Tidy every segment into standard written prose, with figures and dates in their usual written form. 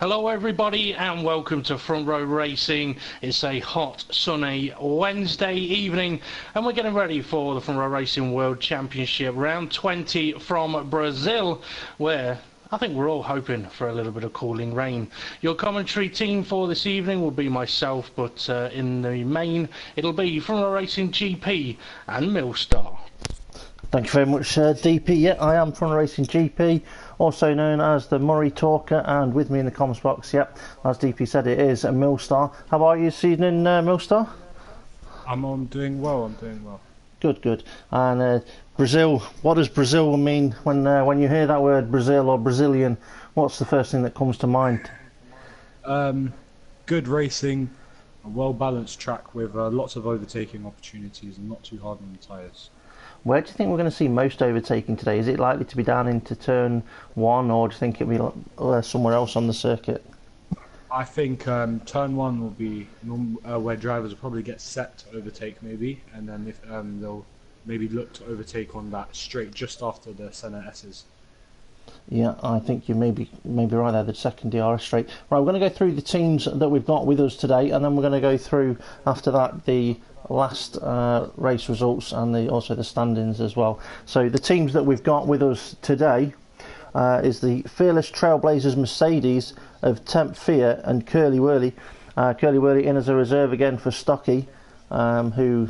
Hello everybody and welcome to Front Row Racing. It's a hot sunny Wednesday evening and we're getting ready for the Front Row Racing World Championship round 20 from Brazil, where I think we're all hoping for a little bit of cooling rain. Your commentary team for this evening will be myself, but in the main it'll be Front Row Racing GP and Millstar. Thank you very much, DP. Yeah, I am Front Row Racing GP, also known as the Murray Talker, and with me in the comms box, yep, as DP said, it is Millstar. How are you this evening, Millstar? I'm doing well. Good, good. And Brazil, what does Brazil mean when you hear that word Brazil or Brazilian? What's the first thing that comes to mind? Good racing, a well-balanced track with lots of overtaking opportunities and not too hard on the tyres. Where do you think we're going to see most overtaking today? Is it likely to be down into turn one, or do you think it'll be somewhere else on the circuit? I think turn one will be where drivers will probably get set to overtake maybe, and then if they'll maybe look to overtake on that straight just after the Senna S's. Yeah, I think you may be right there, the second DRS straight. Right, we're going to go through the teams that we've got with us today, and then we're going to go through, after that, the last race results and also the standings as well. So the teams that we've got with us today is the Fearless Trailblazers Mercedes of Temp Fear and Curly Wurly. Curly Wurly in as a reserve again for Stocky, who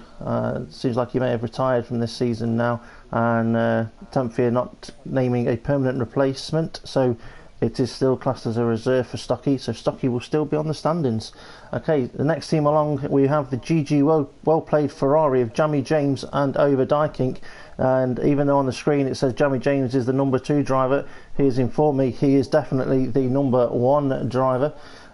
seems like he may have retired from this season now, and Temp Fear not naming a permanent replacement, so it is still classed as a reserve for Stocky, so Stocky will still be on the standings. Okay, the next team along, we have the GG well played Ferrari of Jamie James and Over Dykink, and even though on the screen it says Jamie James is the number 2 driver, he has informed me he is definitely the number 1 driver.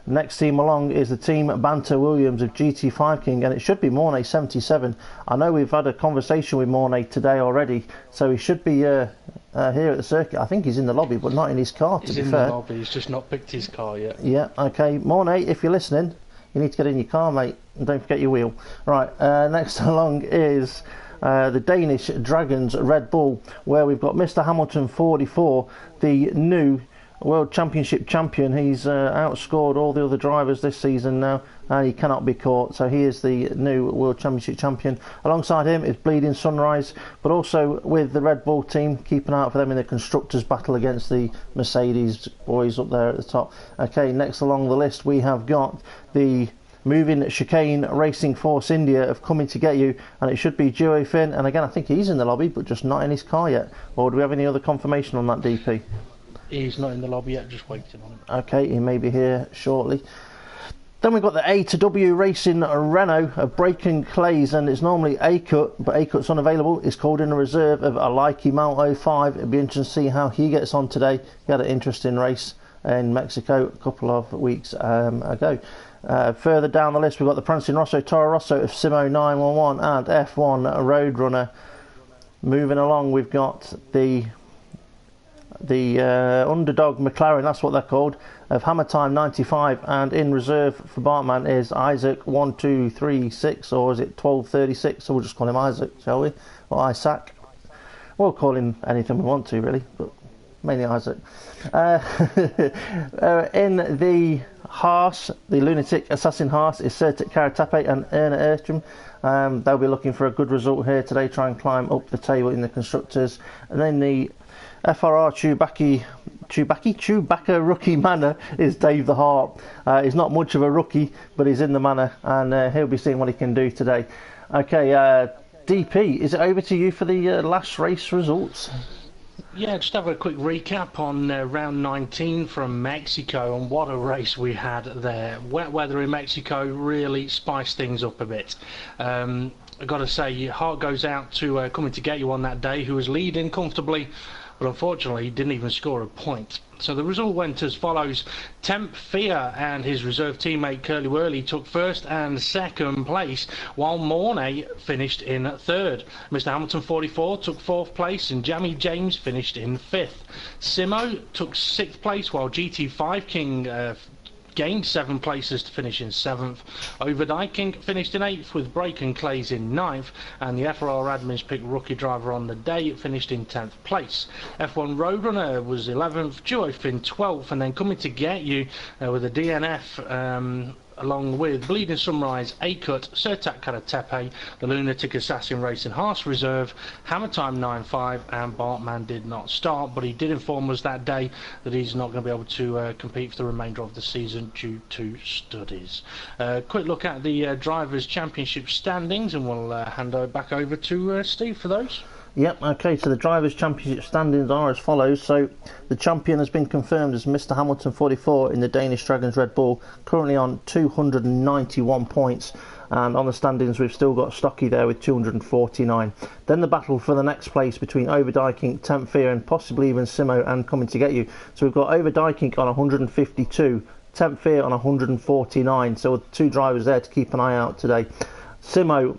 Next team along is the team Banter Williams of GT5 King, and it should be Mornay 77. I know we've had a conversation with Mornay today already, so he should be here at the circuit. I think he's in the lobby, but not in his car, to be fair. He's in the lobby, he's just not picked his car yet. Yeah, okay. Mornay, if you're listening, you need to get in your car, mate, and don't forget your wheel. Right, next along is the Danish Dragons Red Bull, where we've got Mr. Hamilton 44, the new World Championship champion. He's outscored all the other drivers this season now, and he cannot be caught, so he is the new World Championship champion. Alongside him is Bleeding Sunrise, but also with the Red Bull team, keep an eye out for them in the constructors battle against the Mercedes boys up there at the top. Okay, next along the list we have got the Moving Chicane Racing Force India of Coming to Get You, and it should be Duo Finn, and again I think he's in the lobby but just not in his car yet. Or do we have any other confirmation on that, DP? He's not in the lobby yet, just waiting on him. Okay, he may be here shortly. Then we've got the A to W Racing Renault of Braken Clays, and it's normally A-Cut, but A-Cut's unavailable. It's called in a reserve of Alaiki Mount 05. It'll be interesting to see how he gets on today. He had an interesting race in Mexico a couple of weeks ago. Further down the list, we've got the Prancing Rosso Toro Rosso of Simo 911 and F1 Roadrunner. Moving along, we've got the Underdog McLaren, that's what they're called, of Hammer Time 95, and in reserve for Bartman is Isaac 1236, or is it 1236, so we'll just call him Isaac, shall we, or Isaac. We'll call him anything we want to really, but mainly Isaac. In the Haas, the Lunatic Assassin Haas is Sertic Karatape and Erna Ertram. They'll be looking for a good result here today, try and climb up the table in the constructors. And then the FRR Chewbacca rookie manor is Dave the Harp. He's not much of a rookie, but he's in the manor, and he'll be seeing what he can do today. Okay, DP, is it over to you for the last race results? Yeah, just have a quick recap on round 19 from Mexico, and what a race we had there. Wet weather in Mexico really spiced things up a bit. I've got to say, your heart goes out to Coming to Get You on that day, who was leading comfortably, but unfortunately he didn't even score a point. So the result went as follows. Temp Fear and his reserve teammate Curly Wurly took first and second place, while Mornay finished in third. Mr. Hamilton 44 took fourth place and Jamie James finished in fifth. Simo took sixth place, while GT5 King gained 7 places to finish in 7th. Overdyking finished in 8th with Braken Clays in 9th, and the FRR Admins pick rookie driver on the day finished in 10th place. F1 Roadrunner was 11th, Duofin 12th, and then coming to get you with a DNF along with Bleeding Sunrise, A-Cut, Sertak Karatepe, the Lunatic Assassin Racing Haas Reserve, Hammer Time 9.5, and Bartman did not start, but he did inform us that day that he's not going to be able to compete for the remainder of the season due to studies. Quick look at the Drivers' Championship standings, and we'll hand it back over to Steve for those. Yep, okay, so the Drivers' Championship standings are as follows. So the champion has been confirmed as Mr. Hamilton 44 in the Danish Dragons Red Bull, currently on 291 points. And on the standings we've still got Stocky there with 249. Then the battle for the next place between Overdyking, Tempfear and possibly even Simo and Coming to Get You. So we've got Overdyking on 152, Tempfear on 149, so 2 drivers there to keep an eye out today. Simo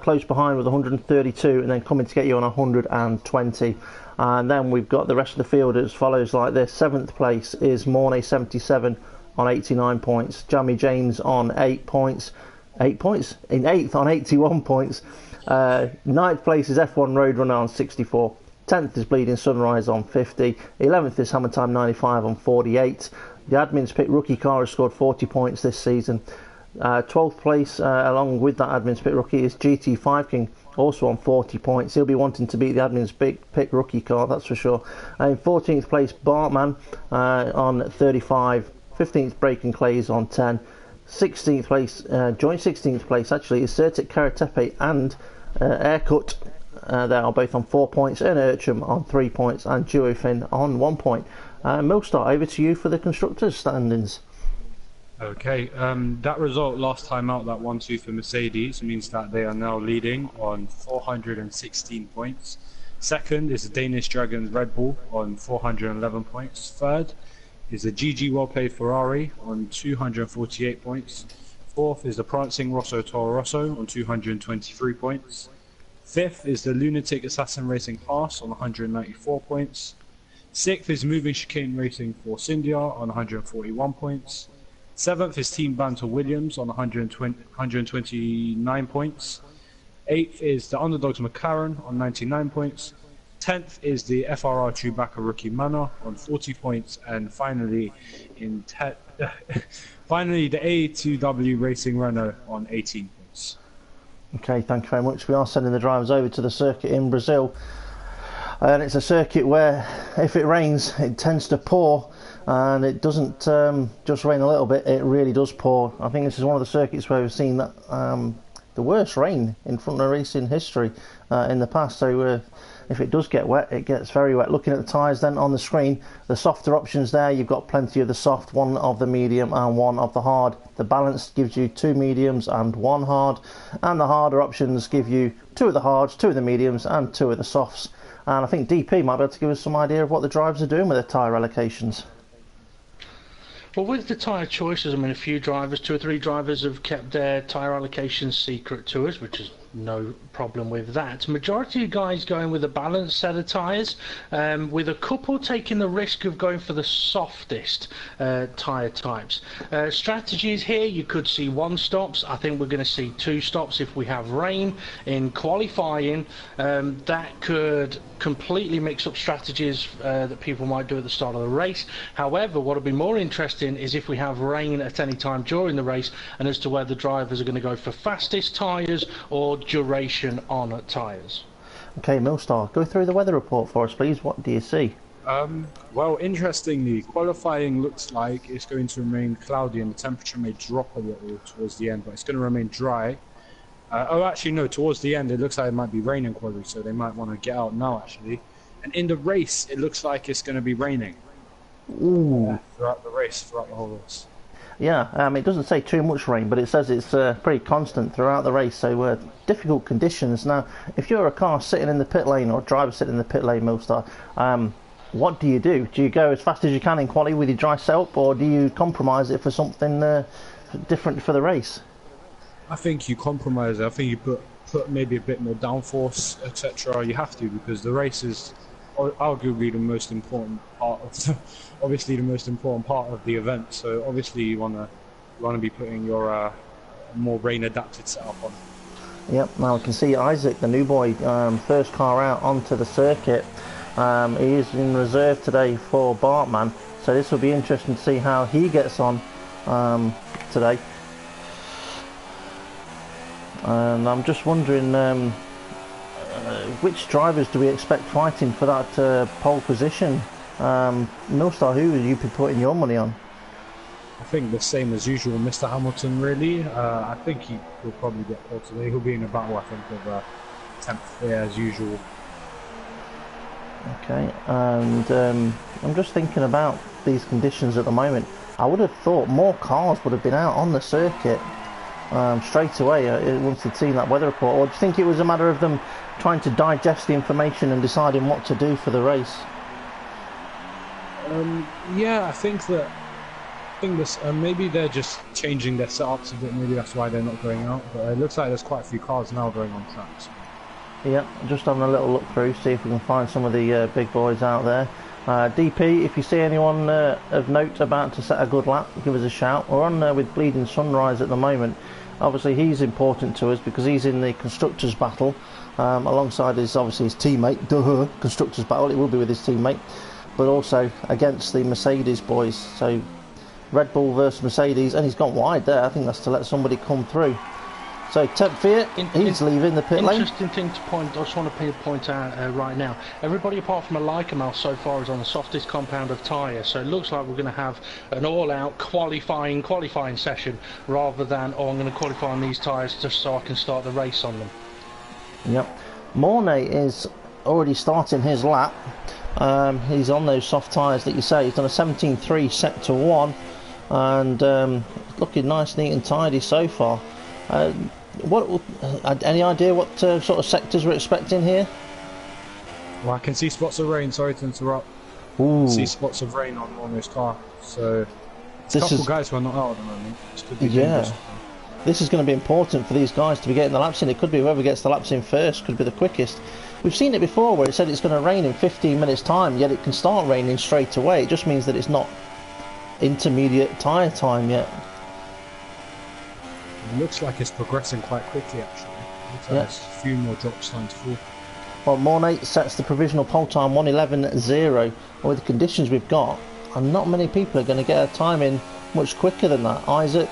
close behind with 132, and then Coming to Get You on 120. And then we've got the rest of the field as follows like this. 7th place is Mornay 77 on 89 points. Jamie James on 8 points. 8 points? In 8th on 81 points. 9th place is F1 Roadrunner on 64. 10th is Bleeding Sunrise on 50. 11th is Hammer Time 95 on 48. The Admins pick rookie car has scored 40 points this season. 12th place, along with that Admins pick rookie, is GT5 King, also on 40 points. He'll be wanting to beat the Admins pick rookie car, that's for sure. In 14th place, Bartman on 35. 15th, Braken Clays on 10. 16th place, joint 16th place actually, is Sertak Karatepe and Aircut. They are both on 4 points. Urcham on 3 points and Duofin on 1 point. Milstar, over to you for the constructors' standings. Okay, that result last time out, that 1-2 for Mercedes, means that they are now leading on 416 points. Second is the Danish Dragons Red Bull on 411 points. Third is the GG Well Played Ferrari on 248 points. Fourth is the Prancing Rosso Toro Rosso on 223 points. Fifth is the Lunatic Assassin Racing Haas on 194 points. Sixth is Moving Chicane Racing for India on 141 points. 7th is Team Banter Williams on 129 points. 8th is the Underdogs McLaren on 99 points. 10th is the FRR Chewbacca Rookie Manor on 40 points. And finally, finally the A2W Racing Renault on 18 points. Okay, thank you very much. We are sending the drivers over to the circuit in Brazil. And it's a circuit where if it rains, it tends to pour. And it doesn't just rain a little bit, it really does pour. I think this is one of the circuits where we've seen that, the worst rain in front of racing history in the past. So if it does get wet, it gets very wet. Looking at the tyres then on the screen, the softer options there, you've got plenty of the soft, 1 of the medium and 1 of the hard. The balance gives you 2 mediums and 1 hard, and the harder options give you 2 of the hards, 2 of the mediums and 2 of the softs. And I think DP might be able to give us some idea of what the drivers are doing with their tyre allocations. Well, with the tyre choices, I mean, a few drivers, 2 or 3 drivers have kept their tyre allocations secret to us, which is no problem with that. Majority of guys going with a balanced set of tyres, with a couple taking the risk of going for the softest tyre types. Strategies here, you could see 1 stops. I think we're going to see 2 stops if we have rain in qualifying. That could completely mix up strategies that people might do at the start of the race. However, what will be more interesting is if we have rain at any time during the race, and as to whether drivers are going to go for fastest tyres or duration on tyres. Okay, Milstar, go through the weather report for us, please. What do you see? Well, interestingly, qualifying looks like it's going to remain cloudy and the temperature may drop a little towards the end, but it's going to remain dry. Oh, actually, no, towards the end it looks like it might be raining quality, so they might want to get out now, actually. And in the race, it looks like it's going to be raining. Ooh. Throughout the race, throughout the whole race. Yeah, it doesn't say too much rain, but it says it's pretty constant throughout the race, so difficult conditions. Now, if you're a car sitting in the pit lane or a driver sitting in the pit lane, Milstar, what do you do? Do you go as fast as you can in quali with your dry setup, or do you compromise it for something different for the race? I think you compromise it. I think you put maybe a bit more downforce, etc. You have to, because the race is arguably the most important part of obviously the most important part of the event. So obviously you wanna be putting your more rain adapted setup on. Yep, now I can see Isaac, the new boy, first car out onto the circuit. He is in reserve today for Bartman, so this will be interesting to see how he gets on today. And I'm just wondering which drivers do we expect fighting for that pole position? Millstar, who would you be putting your money on? I think the same as usual, Mr. Hamilton. Really, I think he will probably get pole today. He'll be in a battle, I think, of 10th there as usual. Okay, and I'm just thinking about these conditions at the moment. I would have thought more cars would have been out on the circuit straight away once they'd seen that weather report. Or do you think it was a matter of them trying to digest the information and deciding what to do for the race? Yeah, I think this. Maybe they're just changing their setups a bit. Maybe that's why they're not going out. But it looks like there's quite a few cars now going on tracks. Yeah, just having a little look through, see if we can find some of the big boys out there. DP, if you see anyone of note about to set a good lap, give us a shout. We're on with Bleeding Sunrise at the moment. Obviously he's important to us because he's in the Constructors battle alongside his teammate. Duh, Constructors battle, it will be with his teammate, but also against the Mercedes boys. So Red Bull versus Mercedes, and he's gone wide there. I think that's to let somebody come through. So Tepfiat, he's leaving the pit lane. Interesting thing to point. I just want to point out right now. Everybody apart from Alikamal so far is on the softest compound of tyre. So it looks like we're going to have an all-out qualifying session rather than I'm going to qualify on these tyres just so I can start the race on them. Yep. Mornay is already starting his lap. He's on those soft tyres that you say. He's done a 17.3 sector 1 and looking nice, neat and tidy so far. Any idea what sort of sectors we're expecting here? Well, I can see spots of rain. Sorry to interrupt. Ooh. See spots of rain on this car. So a couple guys who are not out at the moment. This could be dangerous. This is going to be important for these guys to be getting the laps in. It could be whoever gets the laps in first could be the quickest. We've seen it before where it said it's going to rain in 15 minutes time, yet it can start raining straight away. It just means that it's not intermediate tyre time yet. It looks like it's progressing quite quickly actually. Looks like there's a few more drops starting to fall. Well, Mornay sets the provisional pole time 1:11.0. With the conditions we've got, and not many people are going to get a time in much quicker than that. Isaac,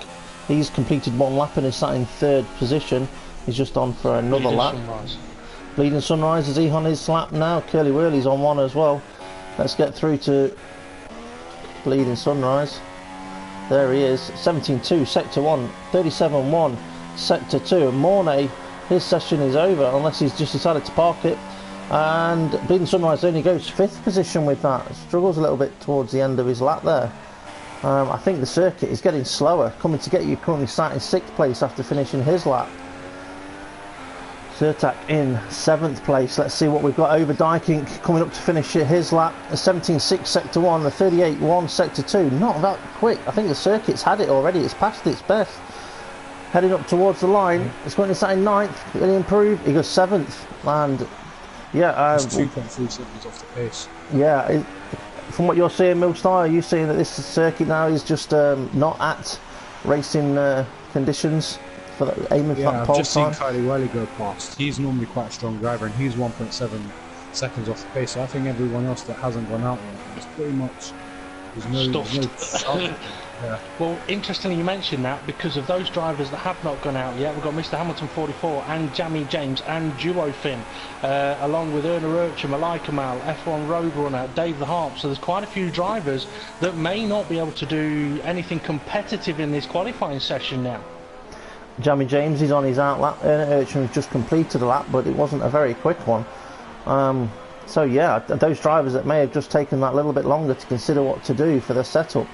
he's completed one lap and is sat in 3rd position. He's just on for another lap. Bleeding Sunrise, is he on his lap now? Curly Whirly's on one as well. Let's get through to Bleeding Sunrise. There he is, 17.2 sector 1, 37.1 sector 2, and Mornay, his session is over unless he's just decided to park it, and Bleeding Sunrise only goes 5th position with that. Struggles a little bit towards the end of his lap there. I think the circuit is getting slower. Coming to get you, currently sat in 6th place after finishing his lap. Surtak in 7th place. Let's see what we've got. Over Dykink coming up to finish his lap. A 17.6 sector 1, a 38.1 sector 2. Not that quick. I think the circuit's had it already. It's past its best. Heading up towards the line. It's currently sat in 9th. Will he improve? He goes 7th. And yeah, it's 2.3 seconds off the pace. Yeah, from what you're seeing, Millstar, are you seeing that this circuit now is just not at racing conditions? Aiming for that pole I've just time. seen Kylie Wiley go past. He's normally quite a strong driver and he's 1.7 seconds off the pace. So I think everyone else that hasn't gone out yet is pretty much yeah. Well, interestingly you mentioned that because of those drivers that have not gone out yet. We've got Mr. Hamilton 44 and Jamie James and Duo Finn along with Erna Urcha, Malika Mal, F1 Roadrunner, Dave the Harp. So there's quite a few drivers that may not be able to do anything competitive in this qualifying session now. Jamie James is on his out lap. Erna Urchin has just completed a lap, but it wasn't a very quick one. So yeah, those drivers that may have just taken that little bit longer to consider what to do for the setup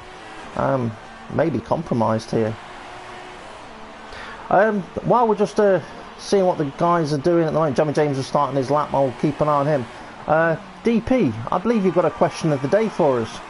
may be compromised here. While we're just seeing what the guys are doing at the moment, Jamie James is starting his lap. I'll keep an eye on him. DP, I believe you've got a question of the day for us.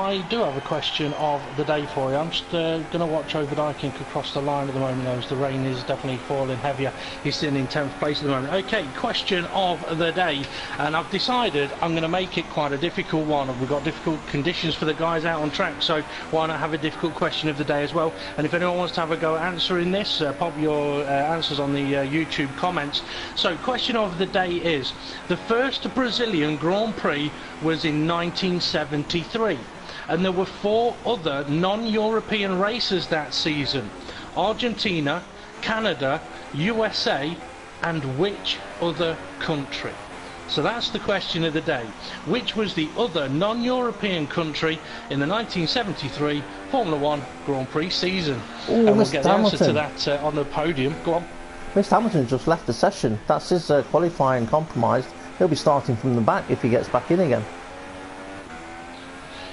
I do have a question of the day for you. I'm just going to watch Overdijking across the line at the moment, though, as the rain is definitely falling heavier. He's sitting in 10th place at the moment. Okay, question of the day, and I've decided I'm going to make it quite a difficult one. We've got difficult conditions for the guys out on track, so why not have a difficult question of the day as well? And if anyone wants to have a go at answering this, pop your answers on the YouTube comments. So, question of the day is, the first Brazilian Grand Prix was in 1973, and there were 4 other non-European races that season: Argentina, Canada, USA, and which other country? So that's the question of the day. Which was the other non-European country in the 1973 Formula 1 Grand Prix season? Ooh, and we'll Mr. get the answer to Hamilton. that on the podium. Go on. Mr. Hamilton just left the session. That's his qualifying compromised. He'll be starting from the back if he gets back in again.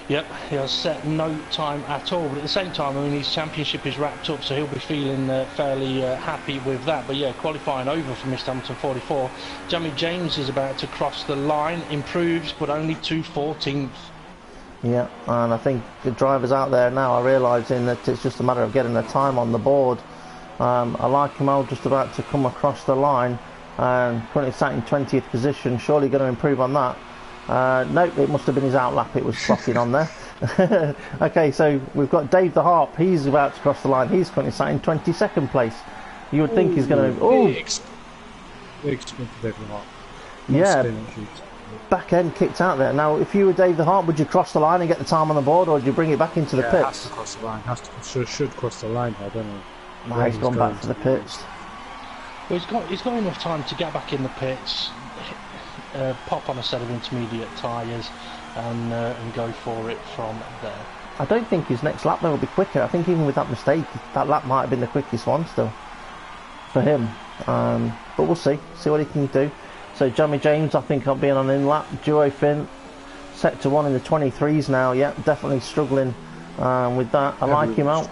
Yep, he has set no time at all, but at the same time, I mean, his championship is wrapped up, so he'll be feeling fairly happy with that. But yeah, qualifying over for Mr. Hamilton 44. Jamie James is about to cross the line, improves, but only 2/14. Yeah, and I think the drivers out there now are realising that it's just a matter of getting a time on the board. I like Kemal just about to come across the line, and currently sat in 20th position. Surely going to improve on that. Nope, it must have been his outlap. It was clocking on there. Okay, so we've got Dave the Harp. He's about to cross the line. He's currently sat in 22nd place. You would think he's going to... Oh, yeah, back end kicked out there. Now, if you were Dave the Harp, would you cross the line and get the time on the board, or would you bring it back into the pits? Has to cross the line. Should cross the line. I don't know. Nah, he's gone back to the pits. Well, he's got enough time to get back in the pits, pop on a set of intermediate tyres, and go for it from there. I don't think his next lap will be quicker. I think even with that mistake, that lap might have been the quickest one still for him. But we'll see what he can do. So Jamie James, I think, I'll be on an in-lap. Duo Finn, set to 1 in the 23s now. Yeah, definitely struggling with that. I like him out.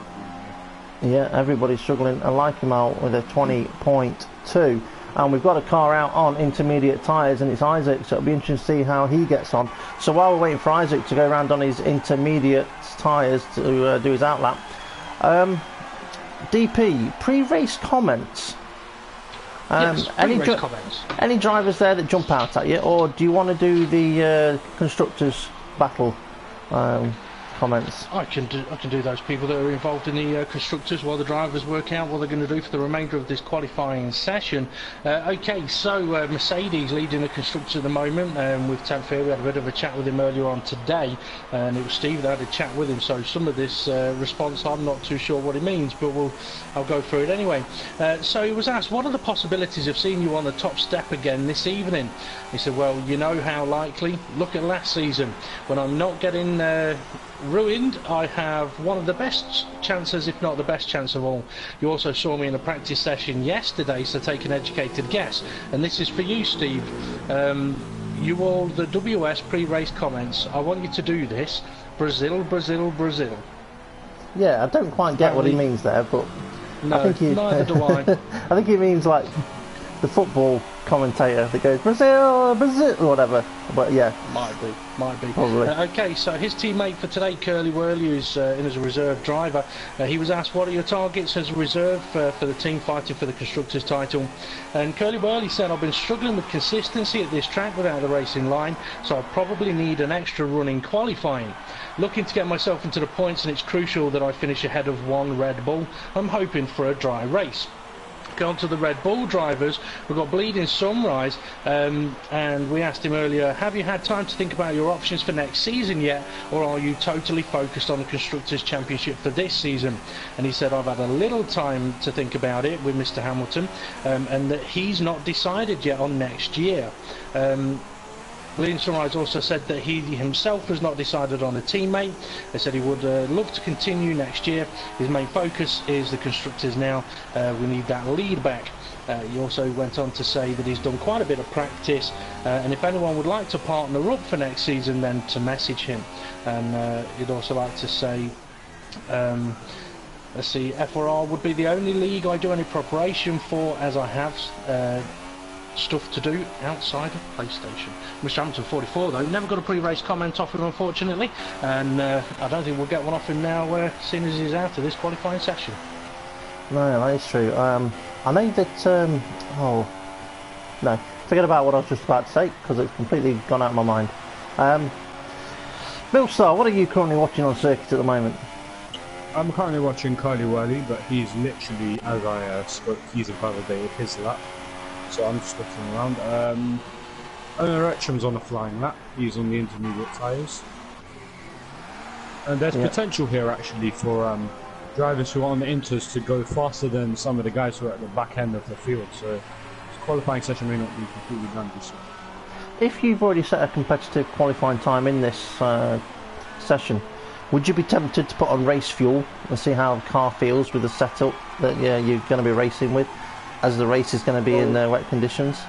Yeah, everybody's struggling. I like him out with a 20.2. And we've got a car out on intermediate tyres, and it's Isaac, so it'll be interesting to see how he gets on. So while we're waiting for Isaac to go around on his intermediate tyres to do his outlap, DP, pre-race comments. Yes, pre-race comments. Any drivers there that jump out at you, or do you want to do the constructors battle comments? I can do those people that are involved in the constructors while the drivers work out what they're going to do for the remainder of this qualifying session. Okay, so Mercedes leading the constructors at the moment, with Tanfier. We had a bit of a chat with him earlier on today, and it was Steve that had a chat with him, so some of this response I'm not too sure what it means, but I'll go through it anyway. So he was asked, what are the possibilities of seeing you on the top step again this evening? He said, well, you know how likely. Look at last season. When I'm not getting ruined, I have one of the best chances, if not the best chance of all. You also saw me in a practice session yesterday, so take an educated guess. And this is for you, Steve. You all, the WS pre-race comments, I want you to do this. Brazil, Brazil, Brazil. Yeah, I don't quite get what he means there, but no, I think he, neither do I. I think he means like the football commentator that goes Brazil, Brazil, or whatever. But yeah, might be. Probably. Okay, so his teammate for today, Curly Worley, who's in as a reserve driver. He was asked, what are your targets as a reserve for the team fighting for the constructors title? And Curly Worley said, I've been struggling with consistency at this track without the racing line, so I probably need an extra run in qualifying. Looking to get myself into the points, and it's crucial that I finish ahead of one Red Bull. I'm hoping for a dry race. Going to the Red Bull drivers, we've got Bleeding Sunrise, and we asked him earlier, have you had time to think about your options for next season yet, or are you totally focused on the Constructors' Championship for this season? And he said, I've had a little time to think about it with Mr. Hamilton, and that he's not decided yet on next year. Bleeding Sunrise also said that he himself has not decided on a teammate. They said he would love to continue next year. His main focus is the constructors now. We need that lead back. He also went on to say that he's done quite a bit of practice, and if anyone would like to partner up for next season, then to message him. And he'd also like to say, let's see, F4R would be the only league I do any preparation for, as I have stuff to do outside of PlayStation. Mr. Hampton 44 though, never got a pre-race comment off him unfortunately, and I don't think we'll get one off him now, seeing as he's out of this qualifying session. No, that is true. I know that. Oh no, forget about what I was just about to say because it's completely gone out of my mind. Millstar, what are you currently watching on circuit at the moment? I'm currently watching Curly Whirly, but he's literally, as I spoke, he's invalidated his lap. So I'm just looking around. Owner Etcham's on a flying lap. He's on the intermediate tyres. And there's potential here actually for drivers who are on the inters to go faster than some of the guys who are at the back end of the field. So this qualifying session may not be completely done just yet. If you've already set a competitive qualifying time in this session, would you be tempted to put on race fuel and see how the car feels with the setup that you're going to be racing with, as the race is going to be in wet conditions?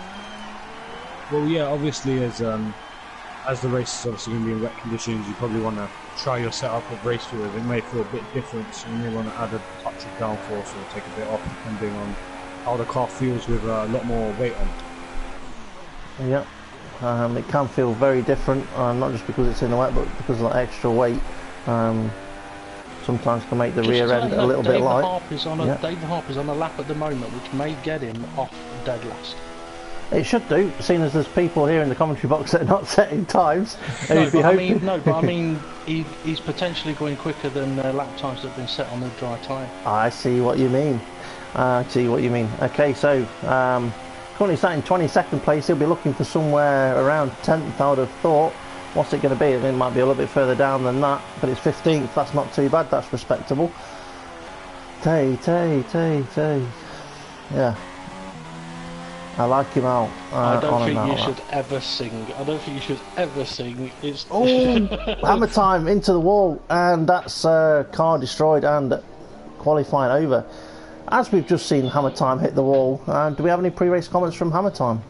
Well, yeah, obviously as the race is obviously going to be in wet conditions, you probably want to try your setup of race fuel. It may feel a bit different, so you may want to add a touch of downforce or take a bit off depending on how the car feels with a lot more weight on. Yeah. It can feel very different, not just because it's in the wet, but because of that extra weight. Sometimes can make the rear end a little bit light. David Harp is on a lap at the moment, which may get him off dead last. It should do, seeing as there's people here in the commentary box that are not setting times. He's potentially going quicker than lap times that have been set on the dry tyre. I see what you mean. Okay, so currently sat in 22nd place. He'll be looking for somewhere around 10th, I would have thought. What's it going to be? It might be a little bit further down than that, but it's 15th. That's not too bad. That's respectable. Tay. Yeah. I like him out. I don't think you should ever sing. It's hammer time into the wall, and that's car destroyed and qualifying over. As we've just seen Hammer Time hit the wall, do we have any pre-race comments from Hammer Time?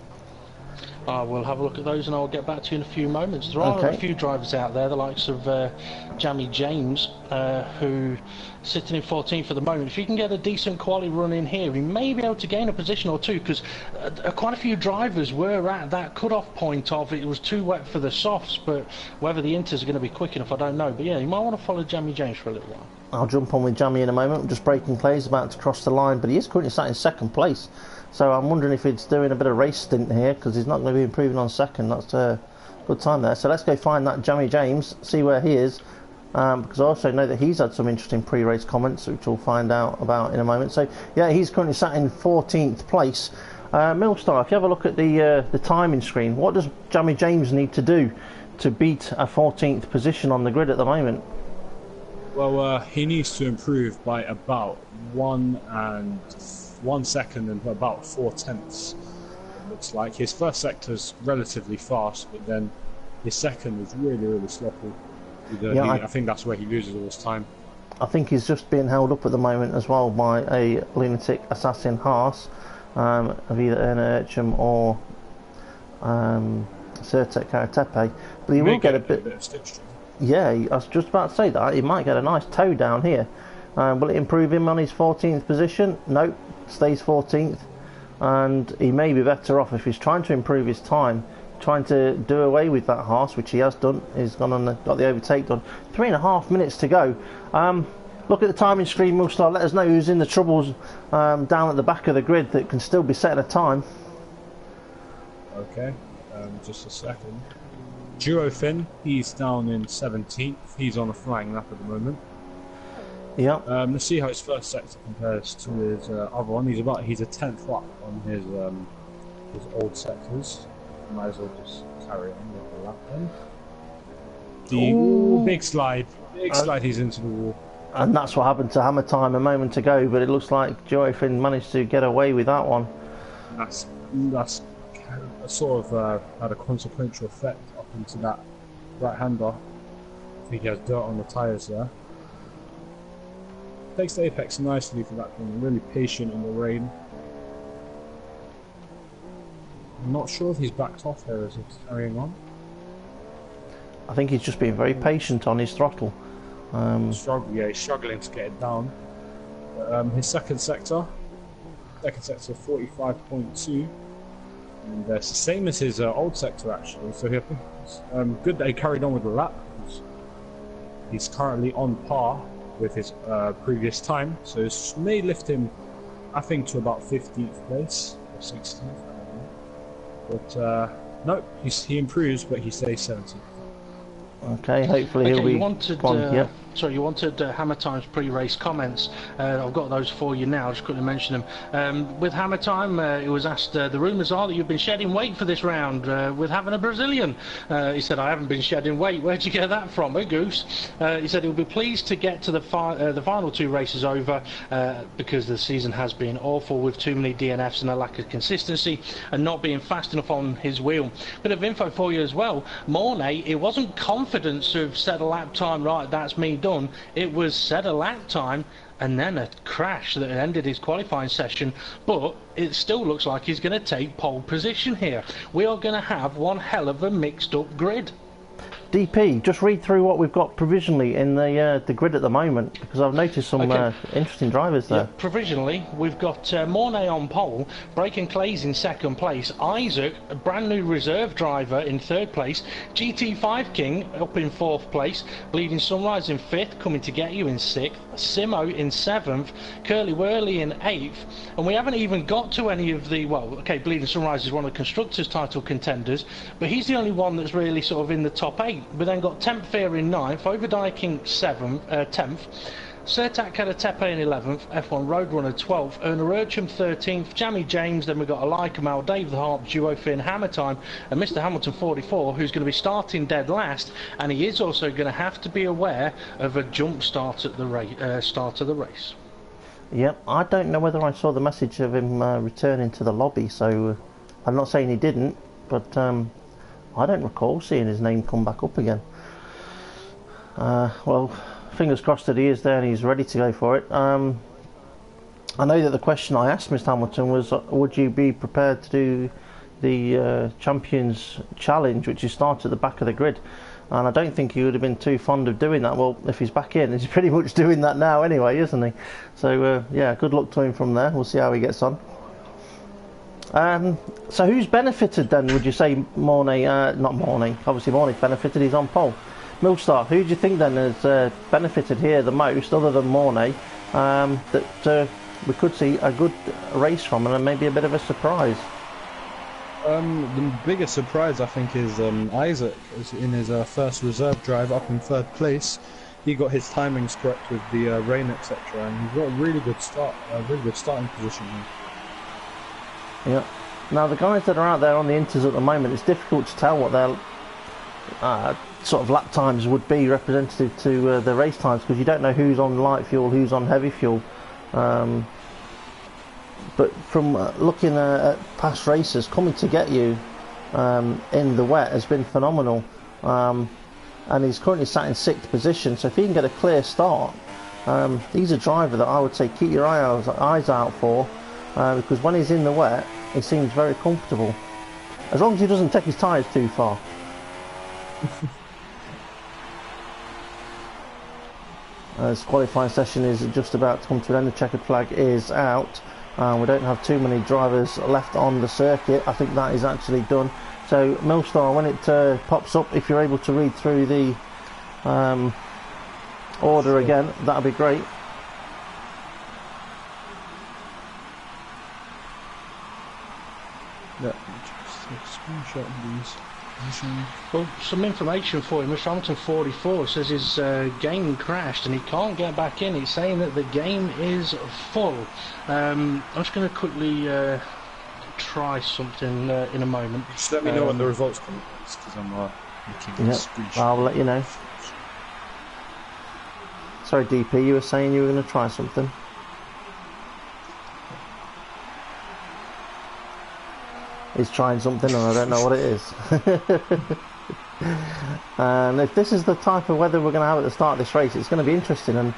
We'll have a look at those and I'll get back to you in a few moments. There are a few drivers out there, the likes of Jamie James, who sitting in 14th at the moment. If he can get a decent quality run in here, he may be able to gain a position or two, because quite a few drivers were at that cut-off point of it was too wet for the softs, but whether the inters are going to be quick enough, I don't know. But yeah, you might want to follow Jamie James for a little while. I'll jump on with Jamie in a moment. I'm just breaking clay, he's about to cross the line, but he is currently sat in 2nd place. So I'm wondering if he's doing a bit of race stint here, because he's not going to be improving on 2nd. That's a good time there. So let's go find that Jamie James, see where he is, because I also know that he's had some interesting pre-race comments, which we'll find out about in a moment. So yeah, he's currently sat in 14th place. Millstar, if you have a look at the timing screen, what does Jamie James need to do to beat a 14th position on the grid at the moment? Well, he needs to improve by about 1 second and about 4/10. It looks like his first sector's relatively fast, but then his second is really sloppy. I think that's where he loses all his time. I think he's just being held up at the moment as well by a lunatic assassin Haas, of either Erna Ercham or Certek Karatepe. But he will get a bit of stitch. Yeah, I was just about to say that. He might get a nice toe down here. Will it improve him on his 14th position? Nope, stays 14th. And he may be better off if he's trying to improve his time, trying to do away with that Haas, which he has done. He's gone on got the overtake done. 3.5 minutes to go. Look at the timing screen, Millstar. Let us know who's in the troubles down at the back of the grid that can still be setting a time. Okay, just a second. Duofin, he's down in 17th. He's on a flying lap at the moment. Yeah. Let's see how his first sector compares to his other one. He's a 10th up on his old sectors. Might as well just carry on with the lap then. Big slide. He's into the wall. And that's what happened to Hammer Time a moment ago, but it looks like Duofin managed to get away with that one. That's sort of had a consequential effect up into that right-hander. I think he has dirt on the tyres there. Takes the apex nicely for that one, really patient in the rain. I'm not sure if he's backed off here as he's carrying on. I think he's just being very patient on his throttle. He's struggling to get it down. His second sector 45.2. And it's the same as his old sector actually. So it's good that he carried on with the lap. He's currently on par with his previous time, so it may lift him, I think, to about 15th place or 16th. I don't know. But no, he improves, but he stays 17th. Okay, hopefully he'll be. You wanted, sorry, you wanted Hammer Time's pre-race comments. I've got those for you now. Just quickly mention them. With Hammer Time, it was asked. The rumours are that you've been shedding weight for this round with having a Brazilian. He said, "I haven't been shedding weight. Where'd you get that from, a goose?" He said he'll be pleased to get to the final two races over because the season has been awful with too many DNFs and a lack of consistency and not being fast enough on his wheel. Bit of info for you as well. Mornay, it wasn't confidence of set a lap time, right, that's me done. It was set a lap time and then a crash that ended his qualifying session, but it still looks like he's going to take pole position here. We are going to have one hell of a mixed up grid. DP, just read through what we've got provisionally in the grid at the moment, because I've noticed some interesting drivers there. Yeah, provisionally, we've got Mornay on pole, Braken Clays in second place, Isaac, a brand new reserve driver, in third place, GT5 King up in fourth place, Bleeding Sunrise in fifth, coming to get you in sixth, Simo in seventh, Curly Whirly in eighth, and we haven't even got to any of the, well, okay, Bleeding Sunrise is one of the Constructors' title contenders, but he's the only one that's really sort of in the top 8. We then got Tempfear in 9th, Overdyking 10th, Sertak Karatepe in 11th, F1 Roadrunner 12th, Erna Urchin 13th, Jamie James, then we've got Alai Kamal, Dave the Harp, Duo Finn, Hammer Time, and Mr Hamilton 44, who's going to be starting dead last, and he is also going to have to be aware of a jump start at the start of the race. Yep, I don't know whether I saw the message of him returning to the lobby, so I'm not saying he didn't, but I don't recall seeing his name come back up again. Well, fingers crossed that he is there and he's ready to go for it. I know that the question I asked Mr Hamilton was, would you be prepared to do the Champions Challenge, which is started at the back of the grid? And I don't think he would have been too fond of doing that. Well, if he's back in, he's pretty much doing that now anyway, isn't he? So, yeah, good luck to him from there. We'll see how he gets on. So who's benefited then, would you say? Mornay, not Mornay, obviously Mornay's benefited, he's on pole. Millstar, who do you think then has benefited here the most, other than Mornay, that we could see a good race from and maybe a bit of a surprise? The biggest surprise, I think, is Isaac in his first reserve drive up in third place. He got his timings correct with the rain, etc., and he's got a really good start, a really good starting position here. Yeah. Now the guys that are out there on the inters at the moment, it's difficult to tell what their sort of lap times would be representative to the race times, because you don't know who's on light fuel, who's on heavy fuel. But from looking at past races, coming to get you in the wet has been phenomenal. And he's currently sat in 6th position, so if he can get a clear start, he's a driver that I would say keep your eyes out for. Because when he's in the wet, he seems very comfortable. As long as he doesn't take his tyres too far. As qualifying session is just about to come to an end, the checkered flag is out. We don't have too many drivers left on the circuit. I think that is actually done. So Millstar, when it pops up, if you're able to read through the order again, that'd be great. Yeah, just take a screenshot of these. Well, some information for him. Mr. Hamilton 44 says his game crashed and he can't get back in. He's saying that the game is full. I'm just going to quickly try something in a moment. Just let me know when the results come, because I'm looking at the screenshot. I'll let you know. Sorry, DP, you were saying you were going to try something. He's trying something and I don't know what it is. And if this is the type of weather we're going to have at the start of this race, it's going to be interesting. And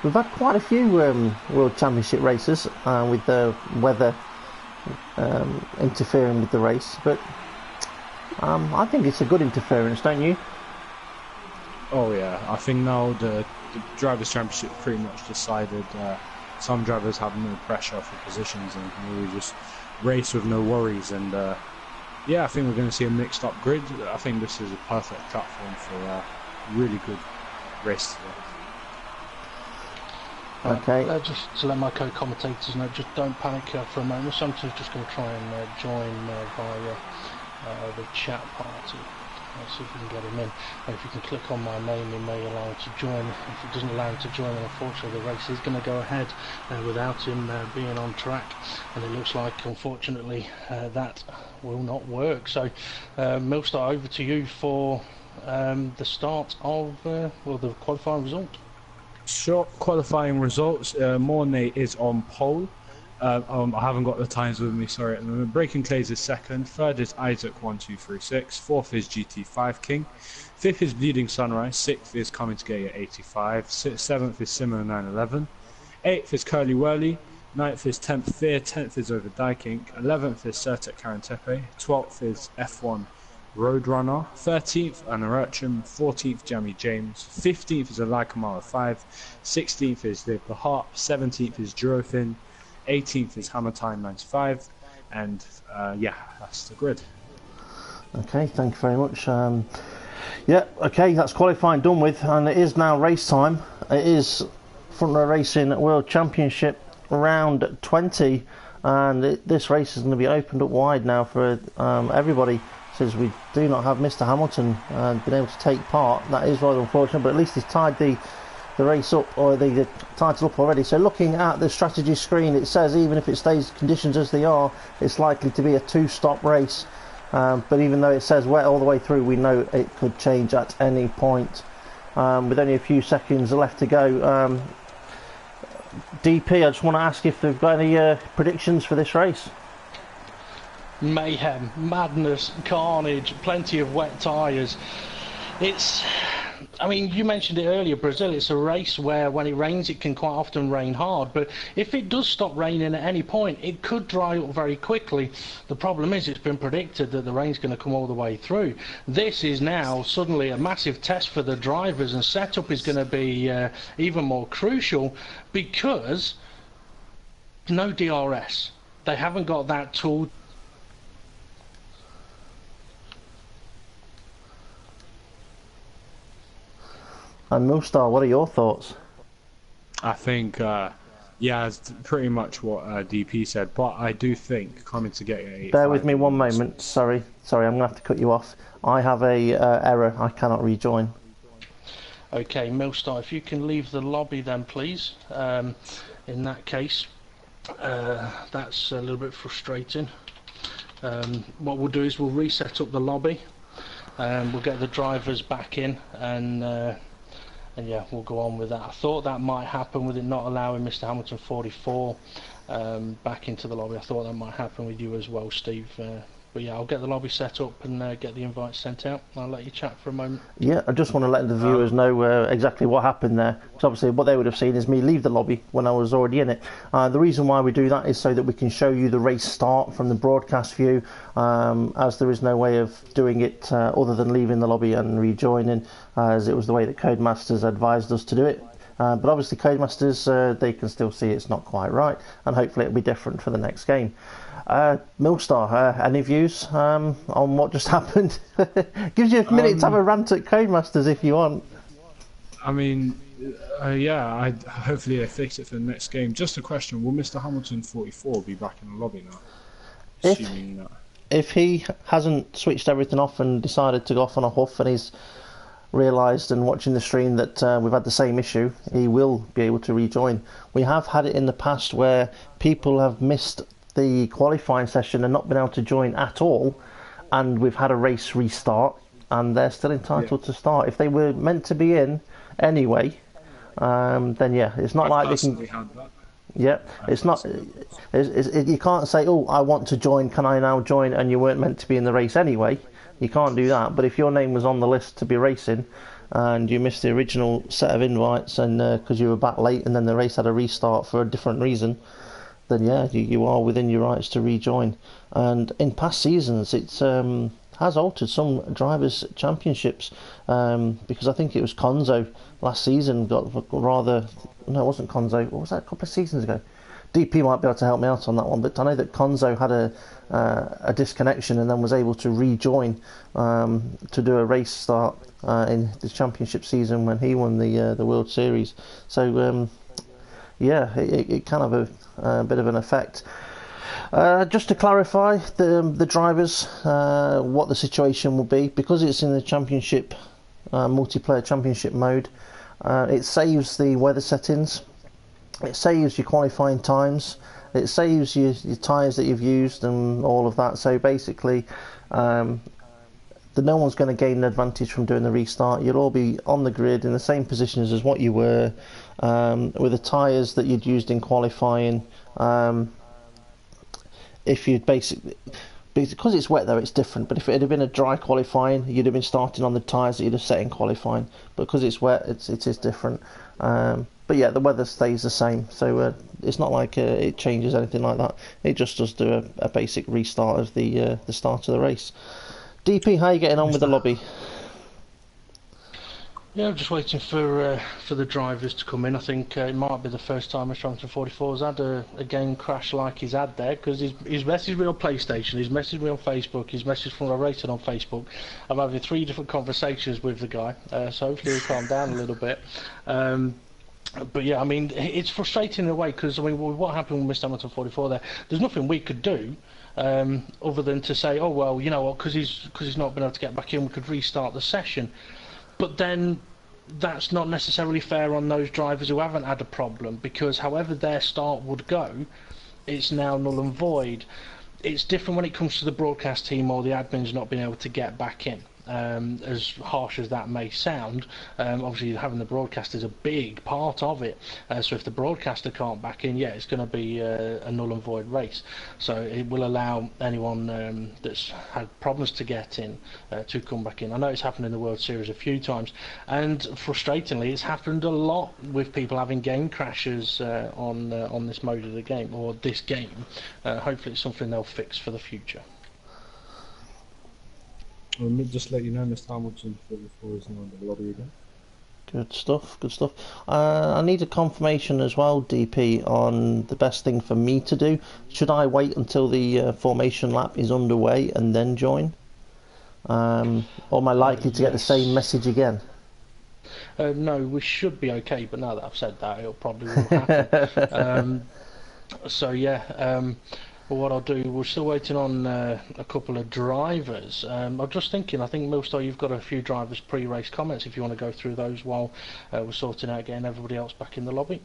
we've had quite a few World Championship races with the weather interfering with the race, but I think it's a good interference, don't you? Oh yeah, I think now the Drivers' Championship pretty much decided some drivers have no pressure for positions and can really just race with no worries, and Yeah, I think we're going to see a mixed up grid. I think this is a perfect platform for a really good race today. Okay. Just to let my co-commentators know, just don't panic for a moment. Sometimes just going to try and join via the chat party. Let's see if we can get him in. And if you can click on my name, it may allow him to join. If it doesn't allow him to join, then unfortunately the race is going to go ahead without him being on track. And it looks like, unfortunately, that will not work. So, Millstar, over to you for the start of the qualifying result. Short qualifying results. Mornay is on pole. I haven't got the times with me, sorry at the moment. Breaking Clays is second. Third is Isaac1236. Fourth is GT5 King. Fifth is Bleeding Sunrise. Sixth is Coming to Get You 85. Seventh is Simo 911. Eighth is Curly Whirly. Ninth is 10th Fear. 10th is Over Dyking. 11th is Certek Karantepe. 12th is F1 Roadrunner. 13th Anarachum. 14th Jamie James. 15th is Alakamara 5. 16th is Live the Heart. 17th is Durofin. 18th is Hammer Time 95, and yeah, that's the grid. Okay, thank you very much. Yeah, okay, that's qualifying done with, and it is now race time. It is Front Row Racing World Championship round 20, and this race is going to be opened up wide now for everybody, since we do not have Mr. Hamilton been able to take part. That is rather unfortunate, but at least he's tied the race up, or the title up already. So looking at the strategy screen, it says even if it stays conditions as they are, it's likely to be a two-stop race. But even though it says wet all the way through, we know it could change at any point. With only a few seconds left to go, DP, I just want to ask if they've got any predictions for this race. Mayhem, madness, carnage, plenty of wet tyres. I mean, you mentioned it earlier, Brazil, it's a race where when it rains it can quite often rain hard, but if it does stop raining at any point it could dry up very quickly. The problem is it's been predicted that the rain's going to come all the way through. This is now suddenly a massive test for the drivers, and setup is going to be even more crucial because no DRS. They haven't got that tool. And Millstar, what are your thoughts? I think, yeah, it's pretty much what DP said, but I do think Coming to Get You 85... Bear with me one moment, sorry, I'm going to have to cut you off. I have a error, I cannot rejoin. Okay, Millstar, if you can leave the lobby then please. In that case, that's a little bit frustrating. What we'll do is we'll reset up the lobby, we'll get the drivers back in, and yeah, we'll go on with that. I thought that might happen with it not allowing Mr. Hamilton 44 back into the lobby. I thought that might happen with you as well, Steve. But yeah, I'll get the lobby set up and get the invite sent out. I'll let you chat for a moment. Yeah, I just want to let the viewers know exactly what happened there. Because obviously what they would have seen is me leave the lobby when I was already in it. The reason why we do that is so that we can show you the race start from the broadcast view, as there is no way of doing it other than leaving the lobby and rejoining, as it was the way that Codemasters advised us to do it. But obviously Codemasters, they can still see it's not quite right, and hopefully it'll be different for the next game. Millstar, any views on what just happened? Gives you a minute to have a rant at Codemasters if you want. I mean, yeah, hopefully they fix it for the next game. Just a question, will Mr. Hamilton 44 be back in the lobby now? Assuming that. If he hasn't switched everything off and decided to go off on a huff, and he's realised and watching the stream that we've had the same issue, he will be able to rejoin. We have had it in the past where people have missed the qualifying session and not been able to join at all, and we've had a race restart and they're still entitled to start. If they were meant to be in anyway, then yeah, it's not like they can... Yeah, it's not. You can't say, "Oh, I want to join. Can I now join?" And you weren't meant to be in the race anyway. You can't do that. But if your name was on the list to be racing, and you missed the original set of invites, and because you were back late, and then the race had a restart for a different reason, then yeah, you are within your rights to rejoin. And in past seasons, it's has altered some drivers' championships, because I think it was Konzo last season got rather... No, it wasn't Konzo. What was that, a couple of seasons ago? DP might be able to help me out on that one, but I know that Konzo had a disconnection and then was able to rejoin to do a race start in the championship season when he won the World Series. So yeah, it can have a bit of an effect. Just to clarify, the drivers, what the situation will be, because it's in the championship, multiplayer championship mode, it saves the weather settings, it saves your qualifying times, it saves your tyres that you've used and all of that. So basically, no one's going to gain an advantage from doing the restart. You'll all be on the grid in the same positions as what you were, with the tyres that you'd used in qualifying. If you'd basically, because it's wet though, it's different, but if it had been a dry qualifying, you'd have been starting on the tyres that you'd have set in qualifying. But because it's wet, it is different. But yeah, the weather stays the same, so it's not like it changes anything like that. It just does do a basic restart of the start of the race. DP, how are you getting on with the lobby? Yeah, I'm just waiting for the drivers to come in. I think it might be the first time Astronomer 44 has had a game crash like he's had there, because he's messaged me on PlayStation, he's messaged me on Facebook, he's messaged from a racer on Facebook. I'm having 3 different conversations with the guy, so hopefully he'll calm down a little bit. But yeah, I mean, it's frustrating in a way, because I mean, what happened with Mr. Hamilton 44 there? There's nothing we could do other than to say, oh well, you know what, because he's not been able to get back in, we could restart the session. But then that's not necessarily fair on those drivers who haven't had a problem, because however their start would go, it's now null and void. It's different when it comes to the broadcast team or the admins not being able to get back in. As harsh as that may sound, obviously having the broadcaster is a big part of it. So if the broadcaster can't back in, yeah, it's going to be a null and void race. So it will allow anyone that's had problems to get in to come back in. I know it's happened in the World Series a few times, and frustratingly, it's happened a lot with people having game crashes on this mode of the game, or this game. Hopefully, it's something they'll fix for the future. Let me just let you know, Mr. Hamilton 44 is now in the lobby again. Good stuff, good stuff. I need a confirmation as well, DP, on the best thing for me to do. Should I wait until the formation lap is underway and then join? Or am I likely to get the same message again? No, we should be okay, but now that I've said that, it'll probably will happen. So yeah, well, what I'll do, we're still waiting on a couple of drivers. I'm just thinking, I think Millstar, you've got a few drivers pre-race comments if you want to go through those while we're sorting out getting everybody else back in the lobby.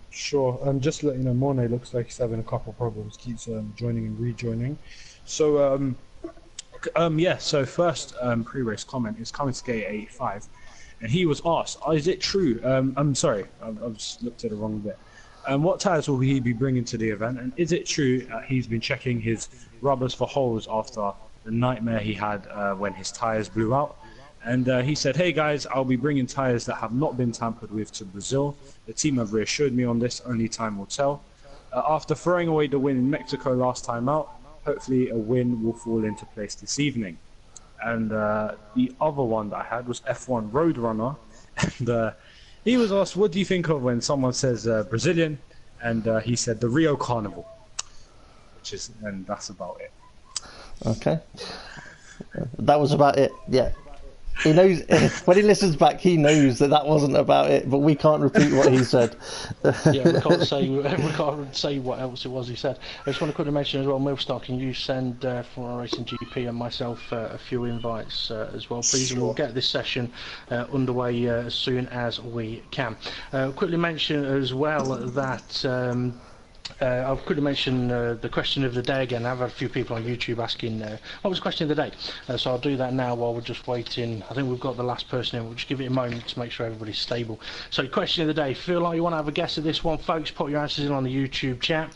Sure, just to let you know, Mornay looks like he's having a couple of problems, keeps joining and rejoining. So, yeah, so first pre-race comment is coming to Skate 85, and he was asked, is it true, I'm sorry, I've just looked at the wrong bit. What tyres will he be bringing to the event, and is it true he's been checking his rubbers for holes after the nightmare he had when his tyres blew out? And he said, hey guys, I'll be bringing tyres that have not been tampered with to Brazil. The team have reassured me on this, only time will tell. After throwing away the win in Mexico last time out, hopefully a win will fall into place this evening. And the other one that I had was F1 Roadrunner, and he was asked, what do you think of when someone says Brazilian? And he said the Rio Carnival, and that's about it. Okay. That was about it, yeah. He knows, when he listens back, he knows that wasn't about it, but we can't repeat what he said. Yeah, we can't say what else it was he said. I just want to quickly mention as well, Millstar, can you send for Racing GP and myself a few invites as well, please, sure. And we'll get this session underway as soon as we can. Quickly mention as well that I'll quickly mention the question of the day again. I've had a few people on YouTube asking what was the question of the day, so I'll do that now while we're just waiting. I think we've got the last person in. We'll just give it a moment to make sure everybody's stable. So question of the day, feel like you want to have a guess at this one, folks, put your answers in on the YouTube chat.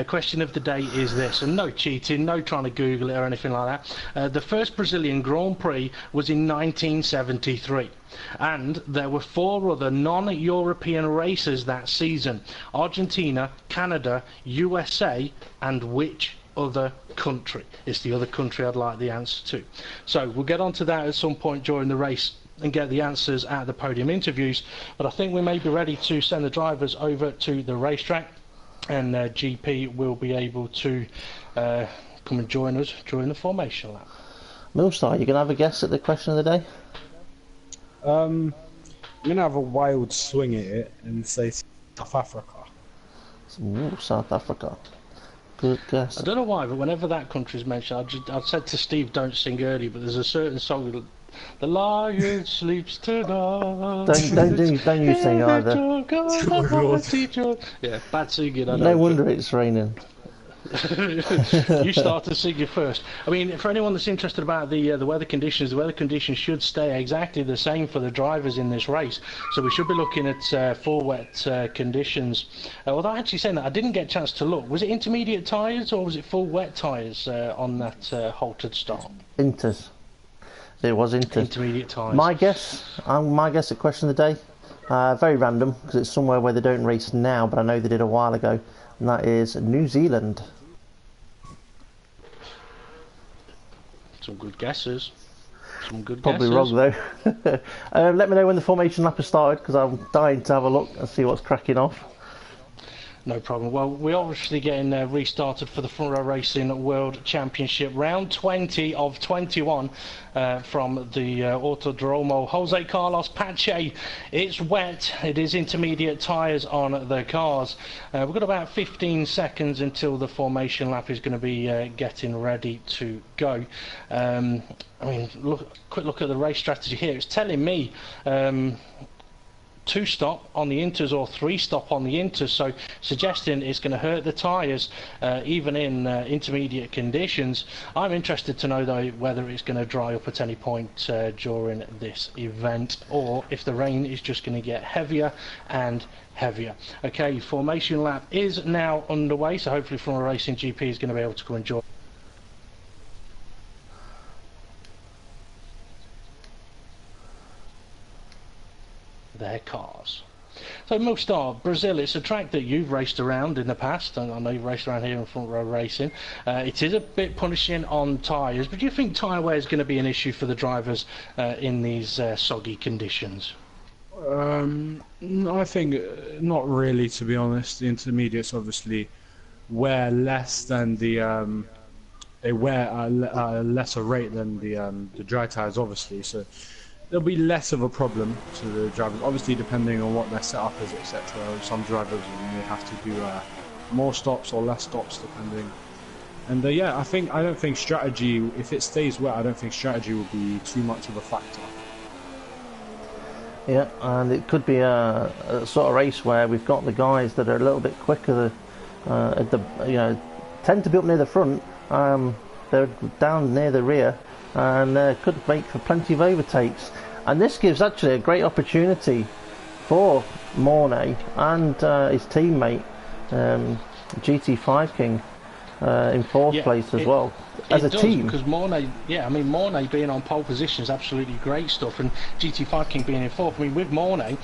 Question of the day is this, and no cheating, no trying to Google it or anything like that. The first Brazilian Grand Prix was in 1973. And there were 4 other non-European races that season: Argentina, Canada, USA, and which other country? It's the other country I'd like the answer to. So we'll get onto that at some point during the race and get the answers at the podium interviews, but I think we may be ready to send the drivers over to the racetrack. and GP will be able to come and join us during the formation lap. Millstar, you going to have a guess at the question of the day? I'm going to have a wild swing at it and say South Africa. Ooh, South Africa. Good guess. I don't know why, but whenever that country's mentioned, I said to Steve, don't sing early, but there's a certain song, "The Lion Sleeps Tonight." Don't you sing either. Yeah, bad singing. I know, No wonder it's raining. You started singing first. I mean, for anyone that's interested about the weather conditions should stay exactly the same for the drivers in this race. So we should be looking at full wet conditions. Although actually saying that, I didn't get a chance to look. Was it intermediate tyres or was it full wet tyres on that halted start? Inters. It was Inters. Intermediate tyres. My guess at question of the day, very random because it's somewhere where they don't race now, but I know they did a while ago, and that is New Zealand. Some good guesses. Probably wrong though. Let me know when the formation lap has started because I'm dying to have a look and see what's cracking off. No problem. Well, we're obviously getting restarted for the Front Row Racing World Championship, round 20 of 21 from the Autodromo Jose Carlos Pache. It's wet. It is intermediate tyres on the cars. We've got about 15 seconds until the formation lap is going to be getting ready to go. I mean, quick look at the race strategy here. It's telling me 2-stop on the inters or 3-stop on the inters, so suggesting it's going to hurt the tyres even in intermediate conditions. I'm interested to know though whether it's going to dry up at any point during this event or if the rain is just going to get heavier and heavier. Okay, formation lap is now underway, so hopefully Front Row Racing GP is going to be able to come and join their cars. So Millstar, Brazil, it's a track that you've raced around in the past, and I know you've raced around here in Front Row Racing. It is a bit punishing on tyres, but do you think tyre wear is going to be an issue for the drivers in these soggy conditions? I think not really, to be honest. The intermediates obviously wear less than the they wear at a lesser rate than the dry tyres, obviously, so there'll be less of a problem to the drivers, obviously depending on what their setup is, etc. Some drivers may have to do more stops or less stops depending. And yeah, I don't think strategy, if it stays wet, I don't think strategy will be too much of a factor. Yeah, and it could be a sort of race where we've got the guys that are a little bit quicker, at the tend to be up near the front. They're down near the rear, and could make for plenty of overtakes. And this gives actually a great opportunity for Mornay and his teammate GT5 King in fourth place as well as a team. Because Mornay, Mornay being on pole position is absolutely great stuff, and GT5 King being in fourth. I mean, with Mornay,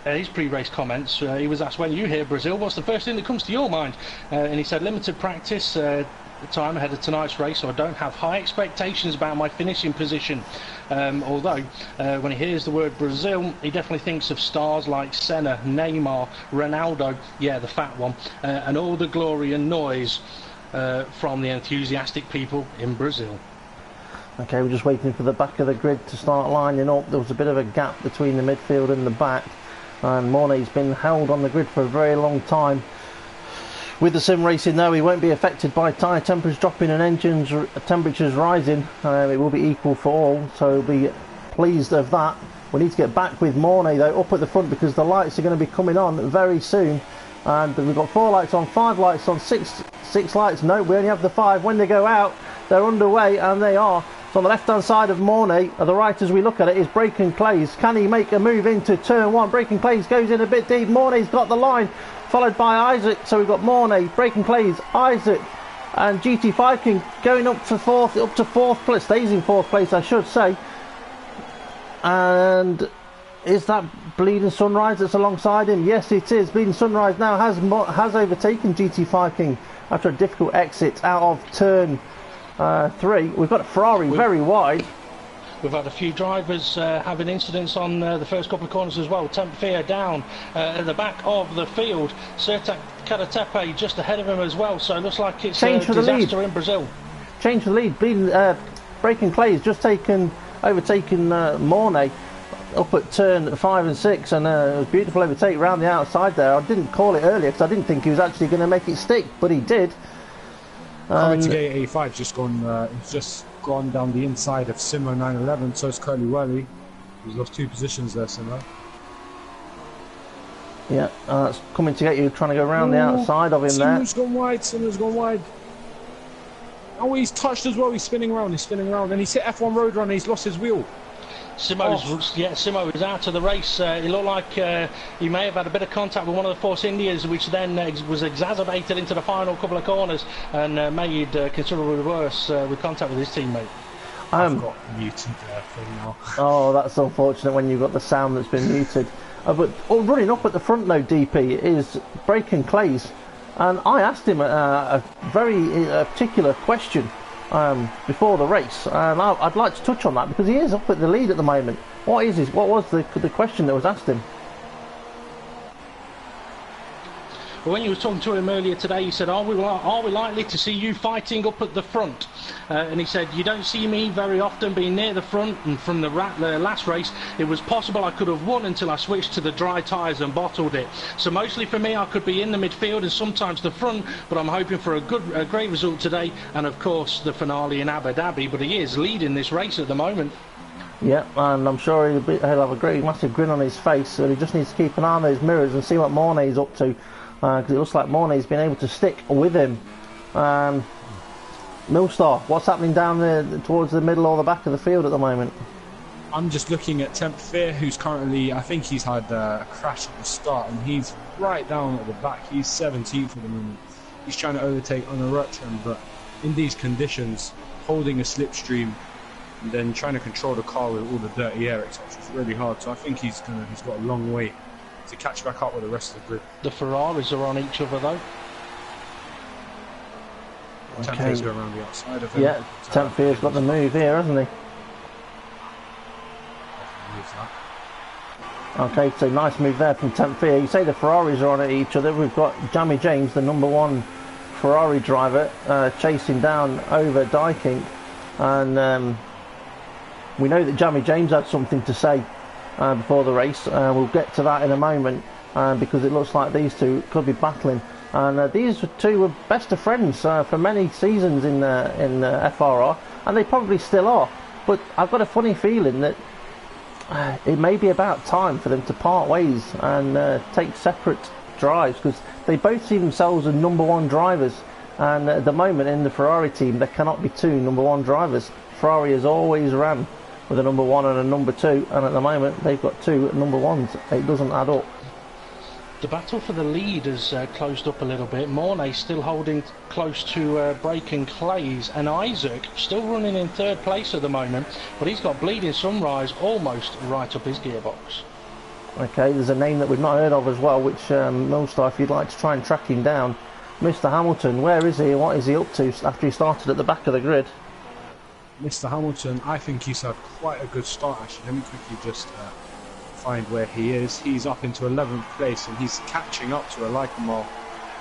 his pre-race comments, he was asked, when you hear Brazil, what's the first thing that comes to your mind? And he said limited practice time ahead of tonight's race, so I don't have high expectations about my finishing position. Although when he hears the word Brazil, he definitely thinks of stars like Senna, Neymar, Ronaldo, yeah, the fat one, and all the glory and noise from the enthusiastic people in Brazil. Okay, we're just waiting for the back of the grid to start lining up. There was a bit of a gap between the midfield and the back, and Mornay's been held on the grid for a very long time. With the sim racing though, he won't be affected by tyre temperatures dropping and engines temperatures rising. It will be equal for all, so he'll be pleased of that. We need to get back with Mornay though up at the front because the lights are going to be coming on very soon. And we've got 4 lights on, 5 lights on, 6 lights. No, we only have the 5. When they go out, they're underway, and they are. So on the left hand side of Mornay, the right as we look at it, is Braken Clays. Can he make a move into turn 1? Braken Clays goes in a bit deep. Mornay's got the line, followed by Isaac. So we've got Mornay, Braken Clays, Isaac, and GT5 King going up to fourth place. Stays in fourth place, I should say. And is that Bleeding Sunrise that's alongside him? Yes, it is. Bleeding Sunrise now has overtaken GT5 King after a difficult exit out of turn 3. We've got a Ferrari very wide. we've had a few drivers having incidents on the first couple of corners as well. Tempfear down at the back of the field. Sertak Karatepe just ahead of him as well. So it looks like it's a disaster in Brazil. Change for the lead. Breaking Clay's just overtaken Mornay up at turn 5 and 6, and it was a beautiful overtake round the outside there. I didn't call it earlier because I didn't think he was actually going to make it stick, but he did. Coming to gate 85, just gone down the inside of Simo 911. So it's Curly Whirly. He's lost 2 positions there, Simo. Yeah, it's coming to get you, trying to go around the outside of him there. Simo's gone wide. Oh, he's touched as well. He's spinning around, and he's hit F1 Road Runner. He's lost his wheel. Simo was out of the race. It looked like he may have had a bit of contact with one of the Force Indias, which then was exacerbated into the final couple of corners and made considerably worse with contact with his teammate. I've got muted thing now. Oh, that's unfortunate when you've got the sound that's been muted. But running up at the front though, DP, is Breaking Clays. And I asked him a very particular question before the race, and I'd like to touch on that because he is up at the lead at the moment. What was the question that was asked him? Well, when you were talking to him earlier today, he said, are we likely to see you fighting up at the front? And he said, you don't see me very often being near the front, and from the last race, it was possible I could have won until I switched to the dry tyres and bottled it. So mostly for me, I could be in the midfield and sometimes the front, but I'm hoping for a great result today, and of course the finale in Abu Dhabi, but he is leading this race at the moment. Yeah, and I'm sure he'll have a great massive grin on his face, so he just needs to keep an eye on those mirrors and see what Mornay's up to. Because it looks like Mornay's been able to stick with him. Millstar, what's happening down there towards the middle or the back of the field at the moment? I'm just looking at Tempfear, who's currently, I think he's had a crash at the start, and he's right down at the back. He's 17th at the moment. He's trying to overtake on a Rutland, but in these conditions, holding a slipstream and then trying to control the car with all the dirty air, etc., is really hard. So I think he's got a long way to catch back up with the rest of the grid. The Ferraris are on each other though. Tempfear's going around the outside of him. Yeah, Tempfear's got the move here, hasn't he? Okay, so nice move there from Tempfear. You say the Ferraris are on at each other. We've got Jamie James, the #1 Ferrari driver, chasing down over Dykink, and we know that Jamie James had something to say before the race. We'll get to that in a moment because it looks like these two could be battling. And these two were best of friends for many seasons in FRR, and they probably still are. But I've got a funny feeling that it may be about time for them to part ways and take separate drives, because they both see themselves as #1 drivers. And at the moment in the Ferrari team, there cannot be 2 #1 drivers. Ferrari has always ran with a #1 and a #2, and at the moment they've got 2 #1s. It doesn't add up. The battle for the lead has closed up a little bit. Mornay still holding close to Breaking Clays, and Isaac still running in 3rd place at the moment, but he's got Bleeding Sunrise almost right up his gearbox. Okay, there's a name that we've not heard of as well, which Millstar, if you'd like to try and track him down. Mr. Hamilton, where is he and what is he up to after he started at the back of the grid? Mr. Hamilton, I think he's had quite a good start actually. Let me quickly just find where he is. He's up into 11th place and he's catching up to Alaikamal.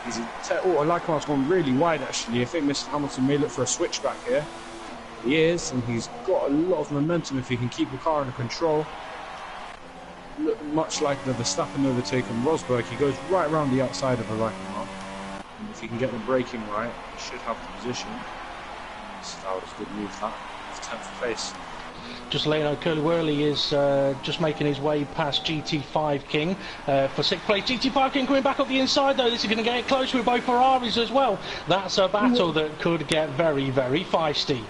Alaikamal's gone really wide actually. I think Mr. Hamilton may look for a switchback here. He is, and he's got a lot of momentum if he can keep the car under control. Look, much like the Verstappen overtake on Rosberg, he goes right around the outside of Alaikamal. And if he can get the braking right, he should have the position. So that was a good move, that. 10th place. Just letting you know, Curly Whirly is just making his way past GT5 King for 6th place. GT5 King coming back up the inside though. This is going to get close with both Ferraris as well. That's a battle that could get very, very feisty.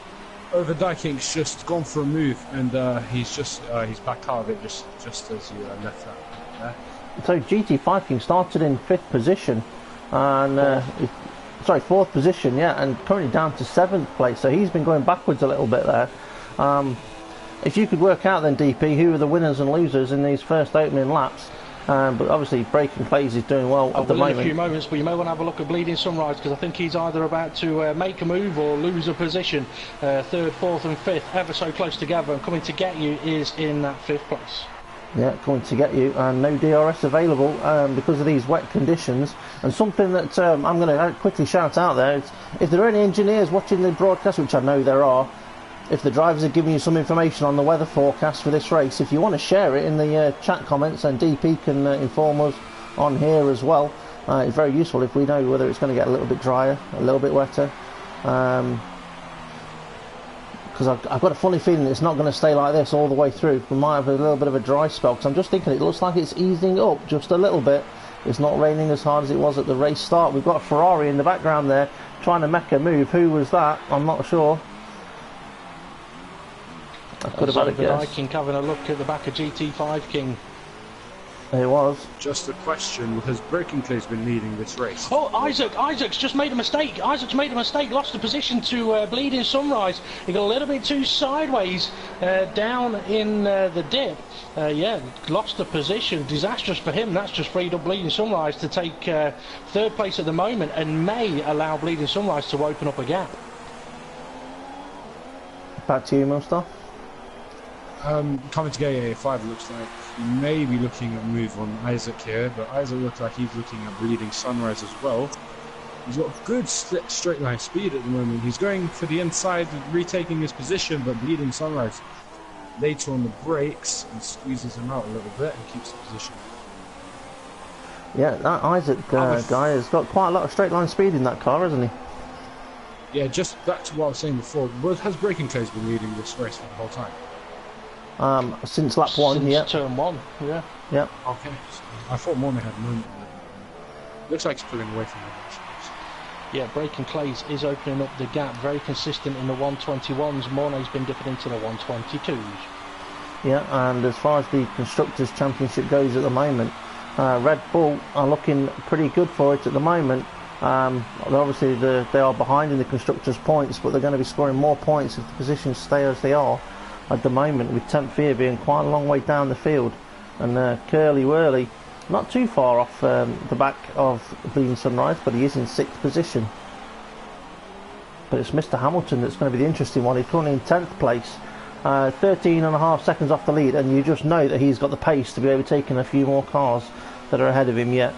Over Dykink's just gone for a move, and he's backed out of it just as you left that there. So GT5 King started in 5th position, and sorry, 4th position, yeah, and currently down to 7th place. So he's been going backwards a little bit there. If you could work out then, DP, who are the winners and losers in these first opening laps, but obviously Breaking Clays is doing well at the In moment. a few moments, but you may want to have a look at Bleeding Sunrise, because I think he's either about to make a move or lose a position. Third, fourth and fifth, ever so close together, and coming to get you is in that fifth place. Yeah, coming to get you, and no DRS available because of these wet conditions. And something that I'm going to quickly shout out there, if there are any engineers watching the broadcast, which I know there are, if the drivers are giving you some information on the weather forecast for this race, if you want to share it in the chat comments, and DP can inform us on here as well. It's very useful if we know whether it's going to get a little bit drier, a little bit wetter. Because I've got a funny feeling it's not going to stay like this all the way through. We might have a little bit of a dry spell, because I'm just thinking it looks like it's easing up just a little bit. It's not raining as hard as it was at the race start. We've got a Ferrari in the background there trying to make a move. Who was that? I'm not sure. I could have had a guess. King having a look at the back of GT5 King. It was. Just a question, has Breaking Clays been leading this race? Oh, Isaac's just made a mistake. Lost the position to Bleeding Sunrise. He got a little bit too sideways down in the dip. Yeah, lost the position. Disastrous for him. That's just freed up Bleeding Sunrise to take third place at the moment, and may allow Bleeding Sunrise to open up a gap. Back to you, Milstar. Coming to get A5, looks like he may be looking at a move on Isaac here, but Isaac looks like he's looking at Bleeding Sunrise as well. He's got good straight line speed at the moment. He's going for the inside, retaking his position, but Bleeding Sunrise later on the brakes and squeezes him out a little bit and keeps the position. Yeah, that Isaac guy has got quite a lot of straight line speed in that car, hasn't he? Yeah, just back to what I was saying before. Has Breaking Clays been leading this race for the whole time? Since lap one, Since turn one, yeah. Yeah. Okay. I thought Mornay had movement. Looks like he's pulling away from the race. Yeah, Breaking Clays is opening up the gap. Very consistent in the 121s. Mornay's been dipping into the 122s. Yeah, and as far as the Constructors' Championship goes at the moment, Red Bull are looking pretty good for it at the moment. Obviously, they are behind in the Constructors' points, but they're going to be scoring more points if the positions stay as they are at the moment, with Tempfear being quite a long way down the field, and Curly Whirly not too far off the back of Bleeding Sunrise, but he is in 6th position. But it's Mr. Hamilton that's going to be the interesting one. He's currently in 10th place, 13.5 seconds off the lead, and you just know that he's got the pace to be able to take in a few more cars that are ahead of him yet.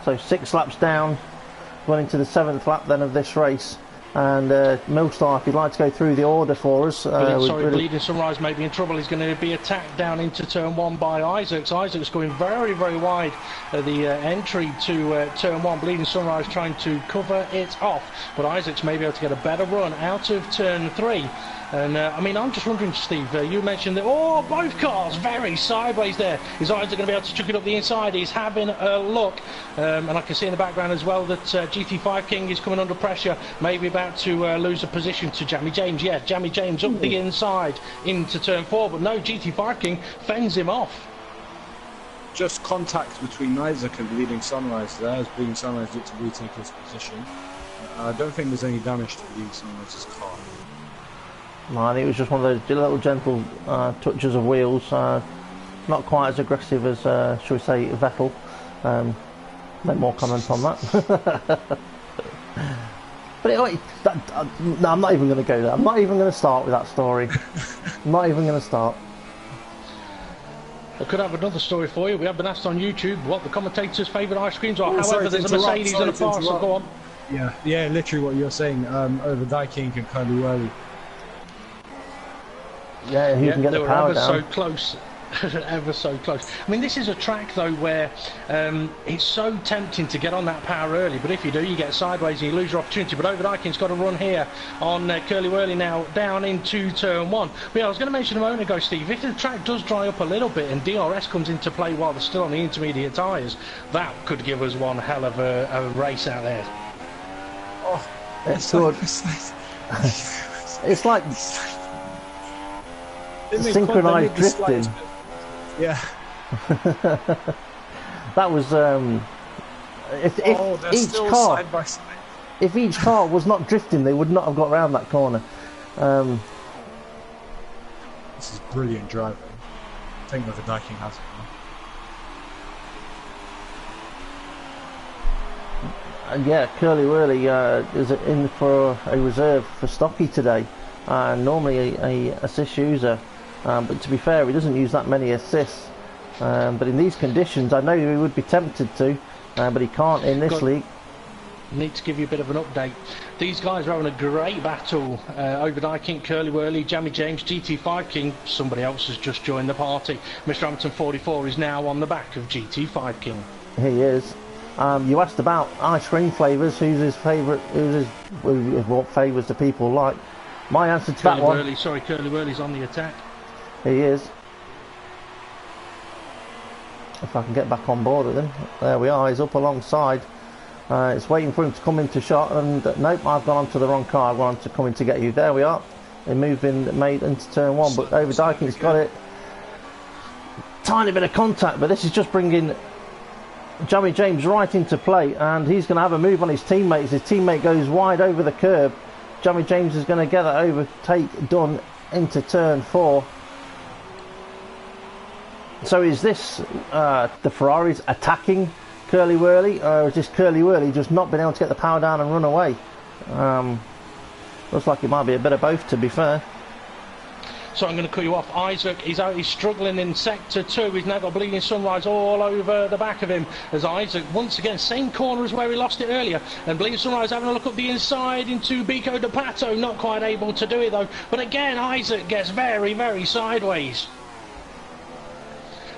So 6 laps down, going into the 7th lap then of this race. And Milstar, if you'd like to go through the order for us. Bleeding Sunrise may be in trouble. He's going to be attacked down into turn one by Isaacs. Isaac's going very, very wide at the entry to turn one. Bleeding Sunrise trying to cover it off, but Isaacs may be able to get a better run out of turn three. And I mean, I'm just wondering, Steve, you mentioned that, both cars very sideways there. Is Isaac going to be able to chuck it up the inside? He's having a look. And I can see in the background as well that GT5 King is coming under pressure, maybe about to lose a position to Jamie James. Yeah, Jamie James up the inside into turn four, but no, GT5 King fends him off. Just contact between Isaac and Bleeding Sunrise there, as Bleeding Sunrise looked to retake his position. I don't think there's any damage to Bleeding Sunrise's car. No, I think it was just one of those little gentle touches of wheels, not quite as aggressive as, shall we say, Vettel. No more comment on that. But anyway, no, I'm not even going to go there. I'm not even going to start with that story. I'm not even going to start. I could have another story for you. We have been asked on YouTube what the commentators' favourite ice creams are. However, there's a Mercedes and a Farr, so go on. Yeah, literally what you're saying over Daikin and Curly Whirly. Yeah, who can get the power down? So close. Ever so close. I mean, this is a track though where it's so tempting to get on that power early, but if you do, you get sideways and you lose your opportunity. But Overdijking's got a run here on Curly Whirly now down into turn one. But yeah, I was going to mention a moment ago, Steve, if the track does dry up a little bit and DRS comes into play while they're still on the intermediate tyres, that could give us one hell of a race out there. Oh, it's good. It's like synchronized drifting. Yeah. That was if each car was not drifting, they would not have got round that corner. This is brilliant driving. think Over Dyking has it now. And yeah, Curly Whirly is in for a reserve for Stocky today. Normally a assist user, but to be fair, he doesn't use that many assists. But in these conditions, I know he would be tempted to, but he can't in this league. Need to give you a bit of an update. These guys are having a great battle. Over Dyking, Curly Whirly, Jammy James, GT5 King. Somebody else has just joined the party. Mr. Hampton 44 is now on the back of GT5 King. He is. You asked about ice cream flavours. Who's his favourite? What flavours do people like? My answer to that one. Curly Whirly's on the attack. He is. If I can get back on board with him. There we are. He's up alongside. It's waiting for him to come into shot, and nope, I've gone onto the wrong car. I've gone on to coming to get you. There we are. They're moving, made into turn one, but Over Dyking's got it. Tiny bit of contact, but this is just bringing Jammy James right into play, and he's going to have a move on his teammate. His teammate goes wide over the curb. Jammy James is going to get that overtake done into turn 4. So is this the Ferraris attacking Curly Whirly, or is this Curly Whirly just not been able to get the power down and run away? Looks like it might be a bit of both, to be fair. So I'm going to cut you off. Isaac, he's struggling in sector 2. He's now got Bleeding Sunrise all over the back of him. As Isaac, once again, same corner as where he lost it earlier. And Bleeding Sunrise having a look up the inside into Bico de Pato. Not quite able to do it though. But again, Isaac gets very, very sideways.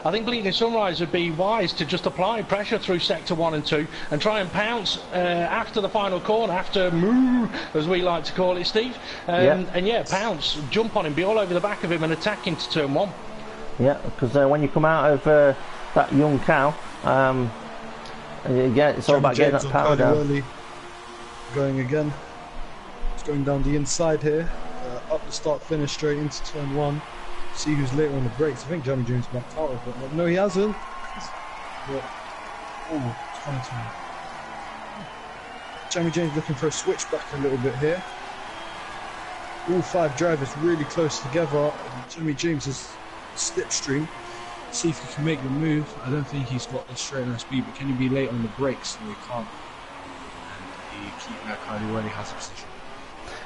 I think Bleeding Sunrise would be wise to just apply pressure through sector 1 and 2 and try and pounce after the final corner, after moo, as we like to call it, Steve. And yeah, pounce, jump on him, be all over the back of him and attack into turn 1. Yeah, because when you come out of that young cow, yeah, it's all about getting that power down. Early. Going again. It's going down the inside here, up the start finish straight into turn 1. See who's later on the brakes. I think Jammy James backed out of it, but no, he hasn't. But, oh, 2020. Jammy James looking for a switch back a little bit here. All 5 drivers really close together. Jammy James is slipstream. See if he can make the move. I don't think he's got the straight line speed, but can he be late on the brakes? No, he can't. And he keep that Curly Whirly has a position.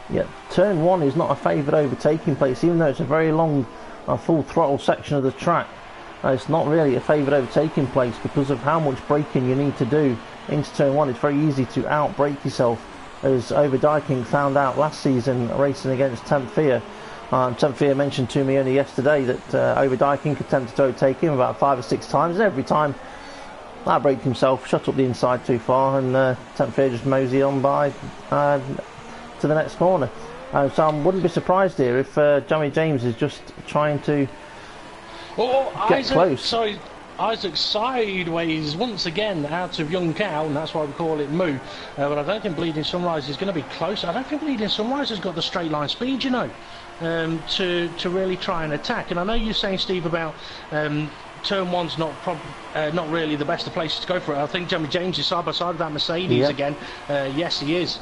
Yeah, turn 1 is not a favoured overtaking place, even though it's a very long full throttle section of the track. It's not really a favoured overtaking place because of how much braking you need to do into turn 1. It's very easy to out-brake yourself, as Over Dyking found out last season racing against Temp Fear. Temp Fear mentioned to me only yesterday that Over Dyking attempted to overtake him about 5 or 6 times, and every time out-braked himself, shut up the inside too far, and Temp Fear just mosey on by to the next corner. So I wouldn't be surprised here if Jammy James is just trying to get close. Sorry, Isaac sideways once again out of Young Cow, and that's why we call it Moo. But I don't think Bleeding Sunrise is going to be close. I don't think Bleeding Sunrise has got the straight line speed, you know, to really try and attack. And I know you're saying, Steve, about turn 1's not really the best of places to go for it. I think Jammy James is side by side with that Mercedes again. Yes, he is.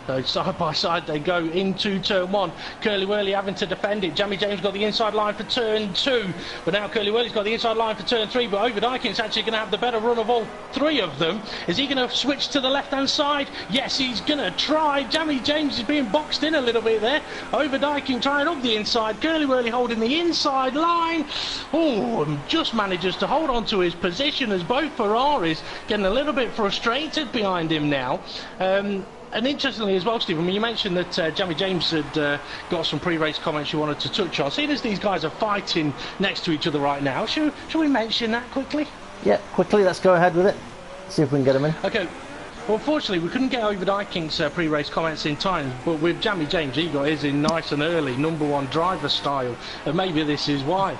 So side by side they go into turn 1. Curly Whirly having to defend it. Jammy James got the inside line for turn 2, but now Curly Whirly's got the inside line for turn 3. But Over Dyking's actually going to have the better run of all 3 of them. Is he going to switch to the left hand side? Yes, he's going to try. Jammy James is being boxed in a little bit there. Over Dyking trying up the inside. Curly Whirly holding the inside line. Oh, and just manages to hold on to his position as both Ferraris getting a little bit frustrated behind him now. And interestingly as well, Stephen, when you mentioned that Jammy James had got some pre-race comments you wanted to touch on, seeing as these guys are fighting next to each other right now, shall we mention that quickly? Yeah, quickly, let's go ahead with it. See if we can get them in. Okay. Well, unfortunately, we couldn't get Over Dyking's pre-race comments in time, but with Jammy James, he got his in nice and early, #1 driver style, and maybe this is why.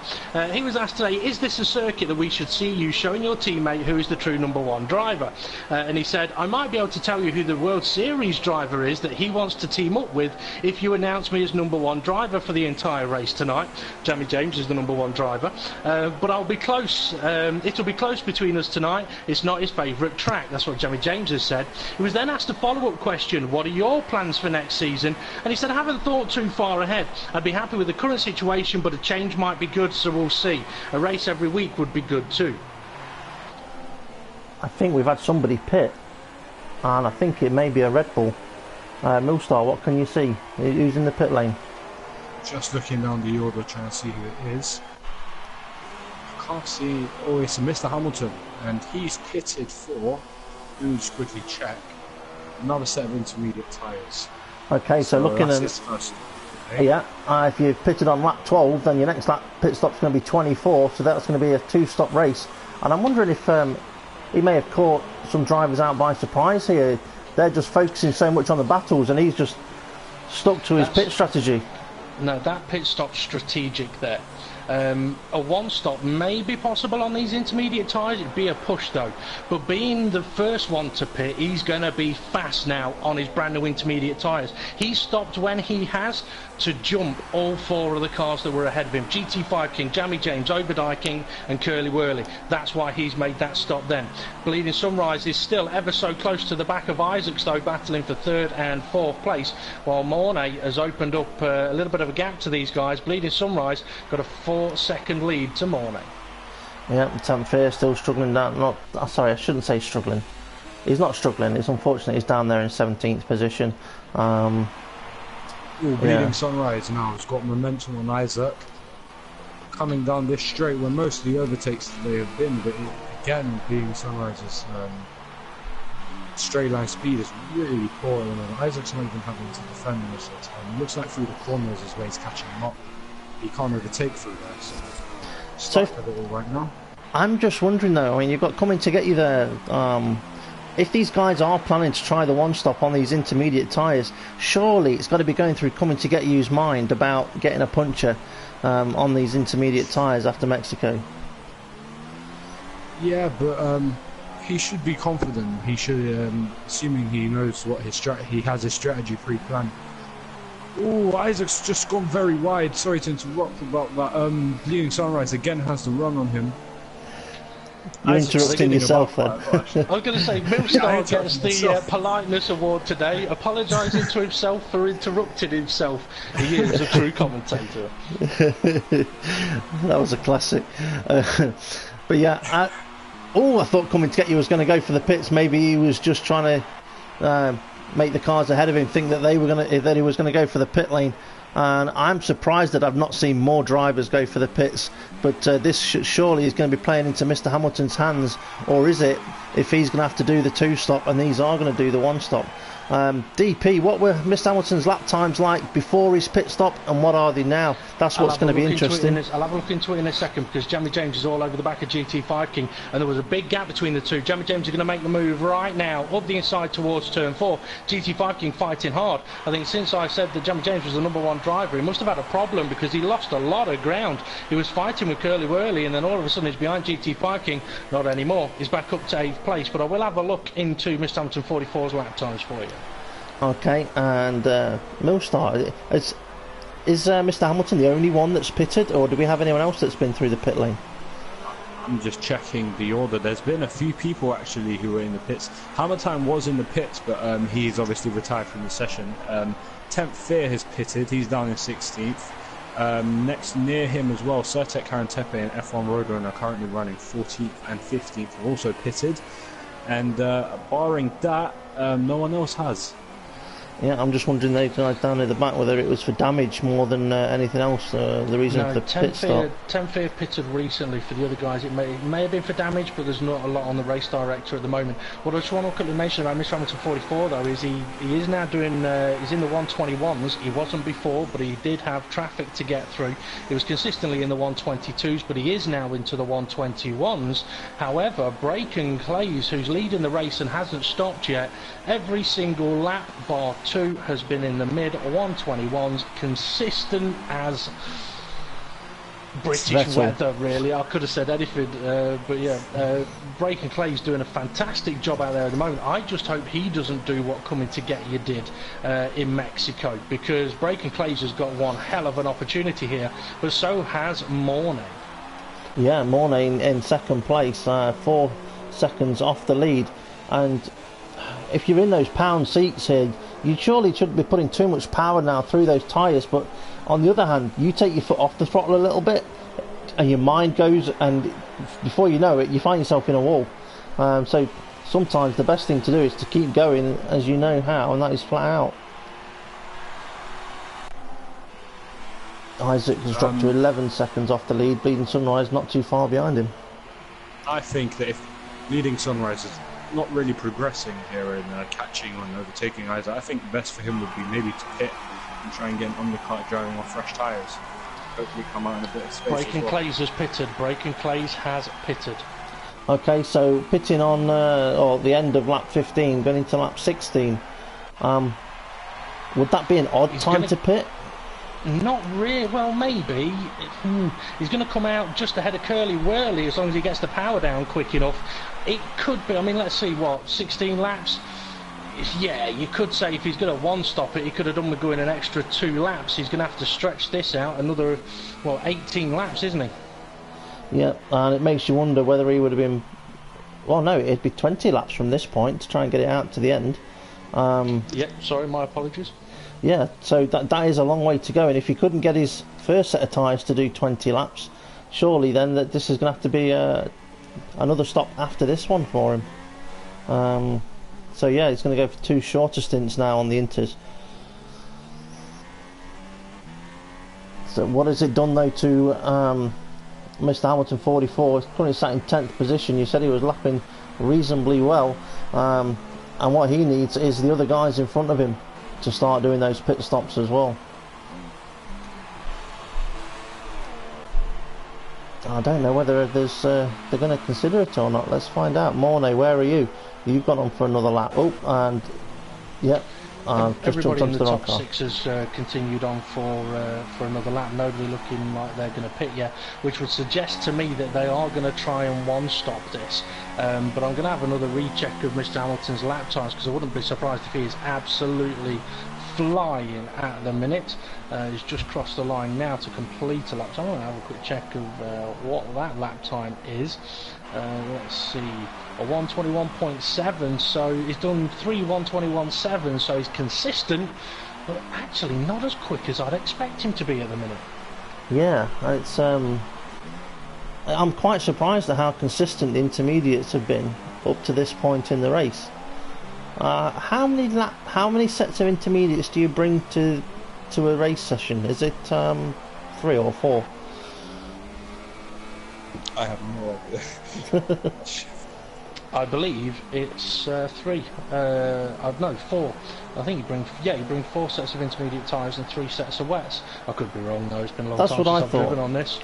He was asked today, is this a circuit that we should see you showing your teammate who is the true #1 driver? And he said, I might be able to tell you who the World Series driver is that he wants to team up with if you announce me as #1 driver for the entire race tonight. Jammy James is the #1 driver, but I'll be close. It'll be close between us tonight. It's not his favourite track. That's what Jammy James has said. He was then asked a follow-up question, what are your plans for next season? And he said, I haven't thought too far ahead. I'd be happy with the current situation, but a change might be good, so we'll see. A race every week would be good too. I think we've had somebody pit, and I think it may be a Red Bull. Millstar, what can you see? Who's in the pit lane? Just looking down the order, trying to see who it is. I can't see. Oh, it's Mr. Hamilton, and he's pitted for. Just quickly check. Another set of intermediate tyres. Okay, so looking that's at his first. Okay. yeah, if you've pitted on lap 12, then your next lap pit stop's going to be 24, so that's going to be a 2-stop race. And I'm wondering if he may have caught some drivers out by surprise here. They're just focusing so much on the battles, and he's just stuck to his pit strategy. No, that pit stop's strategic there. A one-stop may be possible on these intermediate tyres. It'd be a push though. But being the first one to pit, he's going to be fast now on his brand new intermediate tyres. He stopped when he has to jump all four of the cars that were ahead of him. GT5 King, Jamie James, Obadiah King and Curly Whirly. That's why he's made that stop then. Bleeding Sunrise is still ever so close to the back of Isaacs though, battling for third and fourth place, while Mornay has opened up a little bit of a gap to these guys. Bleeding Sunrise got a 4-second lead to Mornay. Yeah, Tam Fair still struggling down. Sorry, I shouldn't say struggling. He's not struggling. It's unfortunate he's down there in 17th position. Bleeding Sunrise now has got momentum on Isaac. Coming down this straight where most of the overtakes they have been, but again, Bleeding Sunrise's straight line speed is really poor. Isaac's not even having to defend most of the time. It looks like through the corners is where he's catching him up. He can't overtake through there, so stuck a little right now. I'm just wondering though, I mean, you've got coming to get you there. If these guys are planning to try the one-stop on these intermediate tyres, surely it's got to be going through coming to get you's mind about getting a puncher on these intermediate tyres after Mexico. Yeah, but he should be confident. He should, assuming he knows what he has his strategy pre-planned. Oh, Isaac's just gone very wide. Sorry to interrupt about that. Bleeding Sunrise again has the run on him. You're interrupting yourself then. I was going to say, Millstar gets the politeness award today, apologising to himself for interrupting himself. He is a true commentator. That was a classic. But yeah, I thought coming to get you was going to go for the pits. Maybe he was just trying to make the cars ahead of him think that he was going to go for the pit lane. And I'm surprised that I've not seen more drivers go for the pits, but this surely is going to be playing into Mr. Hamilton's hands, or is it, if he's going to have to do the two-stop and these are going to do the one-stop? DP, what were Mr. Hamilton's lap times like before his pit stop, and what are they now? That's what's going to be interesting. I'll have a look into it in a second, because Jamie James is all over the back of GT5 King, and there was a big gap between the two. Jamie James is going to make the move right now up the inside towards turn 4. GT5 King fighting hard. I think since I said that Jamie James was the number one driver, he must have had a problem, because he lost a lot of ground. He was fighting with Curly Whirly, and then all of a sudden he's behind GT5 King. Not anymore. He's back up to 8th place, but I will have a look into Mr. Hamilton 44's lap times for you. Okay, and Millstar, is Mr. Hamilton the only one that's pitted, or do we have anyone else that's been through the pit lane? I'm just checking the order. There's been a few people actually who were in the pits. Hamilton was in the pits, but he's obviously retired from the session. Temp Fear has pitted. He's down in 16th. Next near him as well, Certec Karantepe and F1 Roadrunner are currently running 14th and 15th, have also pitted. And barring that, no one else has. Yeah, I'm just wondering those guys down at the back whether it was for damage more than anything else. The reason for the pit stop. Temp pitted recently. For the other guys, it may have been for damage, but there's not a lot on the race director at the moment. What I just want to quickly mention about Mr. Hamilton 44 though is he is now doing he's in the 121s. He wasn't before, but he did have traffic to get through. He was consistently in the 122s, but he is now into the 121s. However, Braken Clays, who's leading the race and hasn't stopped yet, every single lap bar 2 has been in the mid 121s, consistent as British weather, really. I could have said anything, but yeah, Braken Clay's doing a fantastic job out there at the moment. I just hope he doesn't do what Coming to Get You did in Mexico, because Braken Clay's has got one hell of an opportunity here, but so has Mornay. Yeah, Mornay in second place, 4 seconds off the lead, and if you're in those pound seats here, you surely shouldn't be putting too much power now through those tyres. But on the other hand, you take your foot off the throttle a little bit, and your mind goes, and before you know it, you find yourself in a wall. So sometimes the best thing to do is to keep going as you know how, and that is flat out. Isaac has dropped to 11 seconds off the lead. Bleeding Sunrise not too far behind him. I think that if Bleeding Sunrise is not really progressing here in catching and overtaking Isaac, I think the best for him would be maybe to pit and try and get an undercut driving off fresh tyres. Hopefully come out in a bit of space. Braken Clays has pitted. Braken Clays has pitted. Okay, so pitting on or the end of lap 15, going into lap 16. Would that be an odd time to pit? Not really. Well, maybe. He's going to come out just ahead of Curly Whirly as long as he gets the power down quick enough. It could be. I mean, let's see, what, 16 laps? Yeah, you could say if he's going to one-stop it, he could have done with going an extra 2 laps. He's going to have to stretch this out another, well, 18 laps, isn't he? Yeah, and it makes you wonder whether he would have been... Well, no, it'd be 20 laps from this point to try and get it out to the end. Yeah, sorry, my apologies. Yeah, so that is a long way to go, and if he couldn't get his first set of tyres to do 20 laps, surely then this is going to have to be another stop after this one for him. So yeah, he's going to go for 2 shorter stints now on the Inters. So what has it done though to Mr. Hamilton 44? He's currently sat in 10th position. You said he was lapping reasonably well, and what he needs is the other guys in front of him to start doing those pit stops as well. I don't know whether there's they're going to consider it or not. Let's find out. Mornay, where are you? You've gone on for another lap. Oh, and yep, just everybody in the top car. 6 has continued on for another lap. Nobody looking like they're going to pit yet, which would suggest to me that they are going to try and one-stop this. But I'm going to have another recheck of Mr. Hamilton's lap times, because I wouldn't be surprised if he is absolutely flying at the minute. He's just crossed the line now to complete a lap time. I'm going to have a quick check of what that lap time is. Let's see, a 121.7, so he's done 3 121.7, so he's consistent, but actually not as quick as I'd expect him to be at the minute. Yeah, it's I'm quite surprised at how consistent the intermediates have been up to this point in the race. How many sets of intermediates do you bring to a race session? Is it 3 or 4? I have no idea. I believe it's 3. No, 4. I think you bring 4 sets of intermediate tyres and 3 sets of wets. I could be wrong though. It's been a long That's time what since I I've thought. driven on this.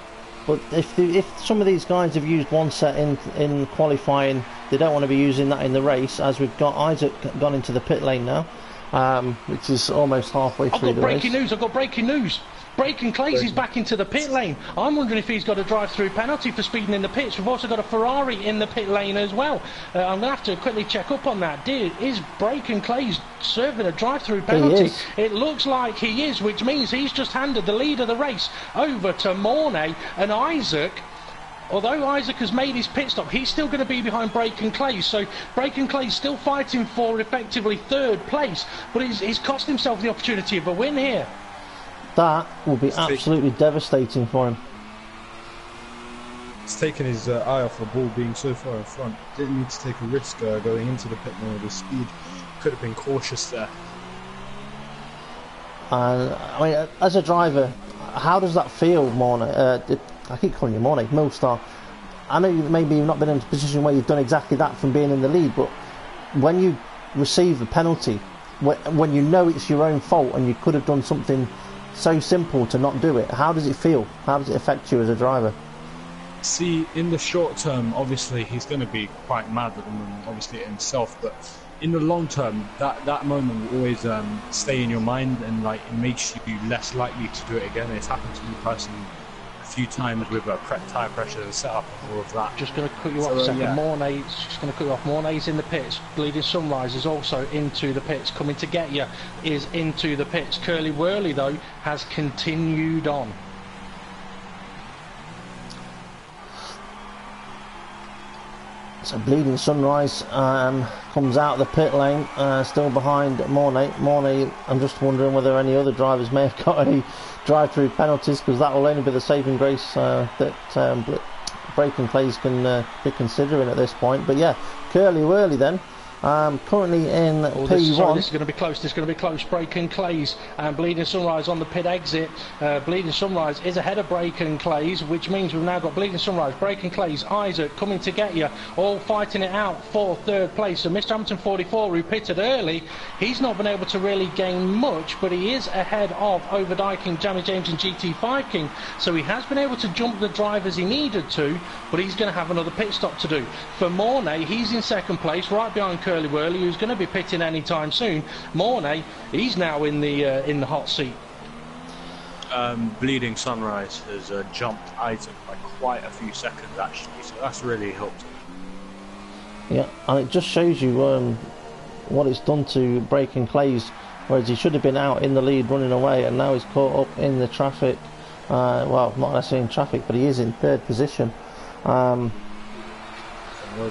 But if some of these guys have used 1 set in qualifying, they don't want to be using that in the race. As we've got Isaac gone into the pit lane now, which is almost halfway through the race. I've got breaking news. Braken Clays is back into the pit lane. I'm wondering if he's got a drive-through penalty for speeding in the pits. We've also got a Ferrari in the pit lane as well. I'm going to have to quickly check up on that. Is Braken Clays serving a drive-through penalty? It looks like he is, which means he's just handed the lead of the race over to Mornay and Isaac. Although Isaac has made his pit stop, he's still going to be behind Braken Clays. So Braken Clays still fighting for effectively 3rd place, but he's cost himself the opportunity of a win here. That will be absolutely devastating for him. He's taken his eye off the ball being so far in front. Didn't need to take a risk going into the pit lane with his speed. Could have been cautious there. I mean, as a driver, how does that feel, Mornay? I keep calling you Mornay, Millstar. I know maybe you've not been in a position where you've done exactly that from being in the lead, but when you receive a penalty, when you know it's your own fault and you could have done something so simple to not do it, how does it feel? How does it affect you as a driver? See, in the short term, obviously he's going to be quite mad at them, obviously at himself, but in the long term, that moment will always stay in your mind, and like it makes you less likely to do it again. It's happened to me personally a few times with tyre pressure and setup and all of that. Just going to cut you off a second. Yeah. Mornay's in the pits. Bleeding Sunrise is also into the pits. Coming to get you is into the pits. Curly Whirly though has continued on. So Bleeding Sunrise comes out of the pit lane, still behind Mornay. Mornay, I'm just wondering whether any other drivers may have got any drive-through penalties, because that will only be the saving grace that Braken Clays can be considering at this point. But yeah, Curly Whirly then. Currently in P1. This is going to be close. This is going to be close. Braken Clays and Bleeding Sunrise on the pit exit. Bleeding Sunrise is ahead of Braken Clays, which means we've now got Bleeding Sunrise, Braken Clays, Isaac coming to get you, all fighting it out for third place. So Mr. Hamilton 44, who pitted early, he's not been able to really gain much, but he is ahead of Overdyking, Jamie James and GT5 King. So he has been able to jump the drivers he needed to, but he's going to have another pit stop to do. For Mornay, he's in second place, right behind Curly Whirly, who's going to be pitting anytime soon. Mornay, he's now in the hot seat. Bleeding Sunrise has jumped Isaac by quite a few seconds actually, so that's really helped him. Yeah, and it just shows you what it's done to Braken Clays, whereas he should have been out in the lead running away, and now he's caught up in the traffic. Well, not necessarily in traffic, but he is in third position.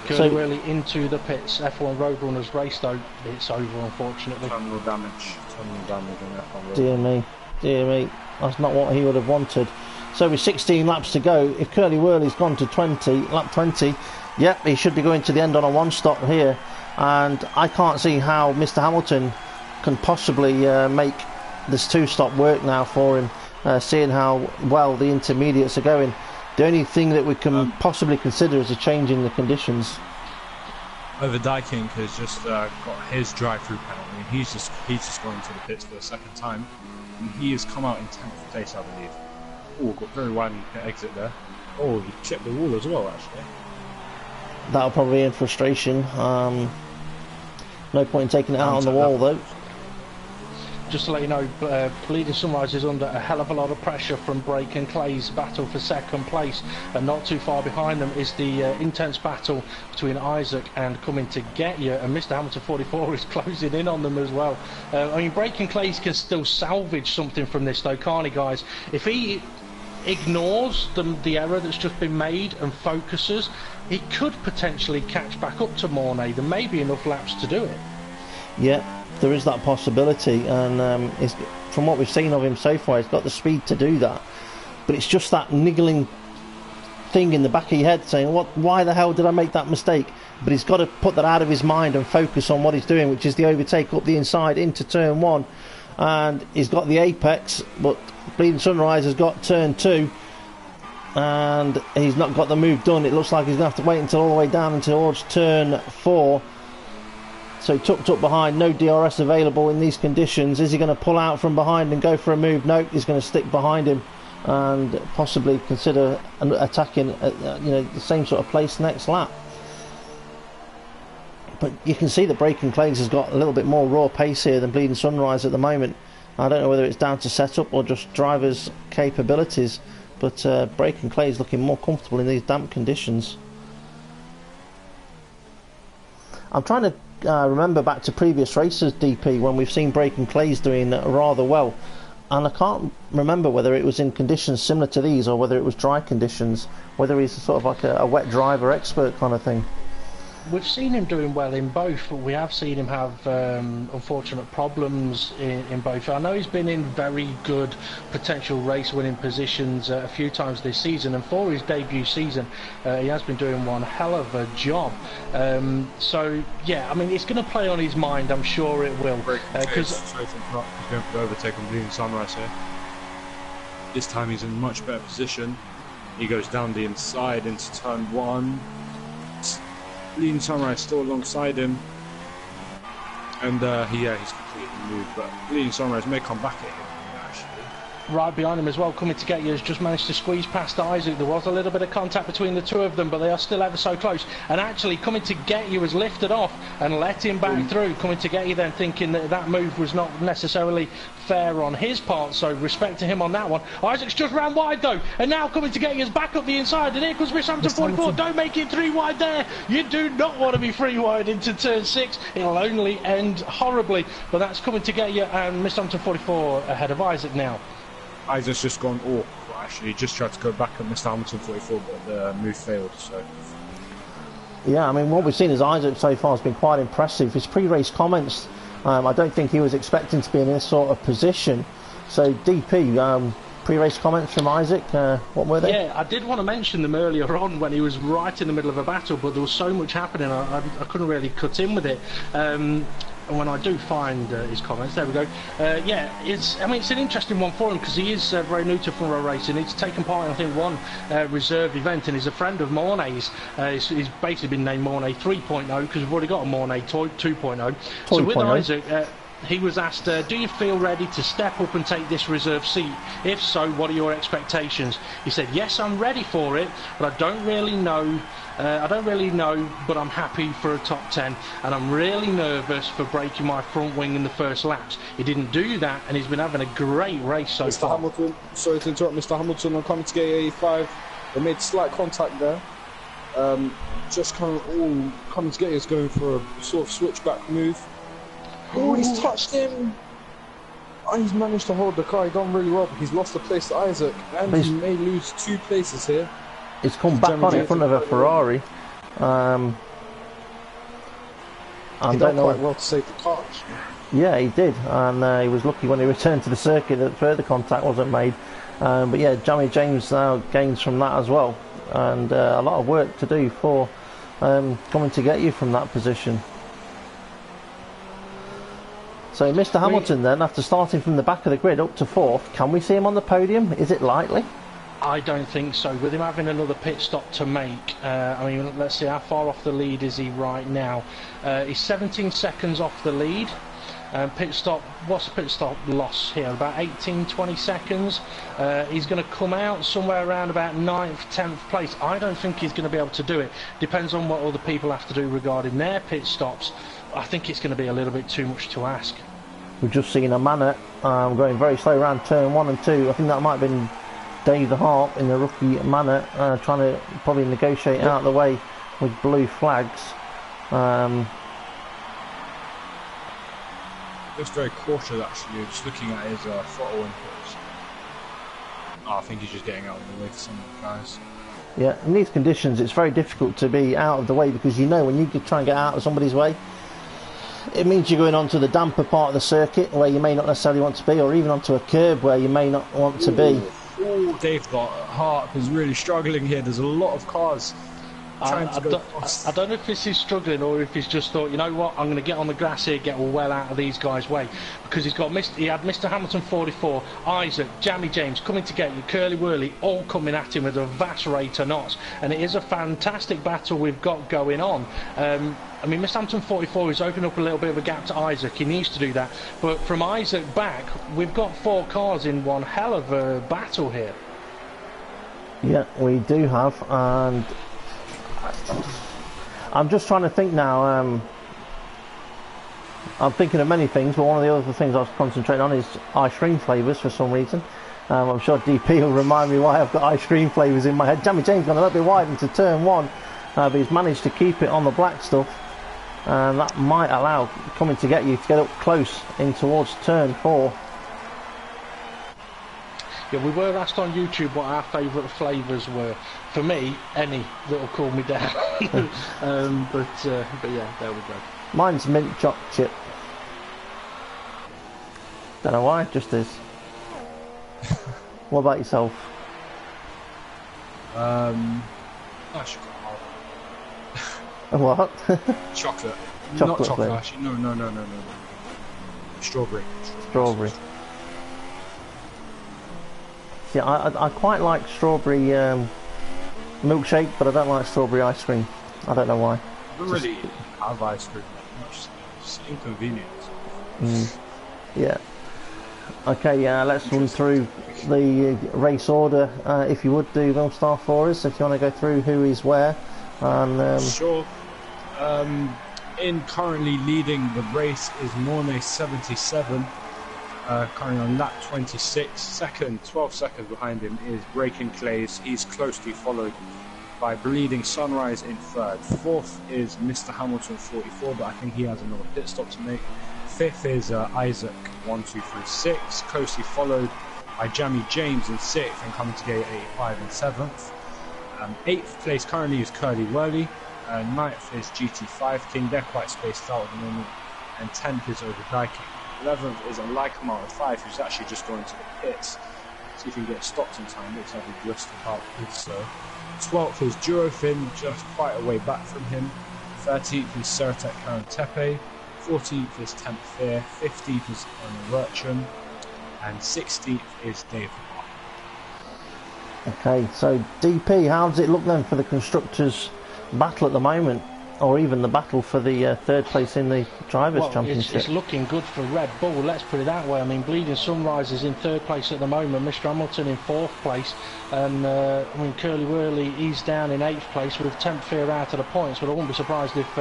Curly Whirly into the pits. F1 Roadrunners race though, it's over unfortunately. Terminal damage on F1 Road. Dear me, that's not what he would have wanted. So with 16 laps to go, if Curly Whirly's gone to lap 20, yep, he should be going to the end on a one stop here, and I can't see how Mr. Hamilton can possibly make this two stop work now for him, seeing how well the intermediates are going. The only thing that we can possibly consider is a change in the conditions. Overdyking has just got his drive-through penalty. He's just going to the pits for the second time, and he has come out in 10th place, I believe. Oh, got very wide exit there. Oh, he chipped the wall as well, actually. That'll probably end frustration. No point in taking it out on the wall, though. Just to let you know, Bleeding Sunrise is under a hell of a lot of pressure from Braken Clay's battle for second place, and not too far behind them is the intense battle between Isaac and Coming to Get You, and Mr. Hamilton 44 is closing in on them as well. I mean, Braken Clay's can still salvage something from this though, can't he, guys? If he ignores the error that's just been made and focuses, he could potentially catch back up to Mornay. There may be enough laps to do it. Yeah, there is that possibility, and from what we've seen of him so far, he's got the speed to do that, but it's just that niggling thing in the back of your head saying, why the hell did I make that mistake? But he's got to put that out of his mind and focus on what he's doing, which is the overtake up the inside into turn 1, and he's got the apex, but Bleeding Sunrise has got turn 2, and he's not got the move done. It looks like he's going to have to wait until all the way down towards turn 4. So tucked up behind, no DRS available in these conditions. Is he going to pull out from behind and go for a move? No, he's going to stick behind him and possibly consider attacking the same sort of place next lap. But you can see that Braken Clays has got a little bit more raw pace here than Bleeding Sunrise at the moment. I don't know whether it's down to setup or just drivers' capabilities, but Braken Clays looking more comfortable in these damp conditions. I'm trying to remember back to previous races, DP, when we've seen Braken Clays doing rather well, and I can't remember whether it was in conditions similar to these or whether it was dry conditions, whether he's sort of like a wet driver expert kind of thing. We've seen him doing well in both, but we have seen him have unfortunate problems in both. I know he's been in very good potential race winning positions a few times this season, and for his debut season he has been doing one hell of a job. So yeah, I mean, it's going to play on his mind, I'm sure it will. Because he's going for the overtake on Bleeding Sunrise here. This time he's in a much better position. He goes down the inside into turn 1. Bleeding Sunrise still alongside him, and he's completely moved, but Bleeding Sunrise may come back at him actually. Right behind him as well, Coming to Get You has just managed to squeeze past Isaac. There was a little bit of contact between the two of them, but they are still ever so close, and actually Coming to Get You has lifted off and let him back through. Coming to Get You then thinking that move was not necessarily fair on his part, so respect to him on that one. Isaac's just ran wide though, and now Coming to Get You is back up the inside, and here comes Mr. Hamilton 44. Don't make it 3 wide there. You do not want to be 3 wide into turn 6. It'll only end horribly, but that's Coming to Get You, and Mr. Hamilton 44 ahead of Isaac now. Isaac's just gone, actually he just tried to go back at Mr. Hamilton 44, but the move failed, so Yeah, I mean, what we've seen as Isaac so far has been quite impressive. His pre-race comments, I don't think he was expecting to be in this sort of position. So, DP, pre-race comments from Isaac, what were they? Yeah, I did want to mention them earlier on when he was right in the middle of a battle, but there was so much happening, I couldn't really cut in with it. And when I do find his comments, there we go. Yeah, it's an interesting one for him because he is very new to front row racing. He's taken part in, I think, one reserve event, and he's a friend of Mornay's. He's basically been named Mornay 3.0 because we've already got a Mornay 2.0. So with Isaac, he was asked, do you feel ready to step up and take this reserve seat? If so, what are your expectations? He said, yes, I'm ready for it, but I don't really know, but I'm happy for a top 10, and I'm really nervous for breaking my front wing in the first laps. He didn't do that, and he's been having a great race so Mr. far. Hamilton, sorry to interrupt, Mr. Hamilton, on coming to gate 85. They made slight contact there. Just kind of all coming to gate is going for a sort of switchback move. Oh, he's touched him. Oh, he's managed to hold the car. He's done really well, but he's lost a place to Isaac, and he may lose 2 places here. He's come back on in front of a Ferrari. I don't know quite well to save the car. Yeah, he did, and he was lucky when he returned to the circuit that further contact wasn't made. But yeah, Jamie James now gains from that as well, and a lot of work to do for coming to get you from that position. So Mr. Hamilton then, after starting from the back of the grid up to 4th, can we see him on the podium? Is it likely? I don't think so. With him having another pit stop to make, let's see, how far off the lead is he right now? He's 17 seconds off the lead. What's the pit stop loss here? About 18-20 seconds. He's going to come out somewhere around about 9th, 10th place. I don't think he's going to be able to do it. Depends on what other people have to do regarding their pit stops. I think it's going to be a little bit too much to ask. We've just seen a Manet going very slow around turn 1 and 2. I think that might have been Dave the Harp in the rookie Manet trying to probably negotiate out of the way with blue flags. Looks very cautious actually, just looking at his throttle inputs. I think he's just getting out of the way for some of the guys. Yeah, in these conditions it's very difficult to be out of the way, because you know when you try and get out of somebody's way, it means you're going onto the damper part of the circuit where you may not necessarily want to be, or even onto a curb where you may not want to be. Ooh, Dave got Harp is really struggling here. There's a lot of cars trying to go fast. I don't know if this is struggling or if he's just thought, you know what, I'm going to get on the grass here, get well out of these guys' way, because he had Mr. Hamilton 44, Isaac, Jamie James coming to get you, Curly Whirly, all coming at him with a vast rate of knots, and it is a fantastic battle we've got going on. Mr. Hamilton 44 is opening up a little bit of a gap to Isaac. He needs to do that, but from Isaac back, we've got 4 cars in one hell of a battle here. Yeah, we do have, and I'm just trying to think now. I'm thinking of many things, but one of the other things I was concentrating on is ice cream flavours for some reason. I'm sure DP will remind me why I've got ice cream flavours in my head. Jamie James gone a little bit wide into turn 1, but he's managed to keep it on the black stuff, and that might allow coming to get you to get up close in towards turn 4. Yeah, we were asked on YouTube what our favourite flavours were. For me, any that'll cool me down. But yeah, there we go. Mine's mint choc chip. Don't know why, it just is. What about yourself? Chocolate. What? Chocolate. Chocolate Not chocolate, flavour. actually. No. Strawberry. Strawberry. See, I quite like strawberry milkshake, but I don't like strawberry ice cream. I don't know why. I don't really have ice cream that much. It's inconvenient. Yeah. Okay, let's run through the race order, if you would do, Millstar, for us, if you want to go through who is where. And Sure. In currently leading the race is Mornay 77, currently on lap 26. Second, 12 seconds behind him, is Breaking Clays. He's closely followed by Bleeding Sunrise in third. Fourth is Mr. Hamilton 44, but I think he has another pit stop to make. Fifth is Isaac 1236, closely followed by Jamie James in sixth, and coming to gate 85 in seventh. Eighth place currently is Curly Whirly. 9th is GT5 King, they're quite spaced out at the moment, and 10th is Overdyking. 11th is a Lycomar 5 who's actually just going to the pits. See if he can get stopped in time, looks like he just about did so. 12th is Durofin, just quite a way back from him. 13th is Seratek Karen Tepe. 14th is Temp Fear. 15th is Erwin and 16th is Dave. Okay, so DP, how does it look then for the Constructors' battle at the moment? Or even the battle for the third place in the Drivers' Championship? It's looking good for Red Bull, let's put it that way. I mean, Bleeding Sunrise is in third place at the moment, Mr Hamilton in fourth place, and I mean, Curly Whirly, he's down in eighth place with Temp Fear out of the points, but I wouldn't be surprised if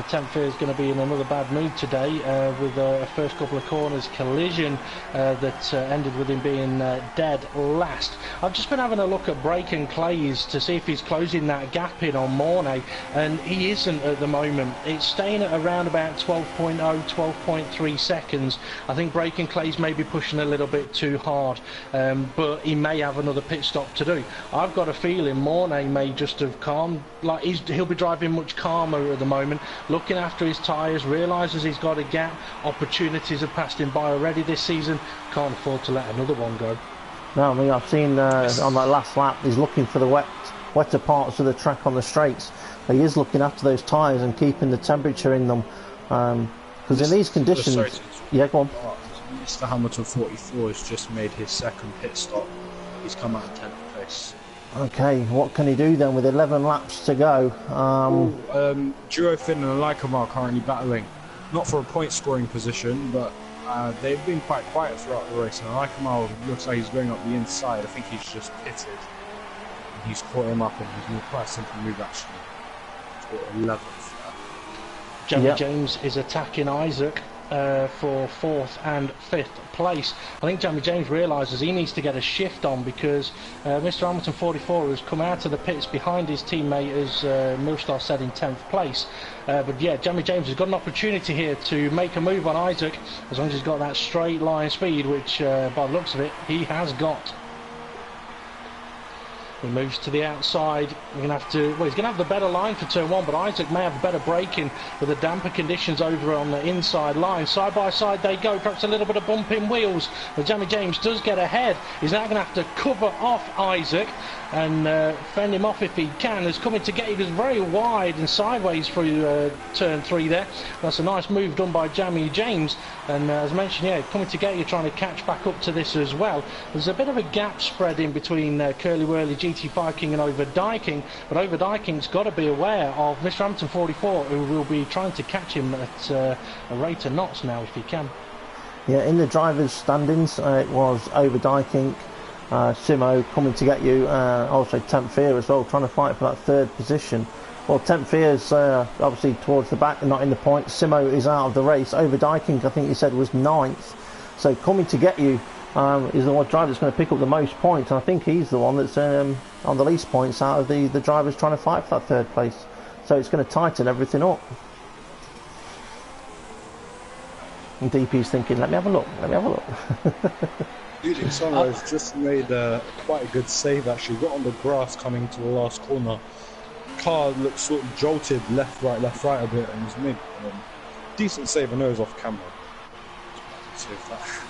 Temp Fear is going to be in another bad mood today with a first couple of corners collision that ended with him being dead last. I've just been having a look at Braken Clays to see if he's closing that gap in on Mornay, and he isn't at the moment. It's staying at around about 12.0, 12.3 seconds. I think Braken Clays may be pushing a little bit too hard, but he may have another pit stop to do. I've got a feeling Mornay may just have calmed, like he'll be driving much calmer at the moment, looking after his tyres, realises he's got a gap, opportunities have passed him by already this season, can't afford to let another one go. No, I mean, I've seen on that last lap, he's looking for the wetter parts of the track on the straights. He is looking after those tyres and keeping the temperature in them, because in these conditions... Yeah, go on. Mr Hamilton 44 has just made his second pit stop. He's come out in 10th place. Okay, what can he do then with 11 laps to go? Durofin and Lycomar are currently battling, not for a point scoring position, but they've been quite quiet throughout the race, and Lycomar looks like he's going up the inside. I think he's just pitted, and he's caught him up, and he's made quite a simple move actually. 11th. Jamie James is attacking Isaac for 4th and 5th place. I think Jamie James realises he needs to get a shift on, because Mr Hamilton 44 has come out of the pits behind his teammate, as Milstar said, in 10th place. But yeah, Jamie James has got an opportunity here to make a move on Isaac, as long as he's got that straight line speed, which by the looks of it he has got. He moves to the outside. We're going to have to. Well, he's going to have the better line for turn one, but Isaac may have better braking with the damper conditions over on the inside line. Side by side they go. Perhaps a little bit of bump in wheels. But Jamie James does get ahead. He's now going to have to cover off Isaac and fend him off if he can. As coming to get, he was very wide and sideways through turn 3 there. That's a nice move done by Jamie James. And as mentioned, yeah, coming to get, you're trying to catch back up to this as well. There's a bit of a gap spread in between Curly Whirly, GT5 King and Overdyking, but Overdyking's got to be aware of Mr Hampton 44, who will be trying to catch him at a rate of knots now if he can. Yeah, in the drivers' standings, it was Overdyking, Simo coming to get you, also Temp Fear as well, trying to fight for that third position. Well, Temp Fear's obviously towards the back and not in the points. Simo is out of the race. Overdyking, I think you said, was 9th. So coming to get you is the one driver that's going to pick up the most points, and I think he's the one that's on the least points out of the drivers trying to fight for that third place. So it's going to tighten everything up. And DP's thinking, let me have a look, let me have a look. Bleeding Sunrise just made quite a good save actually. Got on the grass coming to the last corner. Car looked sort of jolted left, right a bit, and was made decent save. I know it was off camera. Save that.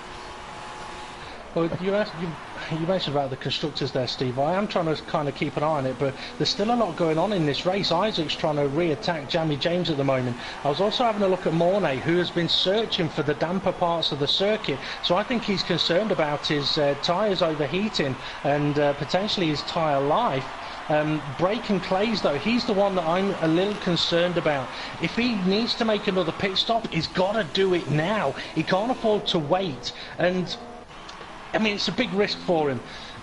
Well, you mentioned about the constructors there, Steve. I am trying to kind of keep an eye on it, but there's still a lot going on in this race. Isaac's trying to re-attack Jamie James at the moment. I was also having a look at Mornay, who has been searching for the damper parts of the circuit. So I think he's concerned about his tyres overheating and potentially his tyre life. Braken Clays, though, he's the one that I'm a little concerned about. If he needs to make another pit stop, he's got to do it now. He can't afford to wait. And I mean, it's a big risk for him.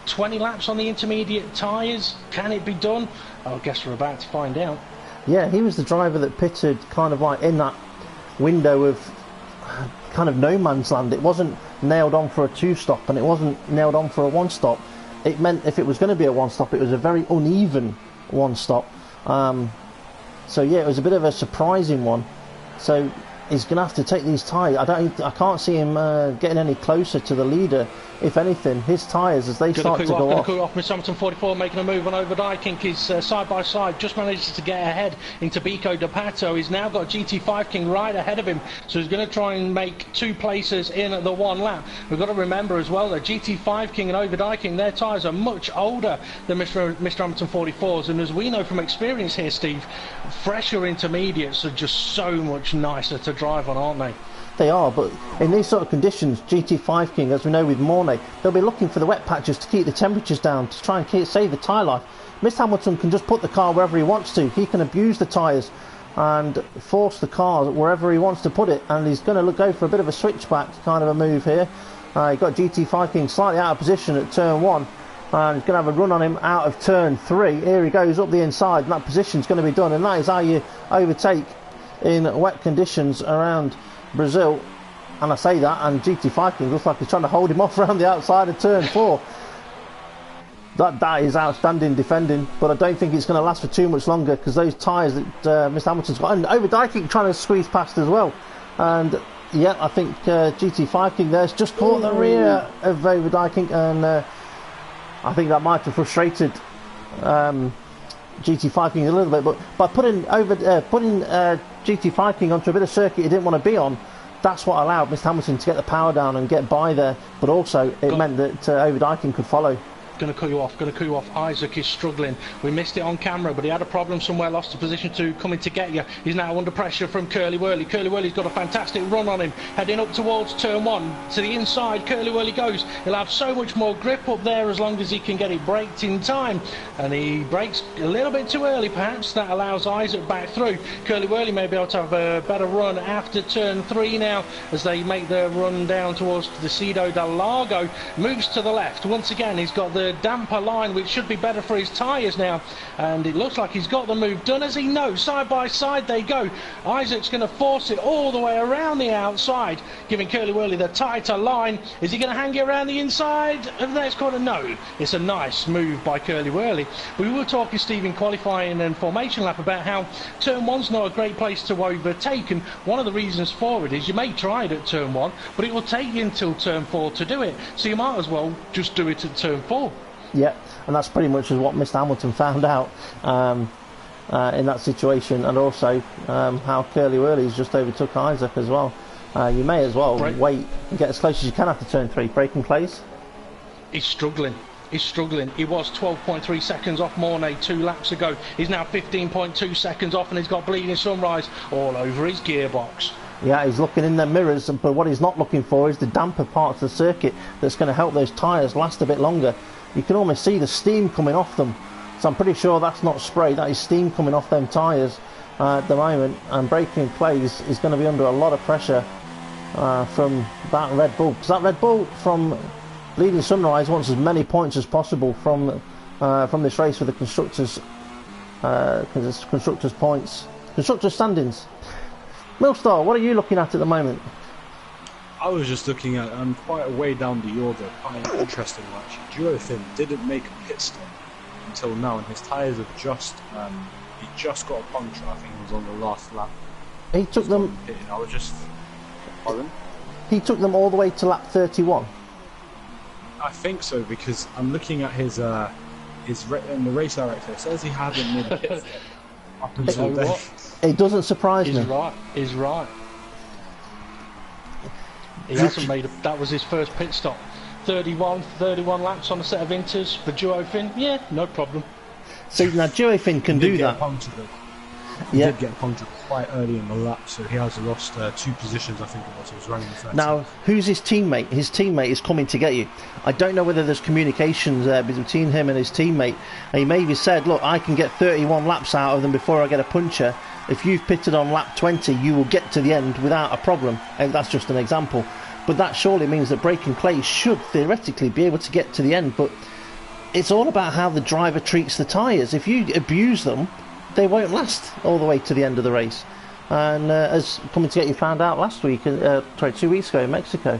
20 laps on the intermediate tyres, can it be done? I guess we're about to find out. Yeah, he was the driver that pitted kind of like in that window of kind of no man's land. It wasn't nailed on for a 2-stop and it wasn't nailed on for a 1-stop. It meant if it was going to be a 1-stop, it was a very uneven 1-stop. So yeah, it was a bit of a surprising one. So he's going to have to take these tyres. I can't see him getting any closer to the leader. If anything, his tyres, as they start to go off. Mr. Hamilton 44 making a move on over Dykink is side by side, just manages to get ahead into Bico de Pato. He's now got GT5 King right ahead of him, so he's going to try and make 2 places in the 1 lap. We've got to remember as well that GT5 King and over Dykink, their tyres are much older than Mr. Hamilton 44's, and as we know from experience here, Steve, fresher intermediates are just so much nicer to drive on, aren't they? They are, but in these sort of conditions, GT5 King, as we know with Mornay, they'll be looking for the wet patches to keep the temperatures down, to try and save the tyre life. Mr. Hamilton can just put the car wherever he wants to. He can abuse the tyres and force the car wherever he wants to put it, and he's going to go for a bit of a switchback kind of a move here. You've got GT5 King slightly out of position at turn 1, and he's going to have a run on him out of turn 3. Here he goes up the inside, and that position's going to be done, and that is how you overtake in wet conditions around Brazil. And I say that, and GT5 King looks like he's trying to hold him off around the outside of turn 4. That is outstanding defending, but I don't think it's going to last for too much longer, because those tyres that Mr. Hamilton's got, and over Dykink trying to squeeze past as well. And yeah, I think GT5 King there's just caught the rear of over Dykink, and I think that might have frustrated GT5 King a little bit, but by putting GT5 King onto a bit of circuit he didn't want to be on, that's what allowed Mr. Hamilton to get the power down and get by there, but also it meant that over Dykink could follow. Going to cut you off. Isaac is struggling. We missed it on camera, but he had a problem somewhere, lost the position to coming to get you. He's now under pressure from Curly Wurly. Curly Wurly's got a fantastic run on him, heading up towards turn 1. To the inside, Curly Wurly goes. He'll have so much more grip up there as long as he can get it braked in time. And he brakes a little bit too early, perhaps. That allows Isaac back through. Curly Wurly may be able to have a better run after turn 3 now, as they make their run down towards the Cido del Lago. Moves to the left. Once again, he's got the damper line, which should be better for his tyres now, and it looks like he's got the move done, as he knows. Side by side they go. Isaac's going to force it all the way around the outside, giving Curly Wurly the tighter line. Is he going to hang it around the inside of the next corner? No. It's a nice move by Curly Wurly. We were talking, Steve, in qualifying and formation lap about how turn 1's not a great place to overtake, and one of the reasons for it is you may try it at turn 1, but it will take you until turn 4 to do it, so you might as well just do it at turn 4. Yeah, and that's pretty much what Mr. Hamilton found out in that situation, and also how Curly Wurly's just overtook Isaac as well. You may as well wait and get as close as you can after turn 3. Braking plays. He's struggling. He was 12.3 seconds off Mornay 2 laps ago. He's now 15.2 seconds off, and he's got Bleeding Sunrise all over his gearbox. Yeah, he's looking in the mirrors, but what he's not looking for is the damper parts of the circuit that's going to help those tyres last a bit longer. You can almost see the steam coming off them, so I'm pretty sure that's not spray, that is steam coming off them tyres at the moment, and Braking Plays is going to be under a lot of pressure from that Red Bull, because that Red Bull from Bleeding Sunrise wants as many points as possible from this race with the constructors points, constructors standings. Millstar, what are you looking at the moment? I was just looking at quite a way down the order, quite an interesting one actually. Duofin didn't make a pit stop until now, and his tyres have just he just got a puncture. I think it was on the last lap. He took them. I was just. Pardon? He took them all the way to lap 31. I think so, because I'm looking at his in the race director. It says he hadn't made a pit stop up until then. It doesn't surprise me. He's right. He hasn't made that was his first pit stop. 31 laps on a set of inters for Duofin. Yeah, no problem. See, now Duofin can do that. He did get punctured quite early in the lap, so he has lost 2 positions, I think it was. He was running the 13th. Now, who's his teammate? His teammate is coming to get you. I don't know whether there's communications between him and his teammate. And he maybe said, look, I can get 31 laps out of them before I get a puncher. If you've pitted on lap 20, you will get to the end without a problem. And that's just an example. But that surely means that Braking Plays should theoretically be able to get to the end. But it's all about how the driver treats the tyres. If you abuse them, they won't last all the way to the end of the race. And as Coming to Get You found out last week, 2 weeks ago in Mexico.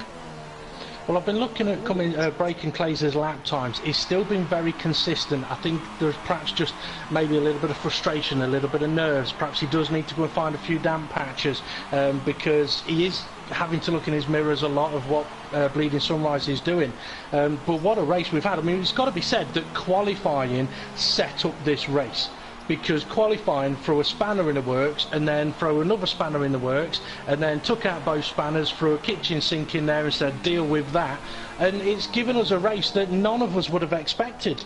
Well, I've been looking at Braken Claeser's lap times. He's still been very consistent. I think there's perhaps just maybe a little bit of frustration, a little bit of nerves. Perhaps he does need to go and find a few damp patches because he is having to look in his mirrors a lot of what Bleeding Sunrise is doing. But what a race we've had. I mean, it's got to be said that qualifying set up this race, because qualifying threw a spanner in the works and then threw another spanner in the works and then took out both spanners, threw a kitchen sink in there and said deal with that, and it's given us a race that none of us would have expected.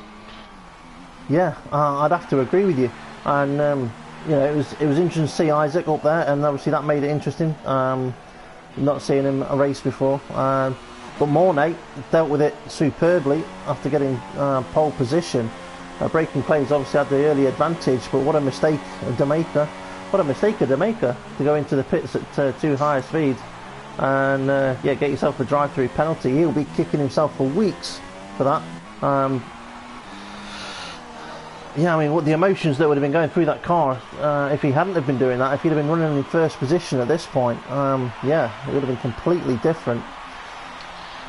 Yeah, I'd have to agree with you, and you know, it was interesting to see Isaac up there, and obviously that made it interesting. Not seeing him a race before, but Mornay dealt with it superbly after getting pole position. Braken Claeys obviously had the early advantage, but what a mistake of Jamaica. What a mistake of Jamaica to go into the pits at too high a speed and yeah, get yourself a drive-through penalty. He'll be kicking himself for weeks for that. Yeah, I mean, what the emotions that would have been going through that car if he hadn't have been doing that, if he'd have been running in first position at this point, yeah, it would have been completely different.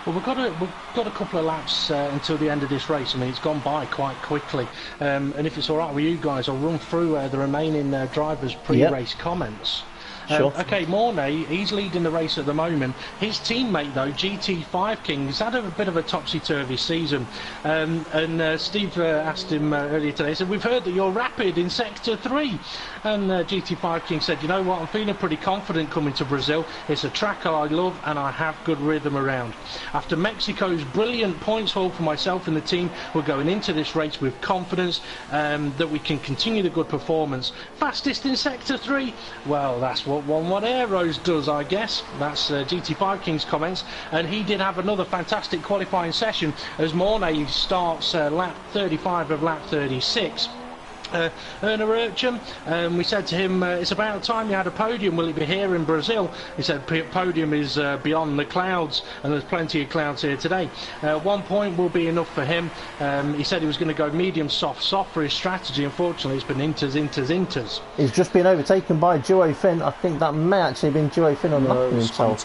Well, we've got a couple of laps until the end of this race. I mean, it's gone by quite quickly. And if it's all right with you guys, I'll run through the remaining drivers' pre-race comments. Sure. Okay, Mornay, he's leading the race at the moment. His teammate, though, GT5 King, has had a bit of a topsy-turvy season. And Steve asked him earlier today, he said, we've heard that you're rapid in Sector 3. And GT5 King said, you know what, I'm feeling pretty confident coming to Brazil. It's a track I love and I have good rhythm around. After Mexico's brilliant points haul for myself and the team, we're going into this race with confidence that we can continue the good performance. Fastest in Sector 3? Well, that's what What Aeros does, I guess. That's GT5 King's comments. And he did have another fantastic qualifying session as Mornay starts lap 35 of lap 36. Erna Urchum, we said to him, it's about time you had a podium, will it be here in Brazil? He said podium is beyond the clouds, and there's plenty of clouds here today. 1 point will be enough for him. He said he was going to go medium soft for his strategy. Unfortunately it's been inters. He's just been overtaken by Duo Finn. I think that may actually have been Duo Finn unlocking himself.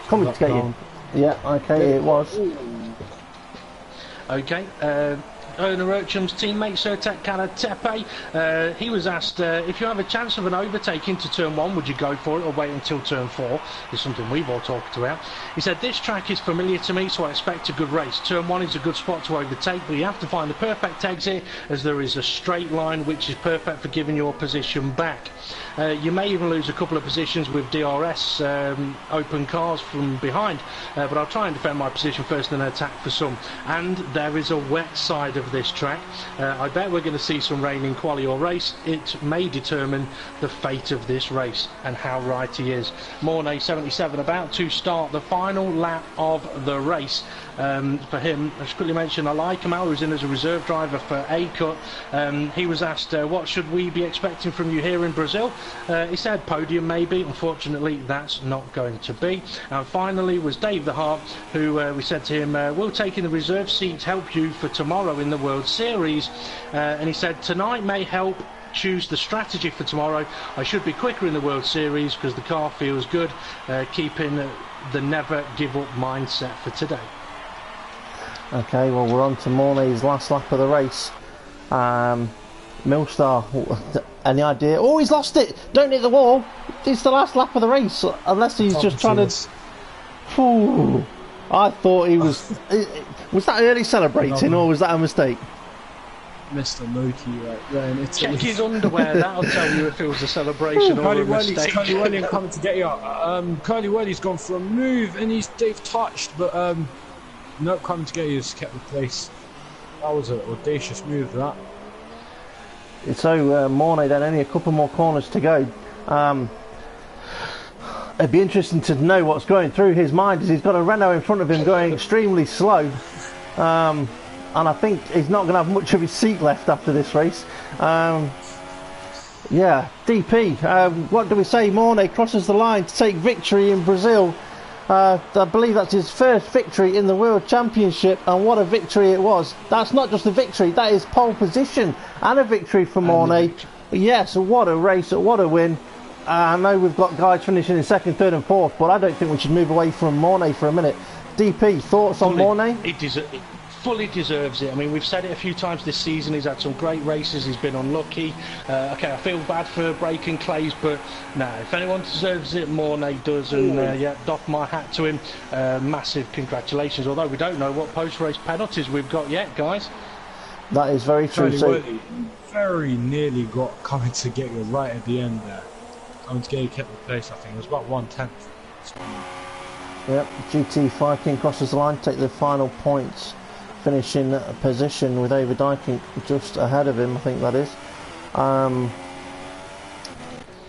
Coming to get you. Yeah, okay, it was. Okay, Erna Urchum's teammate Sertek Karatepe, he was asked if you have a chance of an overtake into turn 1, would you go for it or wait until turn 4? It's something we've all talked about. He said, this track is familiar to me, so I expect a good race. Turn 1 is a good spot to overtake, but you have to find the perfect exit, as there is a straight line which is perfect for giving your position back. You may even lose a couple of positions with DRS open cars from behind, but I'll try and defend my position first and then attack for some. And there is a wet side of this track. I bet we're going to see some rain in quali or race. It may determine the fate of this race, and how right he is. Mornay 77 about to start the final lap of the race. For him, I should quickly mention Ali Kamal, who's in as a reserve driver for A-Cut. He was asked, what should we be expecting from you here in Brazil? He said podium maybe. Unfortunately that's not going to be. And finally was Dave the Hart, who we said to him, will taking the reserve seat help you for tomorrow in the World Series? And he said tonight may help choose the strategy for tomorrow. I should be quicker in the World Series because the car feels good, keeping the never give up mindset for today. Okay, well, we're on to Mornay's last lap of the race. Millstar, any idea? Oh, he's lost it! Don't hit the wall! It's the last lap of the race, unless he's just trying to... Ooh, I thought he was... Was that early celebrating, or was that a mistake? Mr. Loki right there in Italy. Check his underwear, that'll tell you if it was a celebration or a mistake. Curly Welly coming to get you up. Curly Welly's gone for a move and they've touched, but nope, coming to get you has kept the place. That was an audacious move, that. So Mornay then, only a couple more corners to go. It'd be interesting to know what's going through his mind, as he's got a Renault in front of him going extremely slow. And I think he's not going to have much of his seat left after this race. Yeah, DP, what do we say? Mornay crosses the line to take victory in Brazil. I believe that's his first victory in the World Championship, and what a victory it was. That's not just a victory, that is pole position and a victory for Mornay. Yes, what a race, what a win. I know we've got guys finishing in second, third and fourth, but I don't think we should move away from Mornay for a minute. DP, thoughts on Mornay? It fully deserves it. I mean, we've said it a few times this season. He's had some great races. He's been unlucky. Okay, I feel bad for breaking Clays, but no, if anyone deserves it, Mornay does. And yeah, doff my hat to him. Massive congratulations. Although we don't know what post-race penalties we've got yet, guys. That is very true. So, very nearly got coming to get you right at the end there. Coming to get you kept the place. I think it was about 1/10. Yep, GT5 King crosses the line, take the final points, finishing position with Overdijk just ahead of him, I think that is.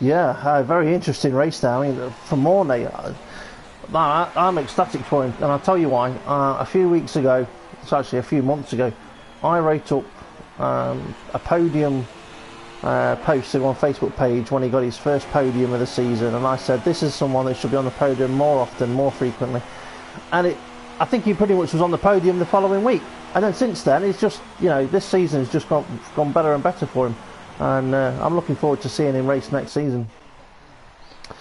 Yeah, a very interesting race now. I mean, for Mornay, I'm ecstatic for him, and I'll tell you why. A few weeks ago, it's actually a few months ago, I wrote up a podium posted on Facebook page when he got his first podium of the season, and I said this is someone that should be on the podium more often, more frequently, and I think he pretty much was on the podium the following week, and then since then it's just, you know, this season has just gone better and better for him, and I'm looking forward to seeing him race next season.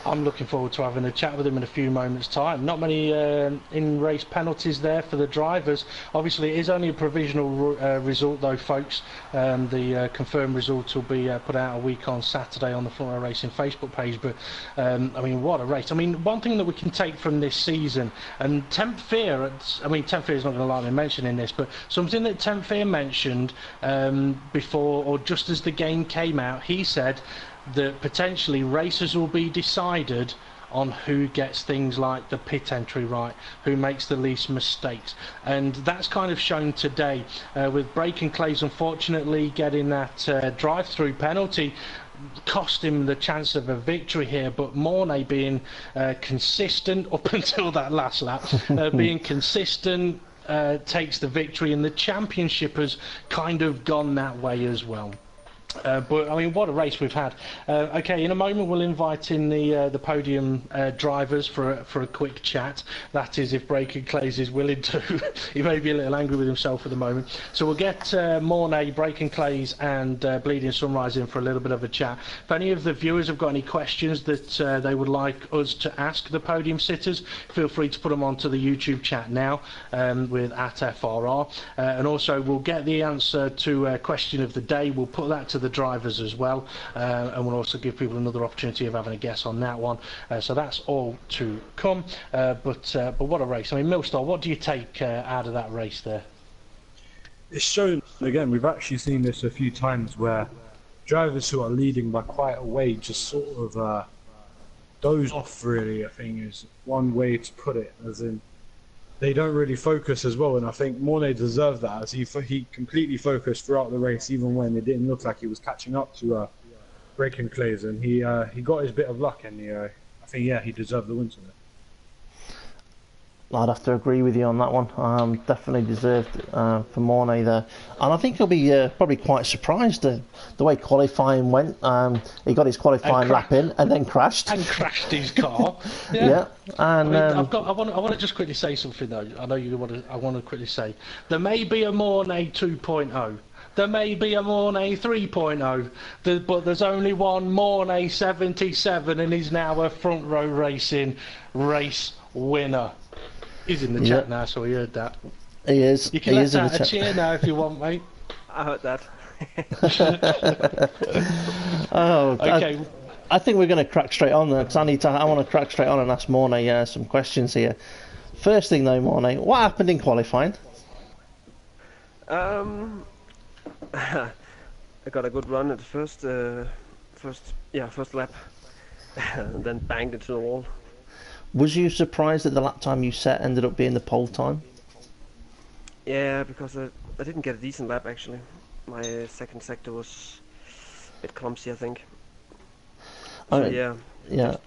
I'm looking forward to having a chat with him in a few moments' time. Not many in-race penalties there for the drivers. Obviously, it is only a provisional result, though, folks. The confirmed results will be put out a week on Saturday on the Front Row Racing Facebook page. But, I mean, what a race. I mean, one thing that we can take from this season, and Temp Fear, I mean, Temp Fear is not going to like me mentioning this, but something that Temp Fear mentioned before, or just as the game came out, he said that potentially races will be decided on who gets things like the pit entry right, who makes the least mistakes, and that's kind of shown today with Breaking Clays unfortunately getting that drive-through penalty cost him the chance of a victory here, but Mornay being consistent up until that last lap, being consistent takes the victory, and the championship has kind of gone that way as well. But I mean, what a race we've had. Okay, in a moment we'll invite in the podium drivers for a quick chat. That is, if Breaking Clays is willing to. He may be a little angry with himself at the moment. So we'll get Mornay, Breaking Clays, and Bleeding Sunrise in for a little bit of a chat. If any of the viewers have got any questions that they would like us to ask the podium sitters, feel free to put them onto the YouTube chat now with @FRR, and also we'll get the answer to a question of the day. We'll put that to the drivers as well, and we'll also give people another opportunity of having a guess on that one. So that's all to come. But what a race! I mean, Millstar, what do you take out of that race there? It's shown again. We've actually seen this a few times where drivers who are leading by quite a way just sort of doze off. Really, I think is one way to put it. As in, they don't really focus as well, and I think Mornay deserved that, as he completely focused throughout the race, even when it didn't look like he was catching up to Breaking Clays, and he got his bit of luck, and I think he deserved the win today. I'd have to agree with you on that one. Definitely deserved for Mornay there, and I think he'll be probably quite surprised the way qualifying went. He got his qualifying lap in and then crashed. And crashed his car. Yeah. And I mean, I want to just quickly say something though. I know you want to. I want to quickly say there may be a Mornay 2.0. There may be a Mornay 3.0, but there's only one Mornay 77, and he's now a Front Row Racing race winner. He's in the chat now, so he heard that. He is. You can let out a cheer now if you want, mate. I heard that. Oh, okay. I think we're going to crack straight on there, because I want to crack straight on and ask Mornay some questions here. First thing though, Mornay, what happened in qualifying? I got a good run at the first lap, and then banged into the wall. Was you surprised that the lap time you set ended up being the pole time? Yeah, because I didn't get a decent lap actually. My second sector was a bit clumsy, I think. So, yeah.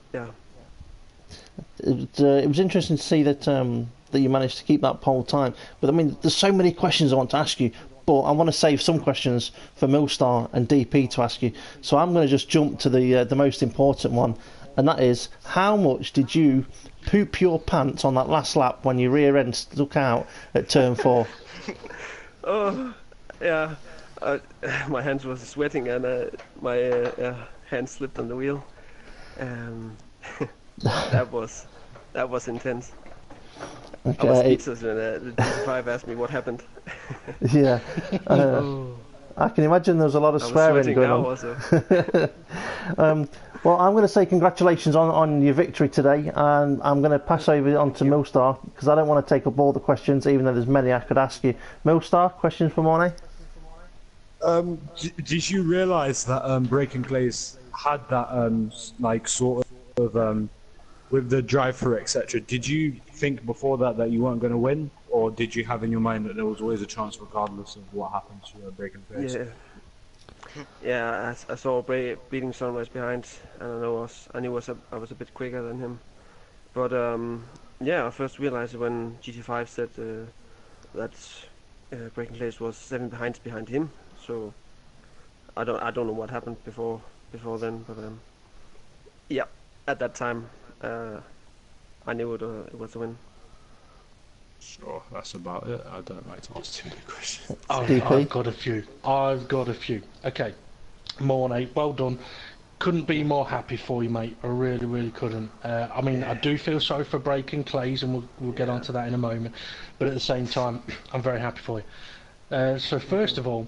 It was interesting to see that that you managed to keep that pole time. But I mean, there's so many questions I want to ask you, but I want to save some questions for Millstar and DP to ask you. So I'm going to just jump to the most important one, and that is, how much did you poop your pants on that last lap when your rear end stuck out at turn 4? Oh, yeah. My hands were sweating, and my hand slipped on the wheel. That was intense. I was Okay. speechless when the GT5 asked me what happened. Yeah. I can imagine there was a lot of I was swearing sweating going now on. also. Well, I'm going to say congratulations on your victory today, and I'm going to pass over on to Millstar because I don't want to take up all the questions, even though there's many I could ask you. Millstar, questions for Mornay? Did you realise that Breaking Clays had that like sort of with the drive-through etc. Did you think before that you weren't going to win, or did you have in your mind that there was always a chance regardless of what happened to Breaking Clays? Yeah. Yeah, I saw beating Sunrise behind, and I knew I was a bit quicker than him. But yeah, I first realized when GT5 said that Breaking Place was 7 behind him. So I don't know what happened before then, but yeah, at that time I knew it was a win. Sure, that's about it. I don't like to ask too many questions. I've got a few. Okay, Mornay, well done. Couldn't be more happy for you, mate. I really, really couldn't. I mean, I do feel sorry for Breaking Clays, and we'll get onto that in a moment. But at the same time, I'm very happy for you. So first of all,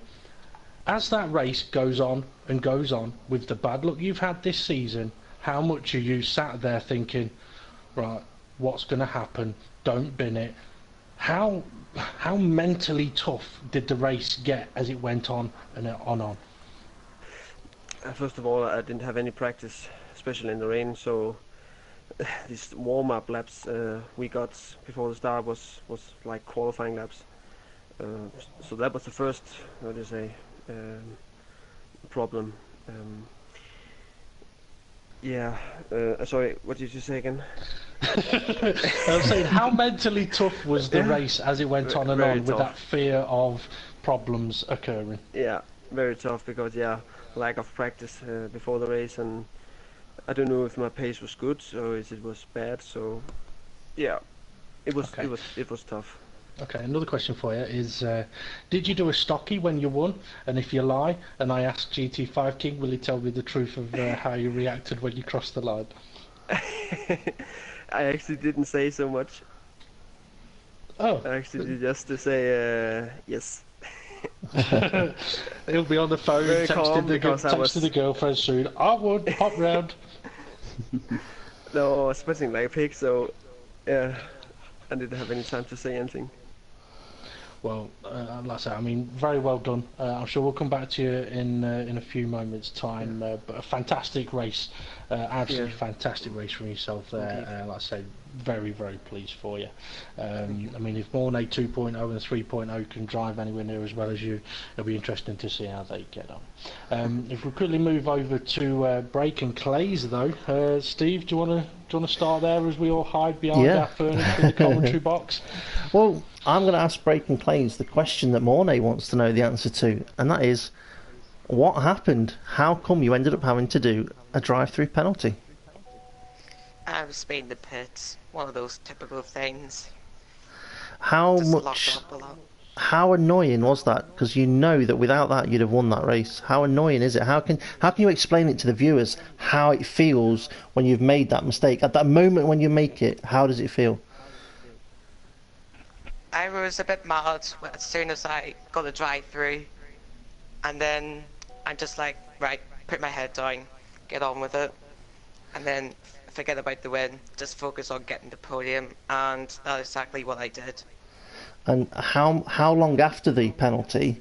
as that race goes on and goes on, with the bad luck you've had this season, how much are you sat there thinking, right, what's going to happen? Don't bin it. How mentally tough did the race get as it went on and on? First of all, I didn't have any practice, especially in the rain. So these warm-up laps we got before the start was like qualifying laps. So that was the first, what do you say, problem. Yeah. Sorry, what did you say again? I was saying, how mentally tough was the race as it went on and Very on, with tough. that fear of problems occurring? Yeah, very tough because lack of practice before the race, and I don't know if my pace was good or if it was bad. So yeah, it was Okay. it was tough. Okay, another question for you is, did you do a stocky when you won? And if you lie, and I ask GT5 King, will he tell me the truth of how you reacted when you crossed the line? I actually didn't say so much. Oh, I actually did just to say yes. he'll be on the phone Very calm because I was- texting the girlfriend soon. I would hop round. No, I was sweating like a pig, so yeah, I didn't have any time to say anything. Well, like I say, I mean, very well done. I'm sure we'll come back to you in a few moments' time. But a fantastic race, absolutely Yeah. fantastic race from yourself there. Indeed. Like I say, very, very pleased for you. I mean, if Mornay 2.0 and 3.0 can drive anywhere near as well as you, it'll be interesting to see how they get on. If we quickly move over to Breaking Clays, though, Steve, do you want to start there as we all hide behind Yeah. our furniture in the commentary box? Well, I'm going to ask Breaking Clays the question that Mornay wants to know the answer to, and that is, what happened? How come you ended up having to do a drive-through penalty? I was in the pits. One of those typical things. How Just much? locked up a lot. How annoying was that? Because you know that without that you'd have won that race. How annoying is it? How can you explain it to the viewers how it feels when you've made that mistake? At that moment when you make it, how does it feel? I was a bit mad as soon as I got a drive through, and then I'm just like, right, put my head down, get on with it, and then forget about the win, just focus on getting the podium, and that's exactly what I did. And how long after the penalty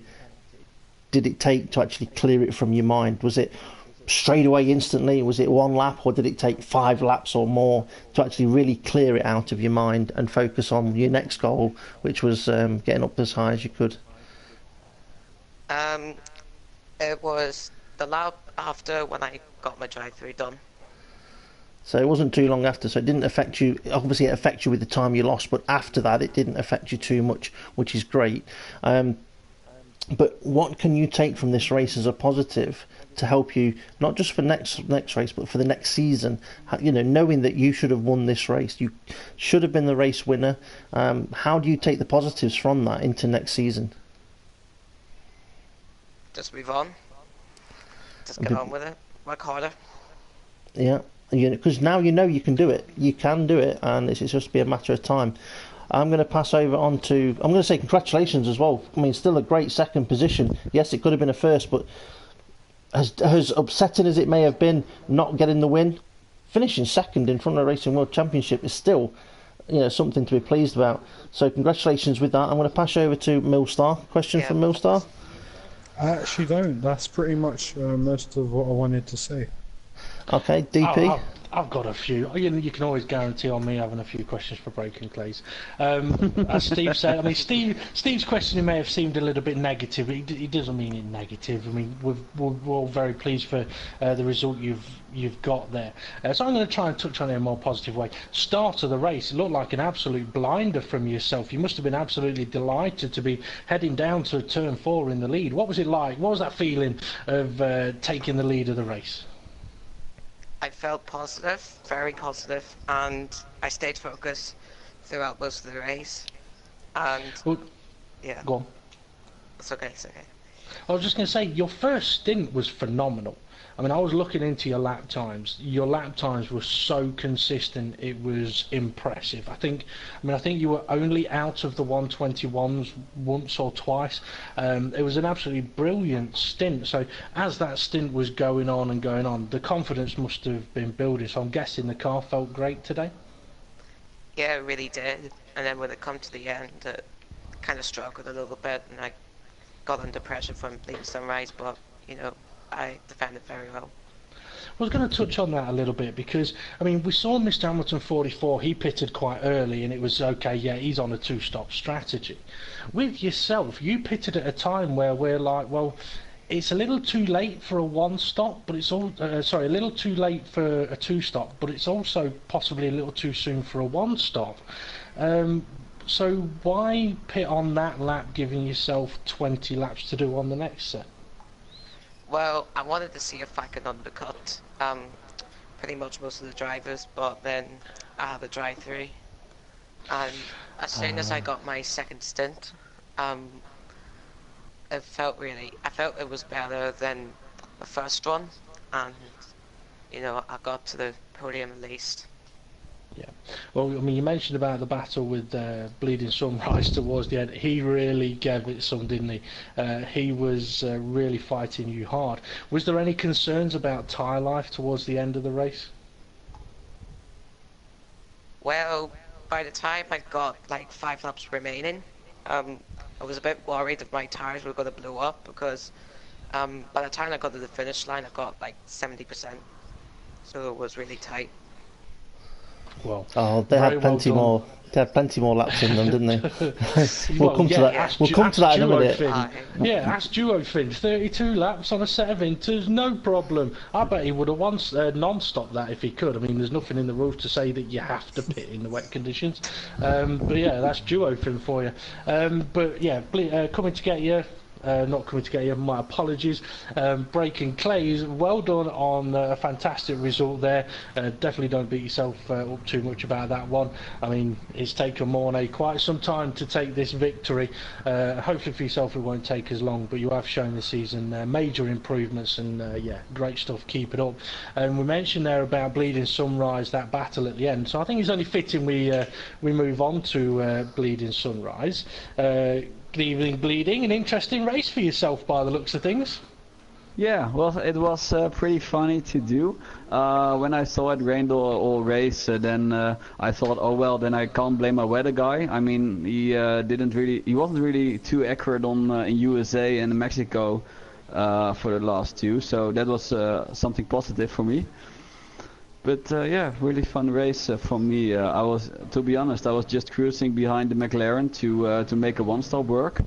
did it take to actually clear it from your mind? Was it straight away, instantly? Was it one lap, or did it take 5 laps or more to actually really clear it out of your mind and focus on your next goal, which was getting up as high as you could? It was the lap after when I got my drive through done. So it wasn't too long after, so it didn't affect you. Obviously it affected you with the time you lost, but after that it didn't affect you too much, which is great. But what can you take from this race as a positive to help you, not just for next race, but for the next season? You know, knowing that you should have won this race, you should have been the race winner. How do you take the positives from that into next season? Just move on. Just get on with it. Work harder. Yeah, because now you know you can do it. You can do it, and it's just be a matter of time. I'm going to pass over on to. I'm going to say congratulations as well. I mean, still a great second position. Yes, it could have been a first, but as upsetting as it may have been, not getting the win, finishing second in front of the Racing World Championship is still, something to be pleased about. So congratulations with that. I'm going to pass over to Millstar. Question from Millstar? I actually don't. That's pretty much most of what I wanted to say. Okay, DP. I've got a few. You can always guarantee on me having a few questions for Breaking Clays. As Steve said, I mean, Steve's question may have seemed a little bit negative. He doesn't mean it negative. I mean, we're all very pleased for the result you've got there. So I'm going to try and touch on it in a more positive way. Start of the race, it looked like an absolute blinder from yourself. You must have been absolutely delighted to be heading down to turn 4 in the lead. What was it like? What was that feeling of taking the lead of the race? I felt positive, very positive, and I stayed focused throughout most of the race. And yeah, go on. It's okay. It's okay. I was just going to say, your first stint was phenomenal. I mean, I was looking into your lap times. Your lap times were so consistent; it was impressive. I think you were only out of the 121s once or twice. It was an absolutely brilliant stint. So, as that stint was going on, the confidence must have been building. So, I'm guessing the car felt great today. Yeah, it really did. And then when it come to the end, it kind of struggled a little bit, and I got under pressure from Bleeding Sunrise, but I defended very well. I was going to touch on that a little bit because, I mean, we saw Mr. Hamilton 44, he pitted quite early and it was okay, yeah, he's on a 2-stop strategy. With yourself, you pitted at a time where we're like, well, it's a little too late for a 1-stop, but it's all, a little too late for a 2-stop, but it's also possibly a little too soon for a 1-stop. So why pit on that lap, giving yourself 20 laps to do on the next set? Well, I wanted to see if I could undercut pretty much most of the drivers, but then I had a drive-through, and as soon as I got my second stint, I felt it was better than the first one, and I got to the podium at least. Yeah, well, I mean, you mentioned about the battle with Bleeding Sunrise towards the end. He really gave it some, didn't he? He was really fighting you hard. Was there any concerns about tyre life towards the end of the race? Well, by the time I got like 5 laps remaining, I was a bit worried if my tyres were going to blow up because by the time I got to the finish line, I got like 70%, so it was really tight. Well, they had plenty more. They had plenty more laps in them, didn't they? We'll come to that. We'll come to that in a minute. Yeah, ask Duofin. 32 laps on a set of inters, no problem. I bet he would have once non-stop that if he could. I mean, there's nothing in the rules to say that you have to pit in the wet conditions. But yeah, that's Duofin for you. But yeah, coming to get you. Not coming to get you, my apologies. Breaking Clays, well done on a fantastic result there. Definitely don't beat yourself up too much about that one. I mean, it's taken Mornay quite some time to take this victory. Hopefully for yourself it won't take as long, but you have shown this season major improvements, and yeah, great stuff, keep it up. And we mentioned there about Bleeding Sunrise, that battle at the end, so I think it's only fitting we move on to Bleeding Sunrise. Good evening, Bleeding. An interesting race for yourself by the looks of things. Yeah, well, it was pretty funny to do. When I saw it rained all race, then I thought, oh well, then I can't blame my weather guy. I mean, he wasn't really too accurate on in USA and Mexico for the last 2, so that was something positive for me. But yeah, really fun race for me. To be honest, I was just cruising behind the McLaren to make a 1-stop work,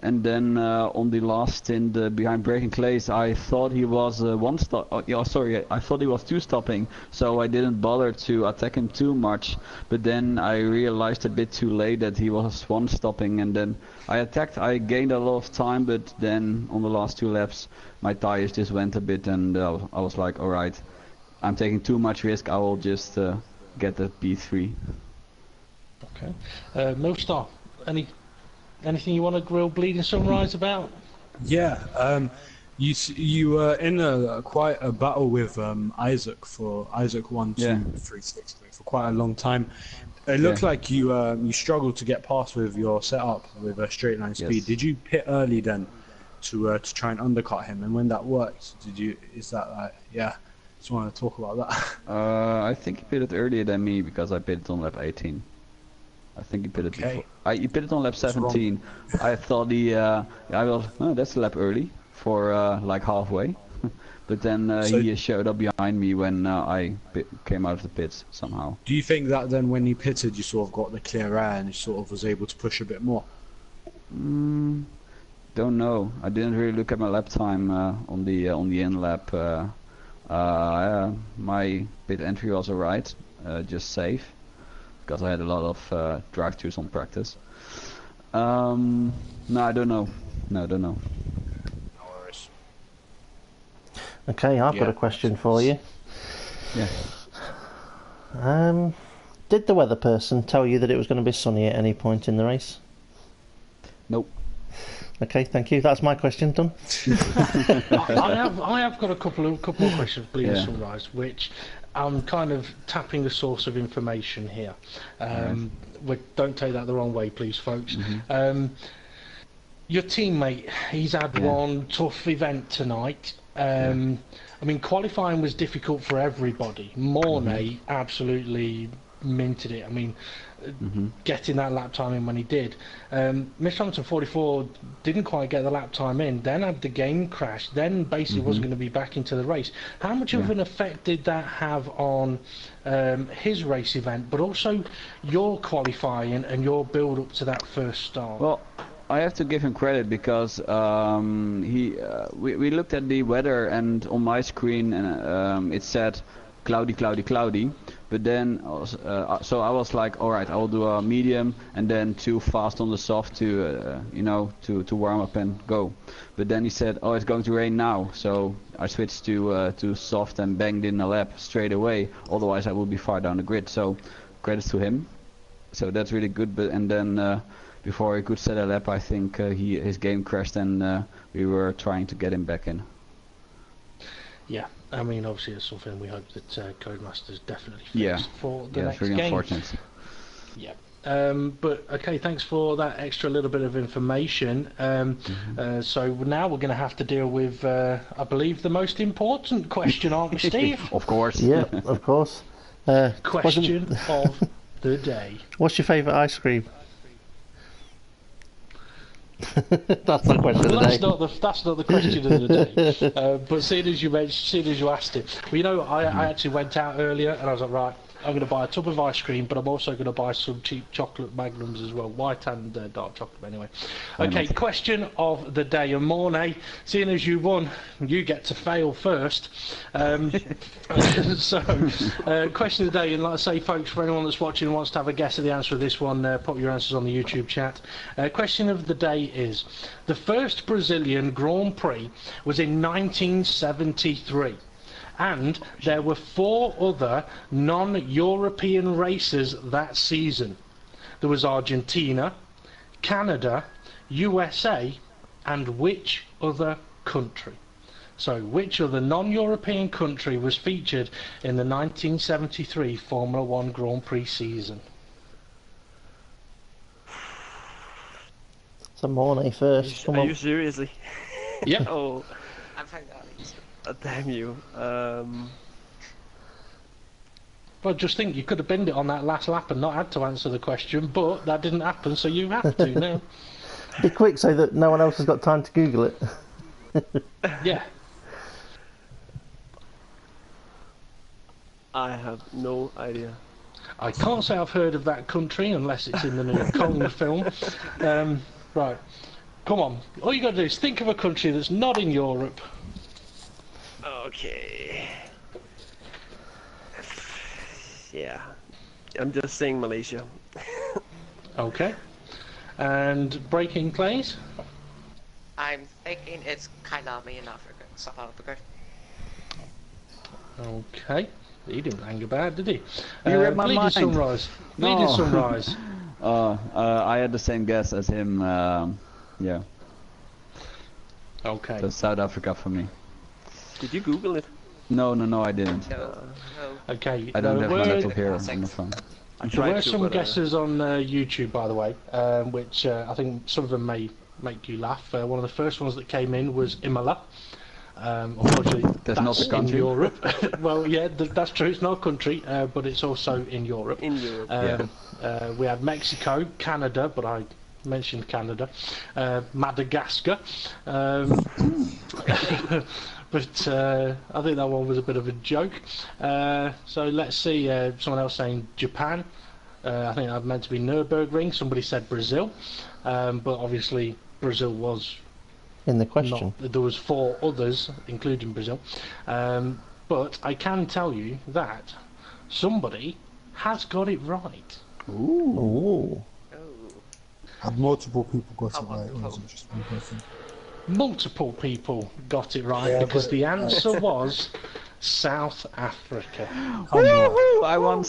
and then on the last stint behind Breaking Clays, I thought he was I thought he was 2-stopping, so I didn't bother to attack him too much. But then I realized a bit too late that he was 1-stopping, and then I attacked. I gained a lot of time, but then on the last 2 laps, my tires just went a bit, and I was like, all right. I'm taking too much risk, I will just get the P3. Okay. Millstar, anything you want to grill Bleeding Sunrise about? Yeah, you were in quite a battle with Isaac for Isaac 1, 2, 3, 6 for quite a long time. It looked like you struggled to get past with your setup with a straight line speed. Yes. Did you pit early then to try and undercut him? And when that worked, is that like Just want to talk about that. I think he pitted earlier than me because I pitted on lap 18. I think he pitted before. He pitted on lap 17. I thought that's a lap early for like halfway. But then he showed up behind me when I came out of the pits somehow. Do you think that then when you pitted you sort of got the clear air and you sort of was able to push a bit more? Don't know. I didn't really look at my lap time on the in lap. My pit entry was alright, just safe, because I had a lot of drive-thrus on practice. No, I don't know. No, I don't know. Okay, I've got a question for you. Yeah. Did the weather person tell you that it was going to be sunny at any point in the race? Nope. Okay, thank you. That's my question done. I have got a couple of questions, please, Yeah. Sunrise, which I'm kind of tapping a source of information here. Don't take that the wrong way, please, folks. Your teammate, he's had one tough event tonight. I mean, qualifying was difficult for everybody. Mornay absolutely minted it. I mean, getting that lap time in when he did. Mr. Hamilton 44 didn't quite get the lap time in, then had the game crash, then basically wasn't going to be back into the race. How much of an effect did that have on his race event, but also your qualifying and your build up to that first start? Well, I have to give him credit because we looked at the weather and on my screen and it said cloudy, cloudy, cloudy. But then so I was like, all right, I will do a medium and then too fast on the soft to to warm up and go. But then he said, oh, it's going to rain now. So I switched to soft and banged in a lap straight away. Otherwise I would be far down the grid. So credits to him. So that's really good. But and then before he could set a lap, I think his game crashed and we were trying to get him back in. Yeah, I mean, obviously it's something we hope that Codemasters definitely fix Yeah. for the Yeah, next it's really game. unfortunate. Yeah. But okay, thanks for that extra little bit of information. So now we're going to have to deal with, I believe, the most important question, aren't we, Steve? Of course. Yeah, of course. Question of the day. What's your favourite ice cream? That's the question Well, of the day. that's not the question of the day. But seeing as you asked it, well, you know, I actually went out earlier and I was like, right, I'm going to buy a tub of ice cream, but I'm also going to buy some cheap chocolate magnums as well, white and dark chocolate anyway. Okay, question of the day. And Mornay, seeing as you won, you get to fail first. So, question of the day, and like I say, folks, for anyone that's watching and wants to have a guess at the answer of this one, pop your answers on the YouTube chat. Question of the day is, the first Brazilian Grand Prix was in 1973. And there were 4 other non-European races that season. There was Argentina, Canada, USA, and which other country? So, which other non-European country was featured in the 1973 Formula 1 Grand Prix season? So Mornay first. Come Are on. you seriously? Yeah. Oh, I'm finding that easy. damn you. Well, just think, you could have binned it on that last lap and not had to answer the question, but that didn't happen, so you have to now. Be quick so that no one else has got time to Google it. Yeah. I have no idea. I can't say I've heard of that country unless it's in the new Kong film. Right. Come on. All you got to do is think of a country that's not in Europe. Okay. Yeah. I'm just saying Malaysia. Okay. And breaking plays? I'm thinking it's Kailami in Africa, South Africa. Okay. He didn't hang about, did he? You read my Bleeding mind. Sunrise. No. Bleeding Sunrise. I had the same guess as him. Yeah. Okay. So South Africa for me. Did you Google it? No, I didn't. No. Okay. I don't have my word, laptop here on classics. the phone. I There tried were to, some but, guesses on YouTube, by the way, which I think some of them may make you laugh. One of the first ones that came in was Imola. Unfortunately, That's not the in country. Europe. Well, yeah, that's true. It's not a country, but it's also in Europe. In Europe, We had Mexico, Canada, but I mentioned Canada, Madagascar. But I think that one was a bit of a joke. So let's see. Someone else saying Japan. I think that meant to be Nürburgring. Somebody said Brazil, but obviously Brazil was In the question. not. There was 4 others, including Brazil. But I can tell you that somebody has got it right. Ooh. Have multiple people got it Oh, right, or was it just one person? Multiple people got it right Yeah, because but- the answer was South Africa. Come on. Woohoo! I won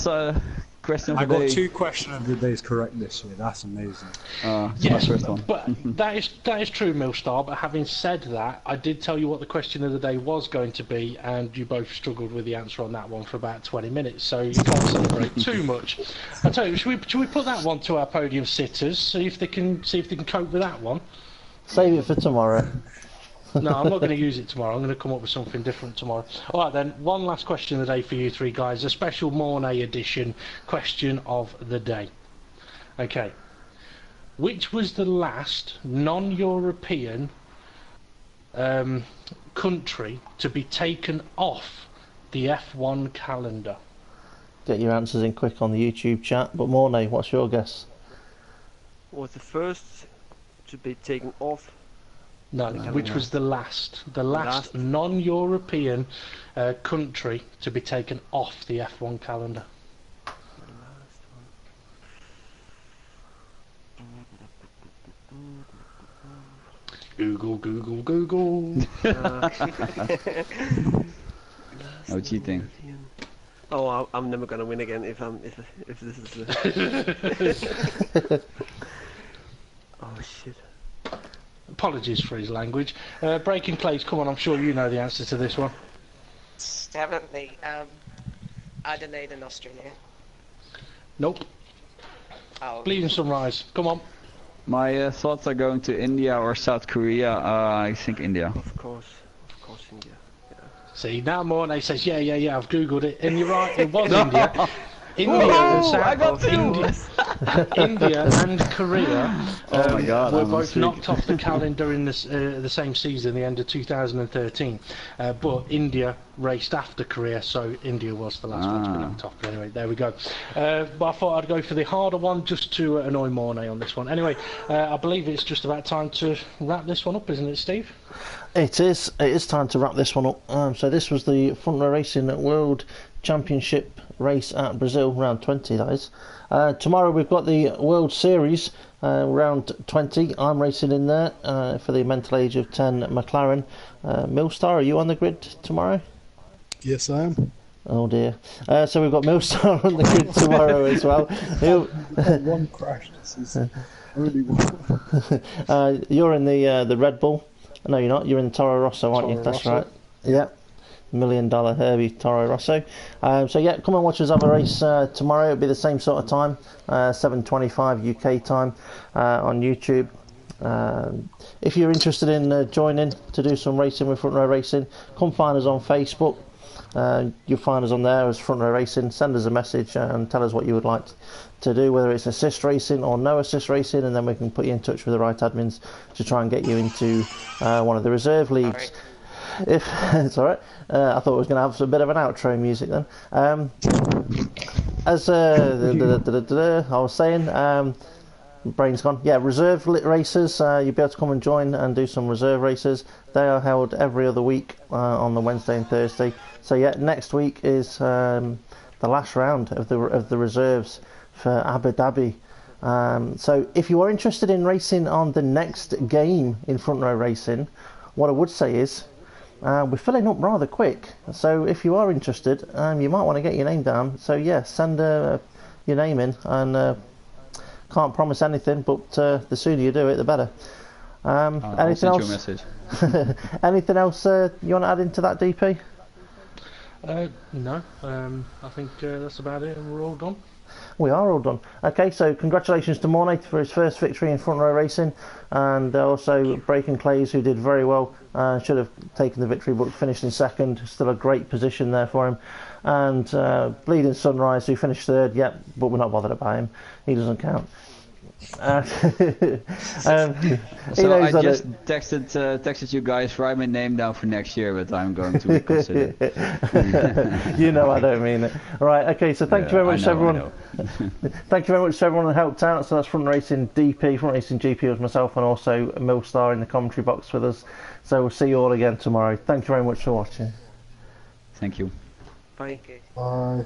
question of I the got day. 2 question of the days correct this year. That's amazing. It's Yes, my first one. but that is true, Millstar. But having said that, I did tell you what the question of the day was going to be, and you both struggled with the answer on that one for about 20 minutes. So you can't celebrate too much. I tell you, should we put that one to our podium sitters? See if they can cope with that one. Save it for tomorrow. No, I'm not going to use it tomorrow. I'm going to come up with something different tomorrow. All right, then. One last question of the day for you 3 guys. A special Mornay edition question of the day. Okay. Which was the last non-European country to be taken off the F1 calendar? Get your answers in quick on the YouTube chat. But Mornay, what's your guess? was the first to be taken off. No, which was the last non-European country to be taken off the F1 calendar. Google, Google, Google. No cheating. Oh, I'm never gonna win again if this is the... Oh shit. Apologies for his language. Breaking Plates, come on, I'm sure you know the answer to this one. Definitely. Adelaide in Australia. Nope. Oh. Bleeding Sunrise, come on. My thoughts are going to India or South Korea. I think India. Of course, India. Yeah. See, now Mornay says, yeah, I've googled it, and you're right, it was India. India and India and Korea Oh my God, were I'm both sick. knocked off the calendar in the same season, the end of 2013. But India raced after Korea, so India was the last one to be knocked off. But anyway, there we go. But I thought I'd go for the harder one just to annoy Mornay on this one. Anyway, I believe it's just about time to wrap this one up, isn't it, Steve? It is time to wrap this one up. So this was the Front Row Racing World Championship race at Brazil, round 20 that is. Tomorrow we've got the World Series, round 20. I'm racing in there for the mental age of 10 McLaren. Millstar, are you on the grid tomorrow? Yes, I am. Oh dear. So we've got Millstar on the grid tomorrow as well. One crash this season. Only one. You're in the Red Bull. No, you're not. You're in Toro Rosso, aren't you? Toro That's Rosso. right. Yeah. $1 Million Herbie Toro Rosso. So yeah, come and watch us have a race tomorrow. It'll be the same sort of time, 7:25 UK time on YouTube. If you're interested in joining to do some racing with Front Row Racing, come find us on Facebook. You'll find us on there as Front Row Racing. Send us a message and tell us what you would like to do, whether it's assist racing or no assist racing, and then we can put you in touch with the right admins to try and get you into one of the reserve leagues. If it's all right, I thought I was going to have a bit of an outro music then. As I was saying, brain's gone. Yeah, reserve races. You'll be able to come and join and do some reserve races. They are held every other week on the Wednesday and Thursday. So yeah, next week is the last round of the reserves for Abu Dhabi. So if you are interested in racing on the next game in Front Row Racing, what I would say is we're filling up rather quick. So if you are interested, you might want to get your name down. So yeah, send your name in, and can't promise anything, but the sooner you do it, the better. I'll Anything send you a else? message. Anything else you want to add into that, DP? No, I think that's about it, and we're all done. We are all done. Okay, so congratulations to Mornay for his first victory in Front Row Racing, and also Braken Clays, who did very well. Should have taken the victory, but finished in second. Still a great position there for him. And Bleeding Sunrise, who finished third. Yep, but we're not bothered about him. He doesn't count. So I just texted you guys, write my name down for next year, but I'm going to reconsider. You know I don't mean it. Right, okay, so thank you very much to everyone. Thank you very much to everyone who helped out. So that's Front Racing DP, Front Racing GP with myself, and also Millstar in the commentary box with us. So we'll see you all again tomorrow. Thank you very much for watching. Thank you. Bye. Bye.